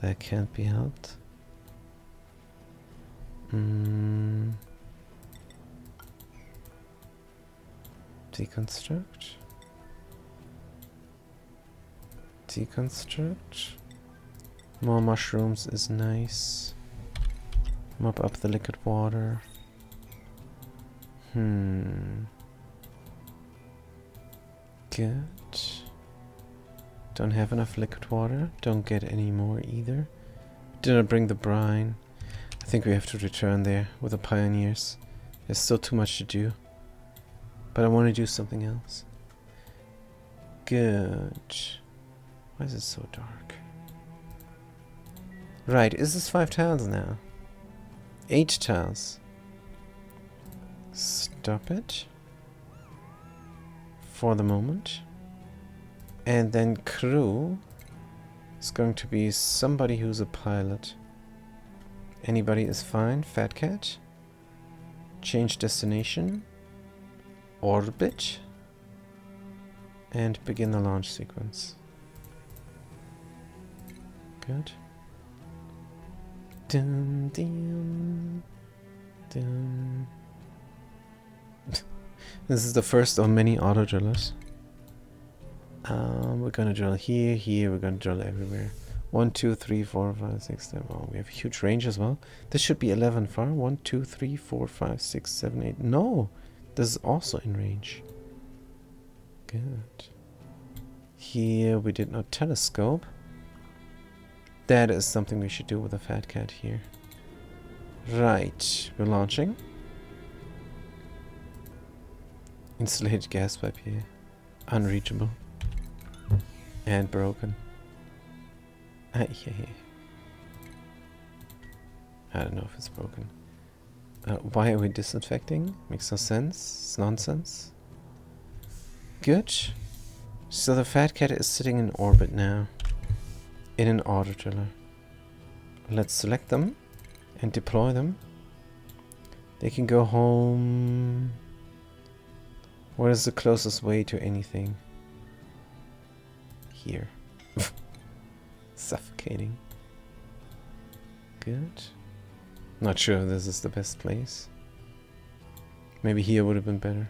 That can't be helped. Deconstruct. Deconstruct. More mushrooms is nice. Mop up the liquid water. Good. Don't have enough liquid water. Don't get any more either. Didn't bring the brine. I think we have to return there with the pioneers. There's still too much to do. But I want to do something else. Good. Why is it so dark? Right, is this 5 tiles now? 8 tiles. Stop it. For the moment. And then crew is going to be somebody who's a pilot. Anybody is fine. Fat cat. Change destination. Orbit. And begin the launch sequence. Good. Dun, dun, dun. This is the first of many auto drillers. We're gonna drill here, here, we're gonna drill everywhere. 1, 2, 3, 4, 5, 6, 7. Oh, we have a huge range as well. This should be 11 far. 1, 2, 3, 4, 5, 6, 7, 8. No! This is also in range. Good. Here we did not telescope. That is something we should do with a fat cat here. Right. We're launching. Insulated gas pipe here. Unreachable. And broken. Yeah. I don't know if it's broken. Why are we disinfecting? Makes no sense. It's nonsense. Good. So the fat cat is sitting in orbit now. In an auto driller. Let's select them and deploy them. They can go home. What is the closest way to anything? Here. Suffocating. Good. Not sure if this is the best place. Maybe here would have been better.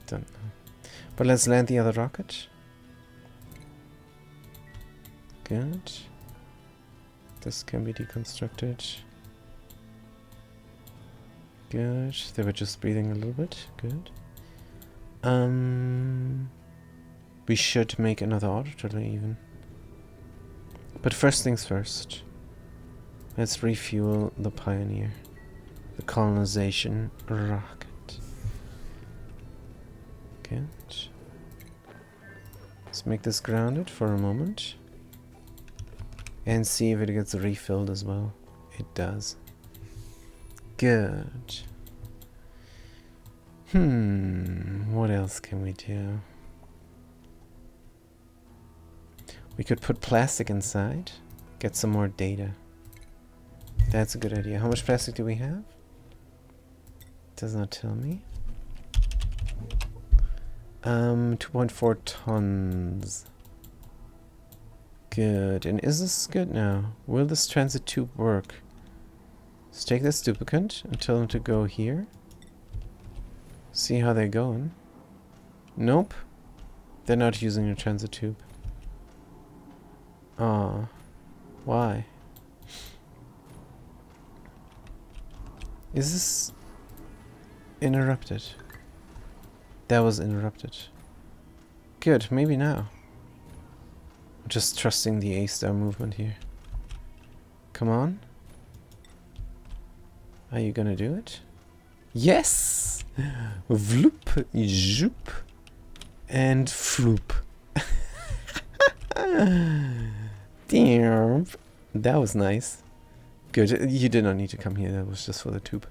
Don't know. But let's land the other rocket. Good. This can be deconstructed. Good. They were just breathing a little bit. Good. We should make another auto driller even. But first things first. Let's refuel the Pioneer. The colonization rocket. Good. Let's make this grounded for a moment. And see if it gets refilled as well. It does. Good. What else can we do? We could put plastic inside. Get some more data. That's a good idea. How much plastic do we have? Does not tell me. 2.4 tons. Good. And is this good now? Will this transit tube work? Let's take this duplicate and tell them to go here. See how they're going. Nope. They're not using a transit tube. Ah. Why? Is this interrupted? That was interrupted. Good. Maybe now. Just trusting the A-star movement here. Come on. Are you gonna do it? Yes! Vloop, zoop, and floop. Damn. That was nice. Good. You did not need to come here. That was just for the tube.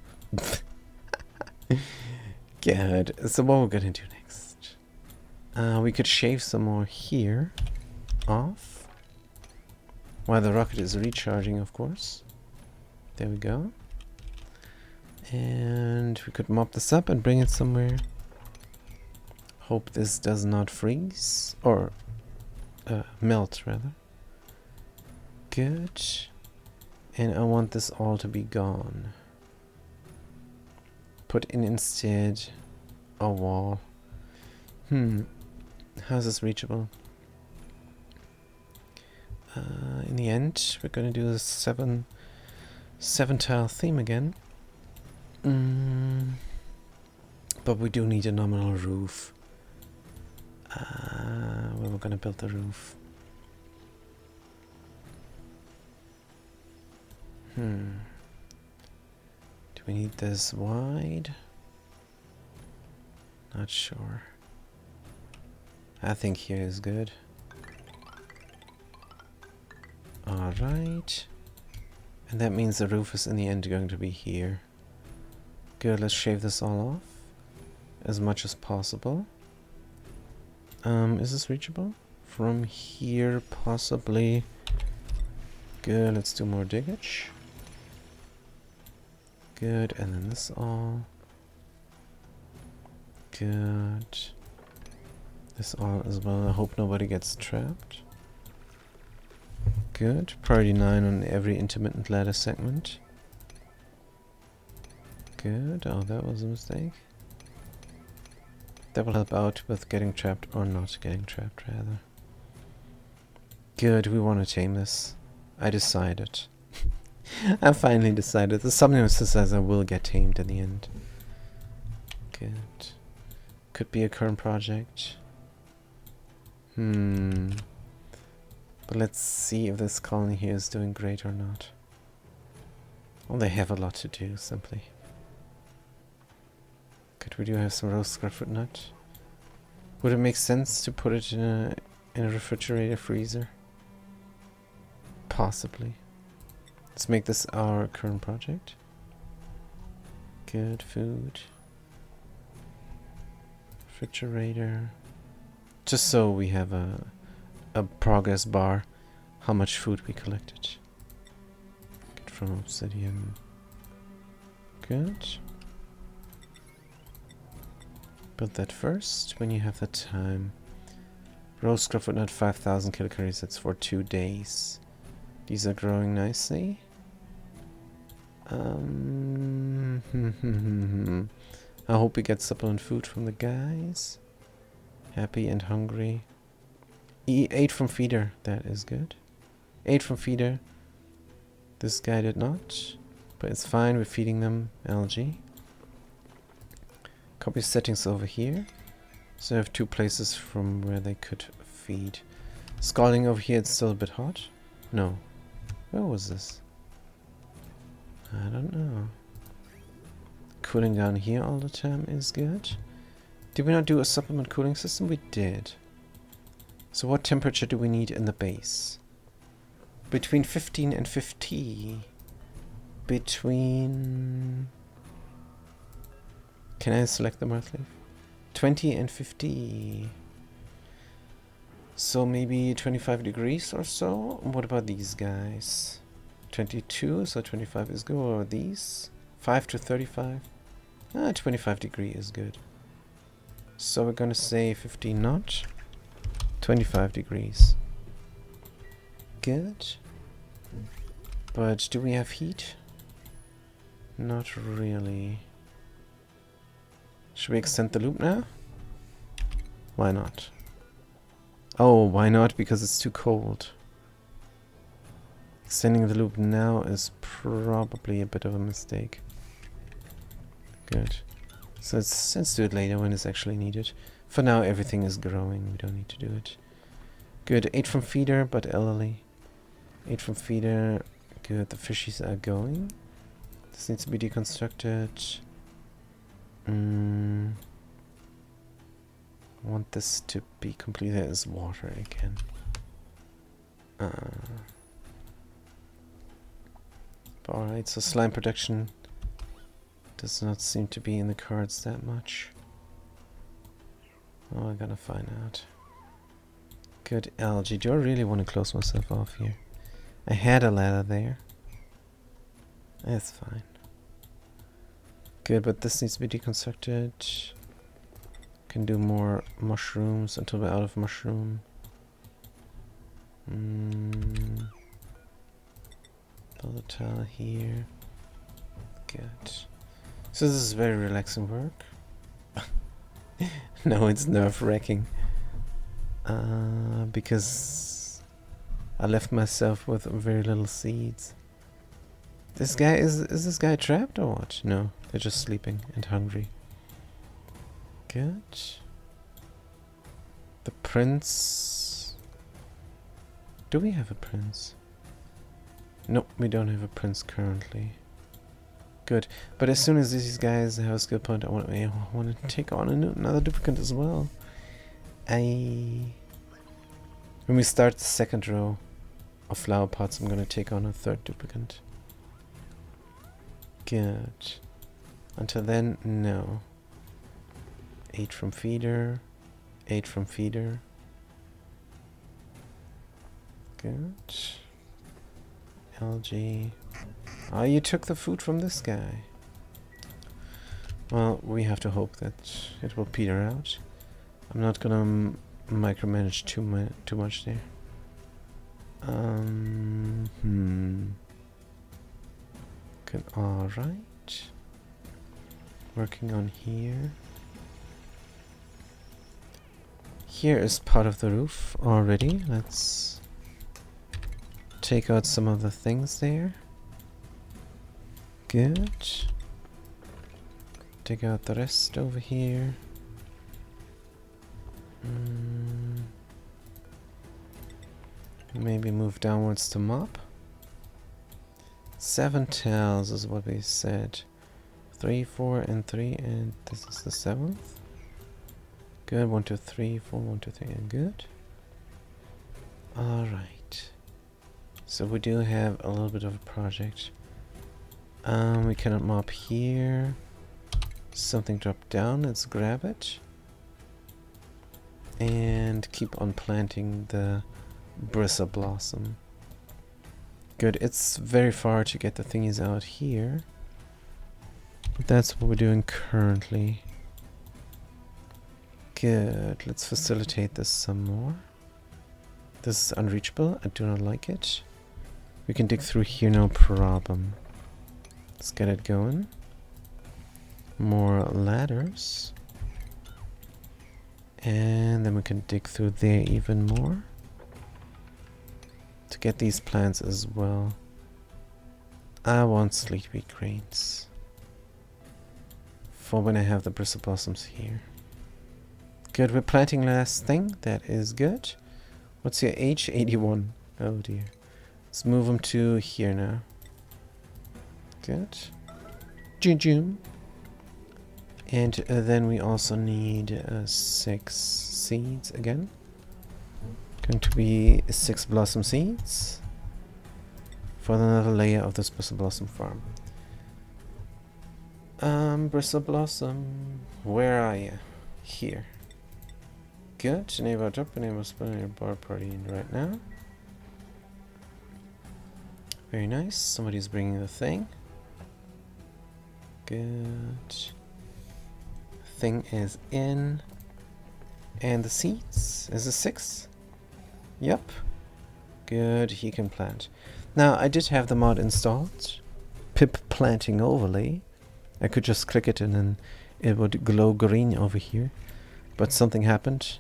Good. So what we're gonna do next? We could shave some more here off. While the rocket is recharging, of course. There we go. And we could mop this up and bring it somewhere. Hope this does not freeze. Or melt, rather. Good. And I want this all to be gone. Put in instead a wall. How's this reachable? In the end, we're gonna do the seven tile theme again. But we do need a nominal roof. Where we're gonna build the roof. Do we need this wide? Not sure. I think here is good. Alright. And that means the roof is in the end going to be here. Good, let's shave this all off. As much as possible. Is this reachable? From here, possibly. Good, let's do more diggage. Good, and then this all. Good. This all as well. I hope nobody gets trapped. Good. Priority 9 on every intermittent ladder segment. Good. Oh, that was a mistake. That will help out with getting trapped, or not getting trapped, rather. Good, we want to tame this. I decided. I finally decided. The something says I will get tamed in the end. Good. Could be a current project. But let's see if this colony here is doing great or not. Well, they have a lot to do, simply. Good, we do have some roast scrapfoot nut. Would it make sense to put it in a refrigerator freezer? Possibly. Let's make this our current project. Good food. Refrigerator. Just so we have a progress bar. How much food we collected. Get from obsidian. Good. Build that first when you have the time. Roast scrapfoot nut 5,000 kilocalories. That's for 2 days. These are growing nicely. I hope we get supplement food from the guys. Happy and hungry. 8 from feeder. That is good. 8 from feeder. This guy did not. But it's fine. We're feeding them algae. Copy settings over here. So I have 2 places from where they could feed. Scalding over here, it's still a bit hot. No. Where was this? I don't know. Cooling down here all the time is good. Did we not do a supplement cooling system? We did. So what temperature do we need in the base? Between 15 and 50. Between... Can I select the monthly? 20 and 50. So maybe 25 degrees or so. What about these guys? 22, so 25 is good. Or these? 5 to 35. 25 degree is good. So we're gonna say 15 knot. 25 degrees. Good. But do we have heat? Not really. Should we extend the loop now? Why not? Oh, why not? Because it's too cold. Extending the loop now is probably a bit of a mistake. Good. So let's do it later when it's actually needed. For now, everything is growing. We don't need to do it. Good. 8 from feeder, but elderly. 8 from feeder. Good. The fishies are going. This needs to be deconstructed. I want this to be completed as water again. Alright, so slime production does not seem to be in the cards that much. Oh, I gotta find out. Good algae. Do I really want to close myself off here? I had a ladder there. That's fine. Good, but this needs to be deconstructed. Can do more mushrooms until we're out of mushroom. Build a tile here. Good. So this is very relaxing work. No, it's nerve-wracking. Because I left myself with very little seeds. This guy is this guy trapped or what? No, they're just sleeping and hungry. Good. The prince. Do we have a prince? Nope, we don't have a prince currently. Good, but as soon as these guys have a skill point, I want to take on another duplicate as well. When we start the second row of flower pots, I'm gonna take on a third duplicate. Good. Until then, no. 8 from feeder. 8 from feeder. Good. Algae. Oh, you took the food from this guy. Well, we have to hope that it will peter out. I'm not gonna micromanage too much there. Good, alright. Working on here. Here is part of the roof already. Let's take out some of the things there. Good. Take out the rest over here. Maybe move downwards to mop. 7 tiles is what we said. 3, 4, and 3, and this is the 7th. Good. 1, 2, 3, 4, 1, 2, 3, and good. Alright. So we do have a little bit of a project. We cannot mop here. Something dropped down. Let's grab it. And keep on planting the Bristle Blossom. Good. It's very far to get the thingies out here. But that's what we're doing currently. Good. Let's facilitate this some more. This is unreachable. I do not like it. We can dig through here, no problem. Let's get it going. More ladders. And then we can dig through there even more. To get these plants as well. I want sleepy cranes. For when I have the Bristle Blossoms here. Good, we're planting last thing. That is good. What's your age? 81. Oh dear. Let's move them to here now. Good. Jim. And then we also need 6 seeds again. Going to be 6 blossom seeds for another layer of this Bristle Blossom farm. Bristle Blossom, where are you? Here. Good. Enable drop, enable spawning your bar party in right now. Very nice. Somebody's bringing the thing. Good. Thing is in. And the seeds. Is it 6? Yep. Good. He can plant. Now, I did have the mod installed. Pip planting overlay. I could just click it and then it would glow green over here. But something happened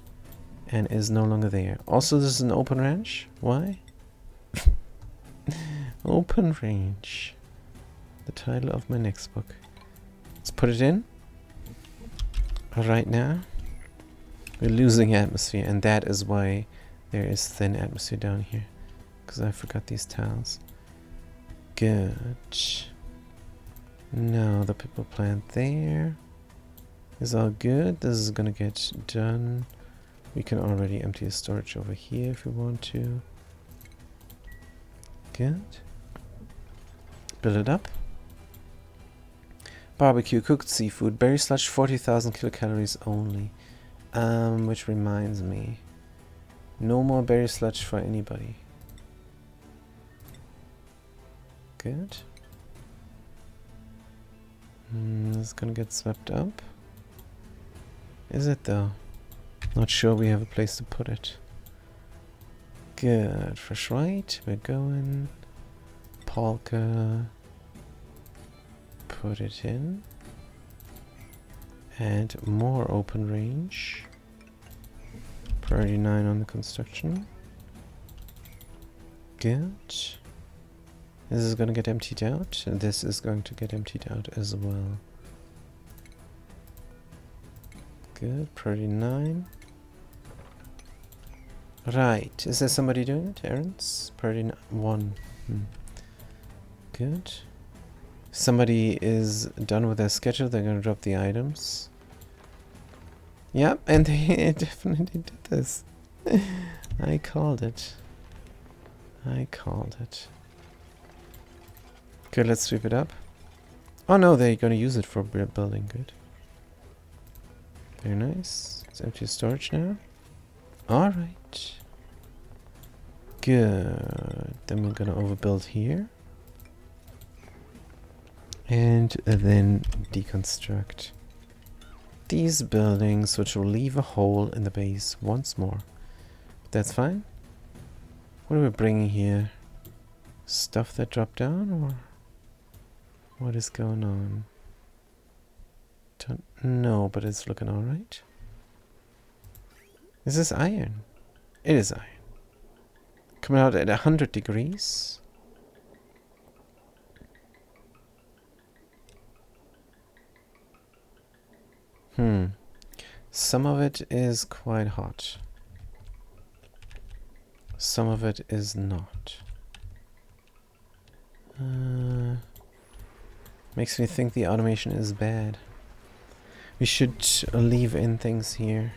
and is no longer there. Also, this is an open range. Why? Open range. The title of my next book. Let's put it in. Right now. We're losing atmosphere, and that is why there is thin atmosphere down here. Because I forgot these tiles. Good. Now the people plant there is all good. This is gonna get done. We can already empty the storage over here if we want to. Good. Build it up. Barbecue, cooked seafood, berry sludge, 40,000 kilocalories only. Which reminds me, no more berry sludge for anybody. Good. This is gonna get swept up. Is it though? Not sure we have a place to put it. Good. Fresh white. We're going. Polka. Put it in. And more open range. Priority 9 on the construction. Good. This is going to get emptied out. And this is going to get emptied out as well. Good. Priority 9. Right. Is there somebody doing it? Errands? Priority 1. Good. Somebody is done with their schedule. They're going to drop the items. Yep, and they definitely did this. I called it. I called it. Good, let's sweep it up. Oh no, they're going to use it for building. Good. Very nice. Let's empty storage now. Alright. Good. Then we're going to overbuild here. And then deconstruct these buildings, which will leave a hole in the base once more. That's fine. What are we bringing here? Stuff that dropped down, or what is going on? Don't know, but it's looking alright. Is this iron? It is iron. Coming out at 100 degrees. Some of it is quite hot. Some of it is not. Makes me think the automation is bad. We should leave in things here.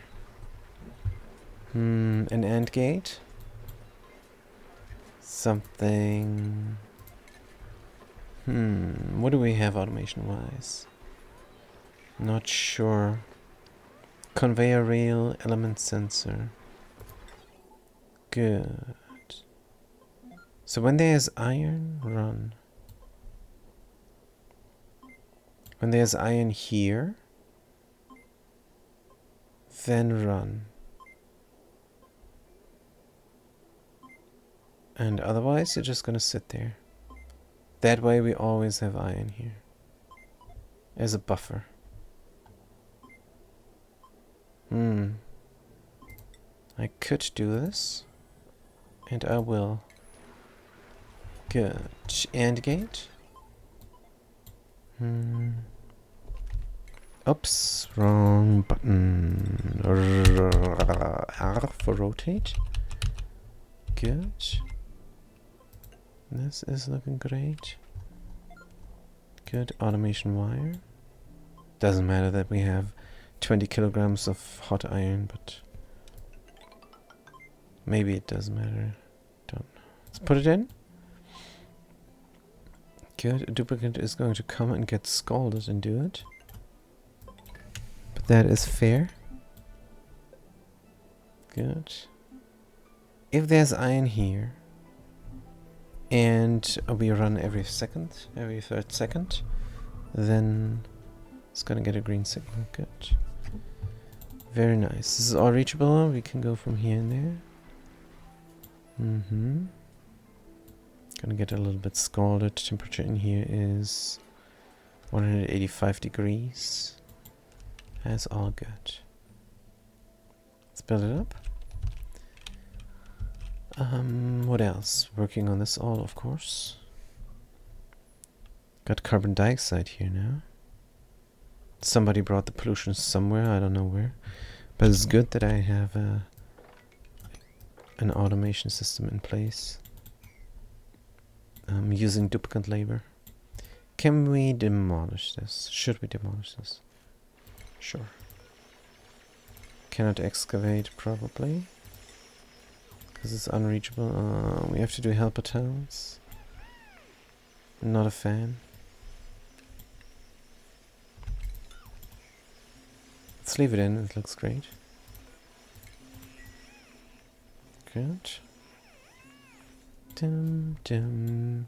An AND gate? Something... what do we have automation-wise? Not sure. Conveyor rail, element sensor. Good. So when there's iron, run. When there's iron here, then run. And otherwise, you're just gonna sit there. That way we always have iron here. As a buffer. I could do this. And I will. Good. AND gate. Oops, wrong button. R for rotate. Good. This is looking great. Good. Automation wire. Doesn't matter that we have 20 kilograms of hot iron, but maybe it does matter. Don't know. Let's put it in. Good. A duplicate is going to come and get scalded and do it. But that is fair. Good. If there's iron here, and we run every third second, then it's gonna get a green signal. Good. Very nice. This is all reachable. We can go from here and there. Gonna get a little bit scalded. Temperature in here is 185 degrees. That's all good. Let's build it up. What else? Working on this all, of course. Got carbon dioxide here now. Somebody brought the pollution somewhere, I don't know where. But it's good that I have an automation system in place. Using duplicate labor. Can we demolish this? Should we demolish this? Sure. Cannot excavate, probably. Because it's unreachable. We have to do helper towns. Not a fan. Let's leave it in, it looks great. Good. Dum dum.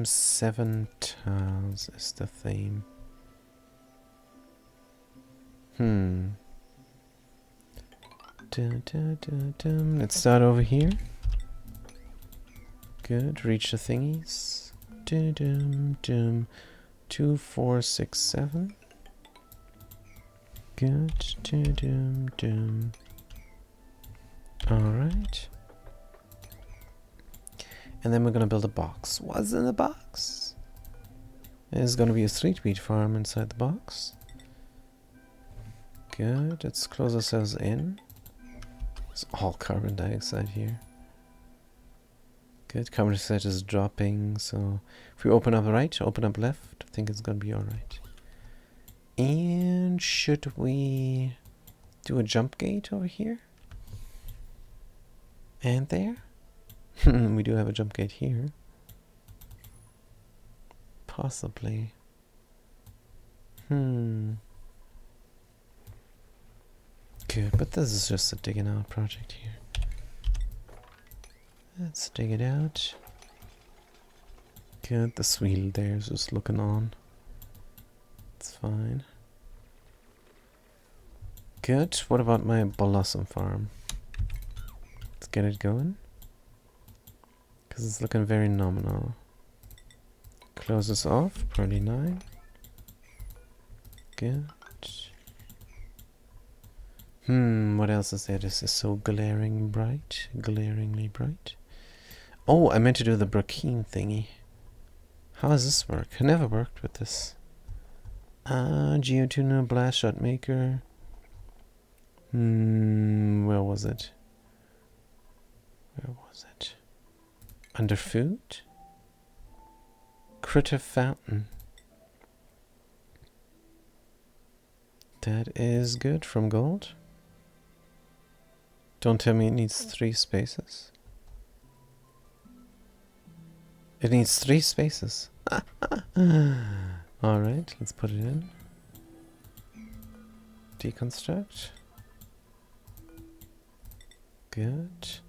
7 tiles is the theme. Let's start over here. Good, reach the thingies. 2, 4, 6, 7. Good. Alright. And then we're gonna build a box. What's in the box? There's gonna be a street wheat farm inside the box. Good, let's close ourselves in. It's all carbon dioxide here. Good, carbon dioxide is dropping, so if we open up right, open up left, I think it's gonna be alright. And should we do a jump gate over here? And there? We do have a jump gate here. Possibly. Good, but this is just a digging out project here. Let's dig it out. Good, the wheel there is just looking on. It's fine. Good, what about my blossom farm? Let's get it going. Because it's looking very nominal. Close this off. Probably 9. Good. What else is there? This is so glaringly bright. Oh, I meant to do the Brackeen thingy. How does this work? I never worked with this. Geotuner, blast shot maker. Where was it? Under food? Critter fountain. That is good from gold. Don't tell me it needs 3 spaces. It needs 3 spaces. Alright, let's put it in. Deconstruct. Good.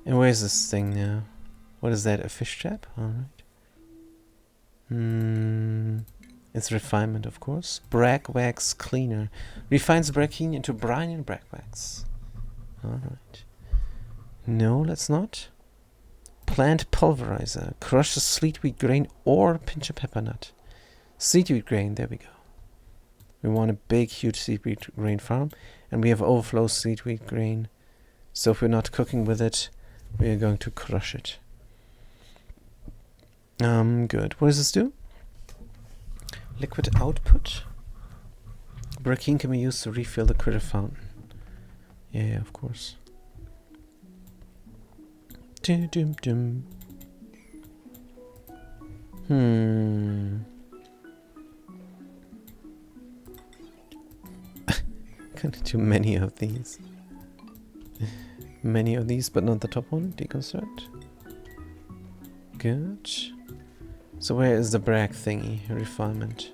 And where's this thing now? What is that? A fish trap? Alright. It's refinement, of course. Brack wax cleaner. Refines brackine into brine and brack wax. Alright. No, let's not. Plant pulverizer. Crushes sleet wheat grain or pinch of pepper nut. Sleet wheat grain, there we go. We want a big, huge sleet wheat grain farm. And we have overflow sleet wheat grain. So if we're not cooking with it, we are going to crush it. Good. What does this do? Liquid output. Brackine can be used to refill the critter fountain. Yeah, of course. Dum. Gonna do many of these. Many of these, but not the top one. Deconstruct. Good. So where is the brack thingy? Refinement.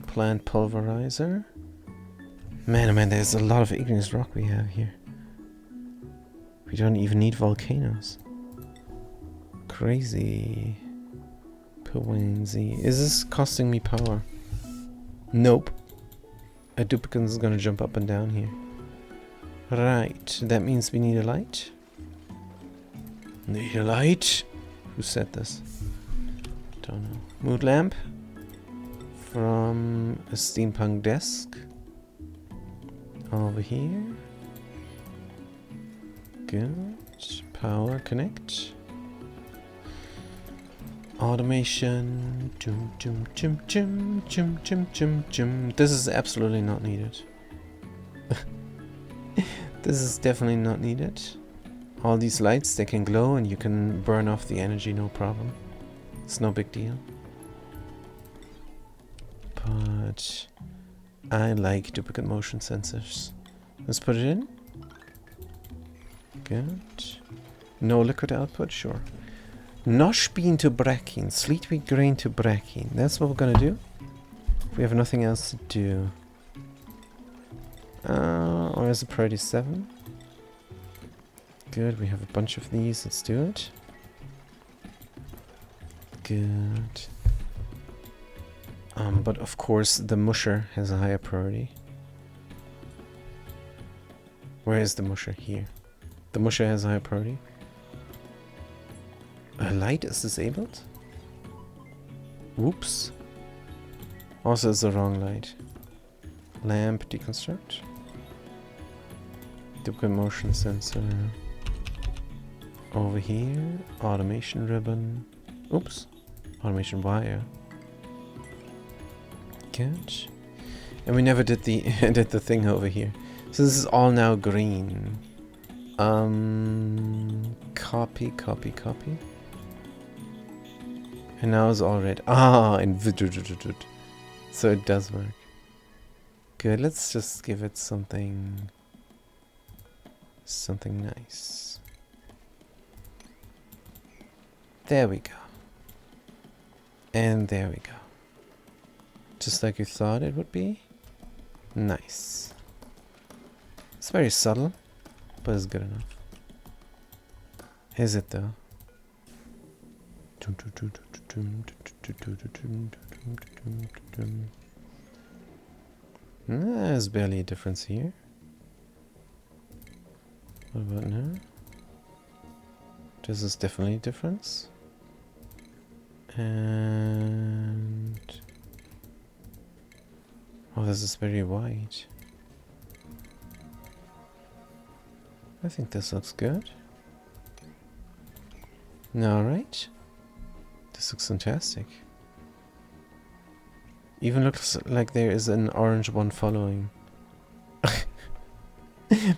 Plant pulverizer. Man, oh man, there's a lot of igneous rock we have here. We don't even need volcanoes. Crazy. Pawinzi. Is this costing me power? Nope. A duplicate is gonna jump up and down here. Right, that means we need a light. Need a light? Who said this? Don't know. Mood lamp. From a steampunk desk. Over here. Good. Power connect. Automation. This is absolutely not needed. This is definitely not needed. All these lights, they can glow and you can burn off the energy, no problem. It's no big deal. But I like duplicate motion sensors. Let's put it in. Good. No liquid output? Sure. Nosh bean to brackine. Sleet wheat grain to brackine. That's what we're gonna do. We have nothing else to do. Or is it priority 7? Good, we have a bunch of these. Let's do it. Good. But of course the musher has a higher priority. Where is the musher? Here. The musher has a higher priority. A light is disabled? Whoops. Also it's the wrong light. Lamp deconstruct. Duplicate motion sensor. Over here. Automation ribbon. Oops. Automation wire. Catch. And we never did the did the thing over here. So this is all now green. Copy. And now it's all red. And so it does work. Good, let's just give it something nice. There we go. And there we go. Just like you thought it would be. Nice. It's very subtle, but it's good enough. Is it though? There's barely a difference here. What about now? This is definitely a difference. And oh, this is very wide. I think this looks good. Alright. This looks fantastic. Even looks like there is an orange one following.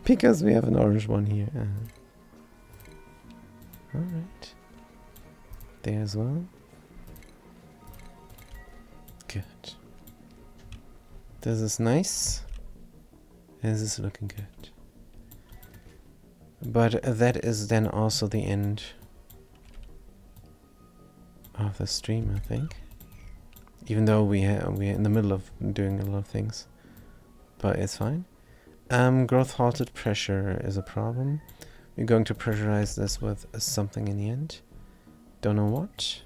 Because we have an orange one here. Alright. There as well. Good. This is nice. This is looking good. But that is then also the end of the stream, I think. Even though we're in the middle of doing a lot of things. But it's fine. Growth halted pressure is a problem. We're going to pressurize this with something in the end. Don't know what.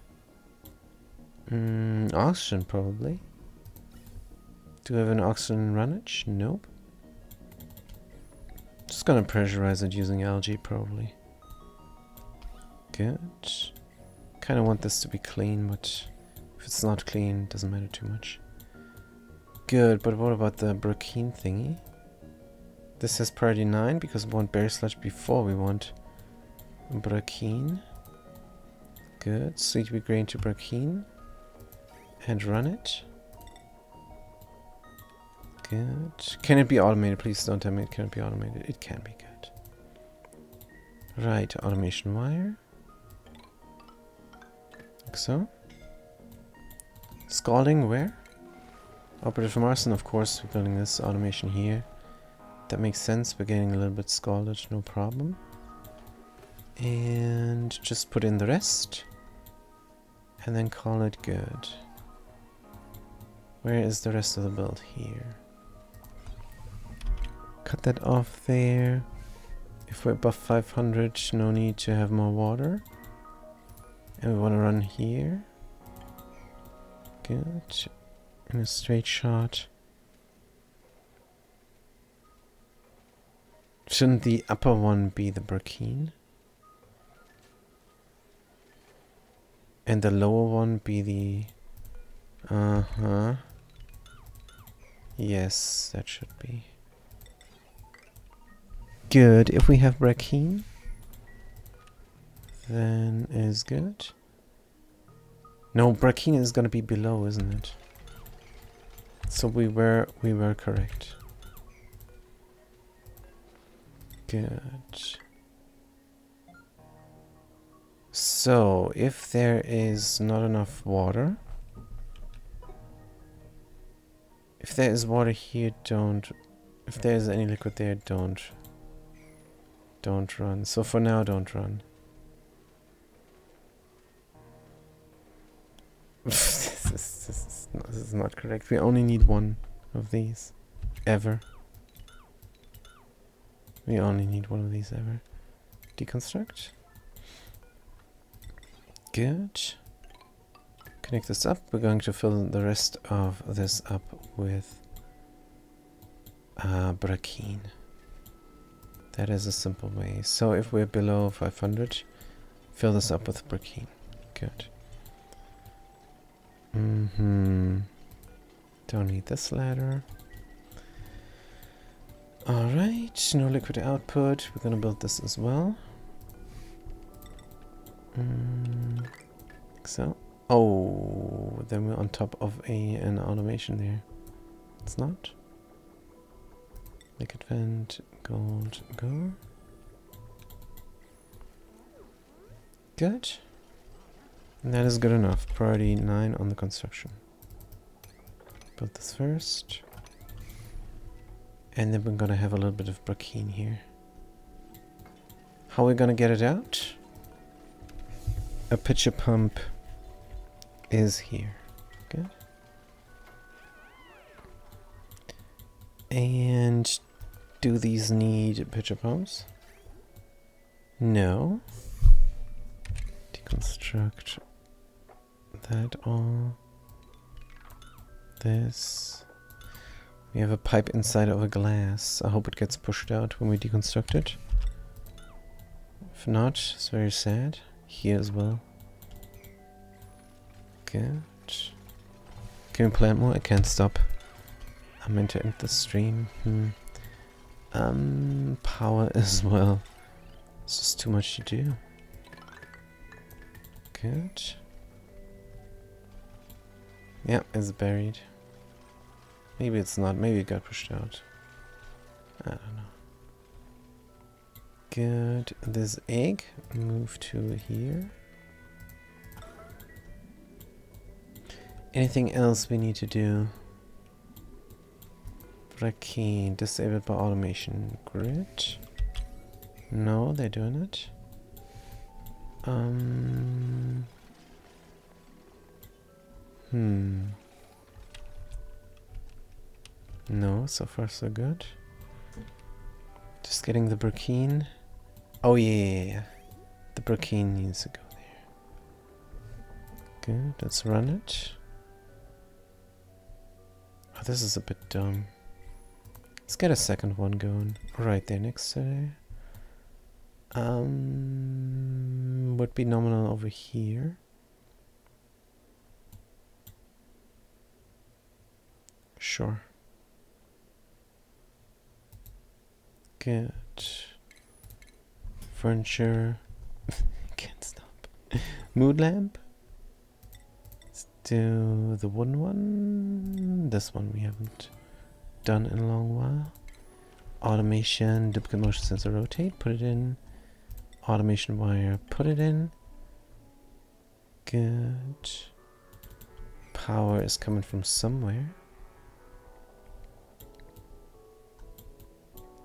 Oxygen probably. Do we have an oxygen runnage? Nope. Just gonna pressurize it using algae probably. Good. Kinda want this to be clean, but if it's not clean, it doesn't matter too much. Good, but what about the Brachine thingy? This has priority 9 because we want berry sludge before we want Brachine. Good, sweet grain to Brachine. And run it. Good. Can it be automated? Please don't tell me it can't be automated. It can be good. Right, automation wire. Like so. Scalding where? Operative from Arson, of course. We're building this automation here. That makes sense. We're getting a little bit scalded, no problem. And just put in the rest. And then call it good. Where is the rest of the build? Here. Cut that off there. If we're above 500, no need to have more water. And we want to run here. Good. In a straight shot. Shouldn't the upper one be the Brachine? And the lower one be the... Uh-huh. Yes, that should be. Good. If we have Brachine, then is good. No, Brachine is gonna be below, isn't it? So we were correct. Good. So if there is not enough water, if there is water here, don't. If there is any liquid there, don't run. So for now, don't run. This is not correct. We only need one of these ever. We only need one of these ever. Deconstruct. Good. Connect this up. We're going to fill the rest of this up with Brachine. That is a simple way. So if we're below 500, fill this up with Brachine. Good. Don't need this ladder. Alright, no liquid output. We're gonna build this as well. So. Oh, then we're on top of an automation there. It's not. Liquid vent, gold, go. Good. And that is good enough. Priority 9 on the construction. Build this first. And then we're gonna have a little bit of Brachine here. How are we gonna get it out? A pitcher pump is here. Good. And do these need pitcher pumps? No. Deconstruct that all. This. We have a pipe inside of a glass. I hope it gets pushed out when we deconstruct it. If not, it's very sad. Here as well. Good. Can we plant more? I can't stop. I meant to end the stream. Power as well. It's just too much to do. Good. Yeah, it's buried. Maybe it's not. Maybe it got pushed out. I don't know. Good. This egg, move to here. Anything else we need to do? Bracken, disabled by automation. Grid. No, they're doing it. No, so far so good. Just getting the Bracken. Oh yeah. The Bracken needs to go there. Good, let's run it. Oh, this is a bit dumb. Let's get a second one going. Right there next to there. Would be nominal over here. Sure. Good. Furniture. Can't stop. Mood lamp. Let's do the wooden one. This one we haven't done in a long while. Automation, duplicate motion sensor rotate, put it in. Automation wire, put it in. Good. Power is coming from somewhere.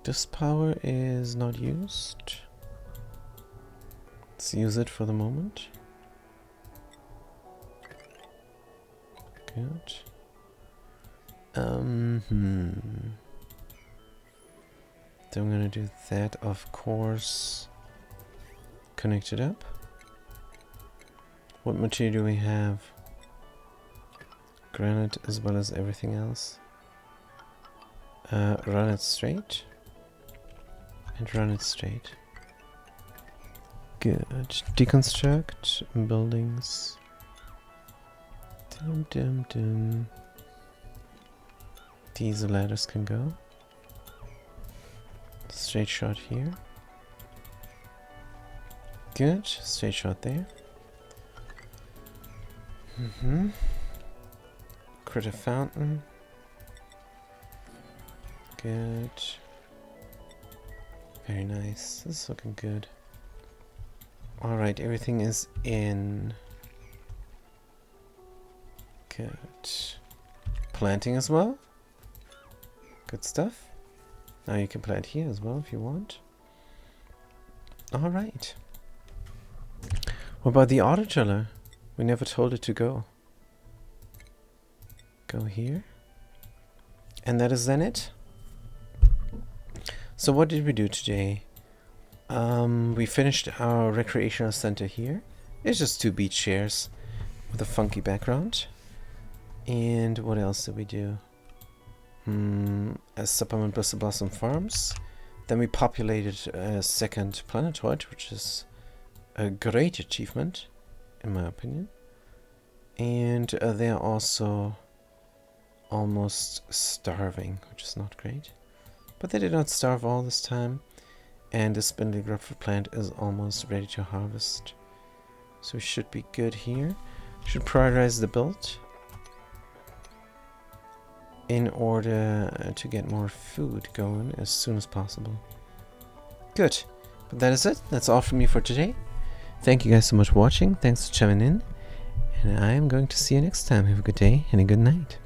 This power is not used. Let's use it for the moment. Good. Then I'm gonna do that, of course. Connect it up. What material do we have? Granite as well as everything else. Run it straight. And run it straight. Good. Deconstruct buildings. Dum dum dum. These ladders can go. Straight shot here. Good. Straight shot there. Critter fountain. Good. Very nice. This is looking good. Alright, everything is in. Good. Planting as well. Good stuff. Now you can plant here as well if you want. Alright. What about the auto chiller? We never told it to go. Go here. And that is then it. So what did we do today? We finished our recreational center here. It's just 2 beach chairs with a funky background. And what else did we do? As Supplement Bristle Blossom Farms. Then we populated a second planetoid, which is a great achievement, in my opinion. And they're also almost starving, which is not great. But they did not starve all this time. And the spindly grubfoot plant is almost ready to harvest. So we should be good here. Should prioritize the build in order to get more food going as soon as possible. Good. But that is it. That's all from me for today. Thank you guys so much for watching. Thanks for chiming in. And I am going to see you next time. Have a good day and a good night.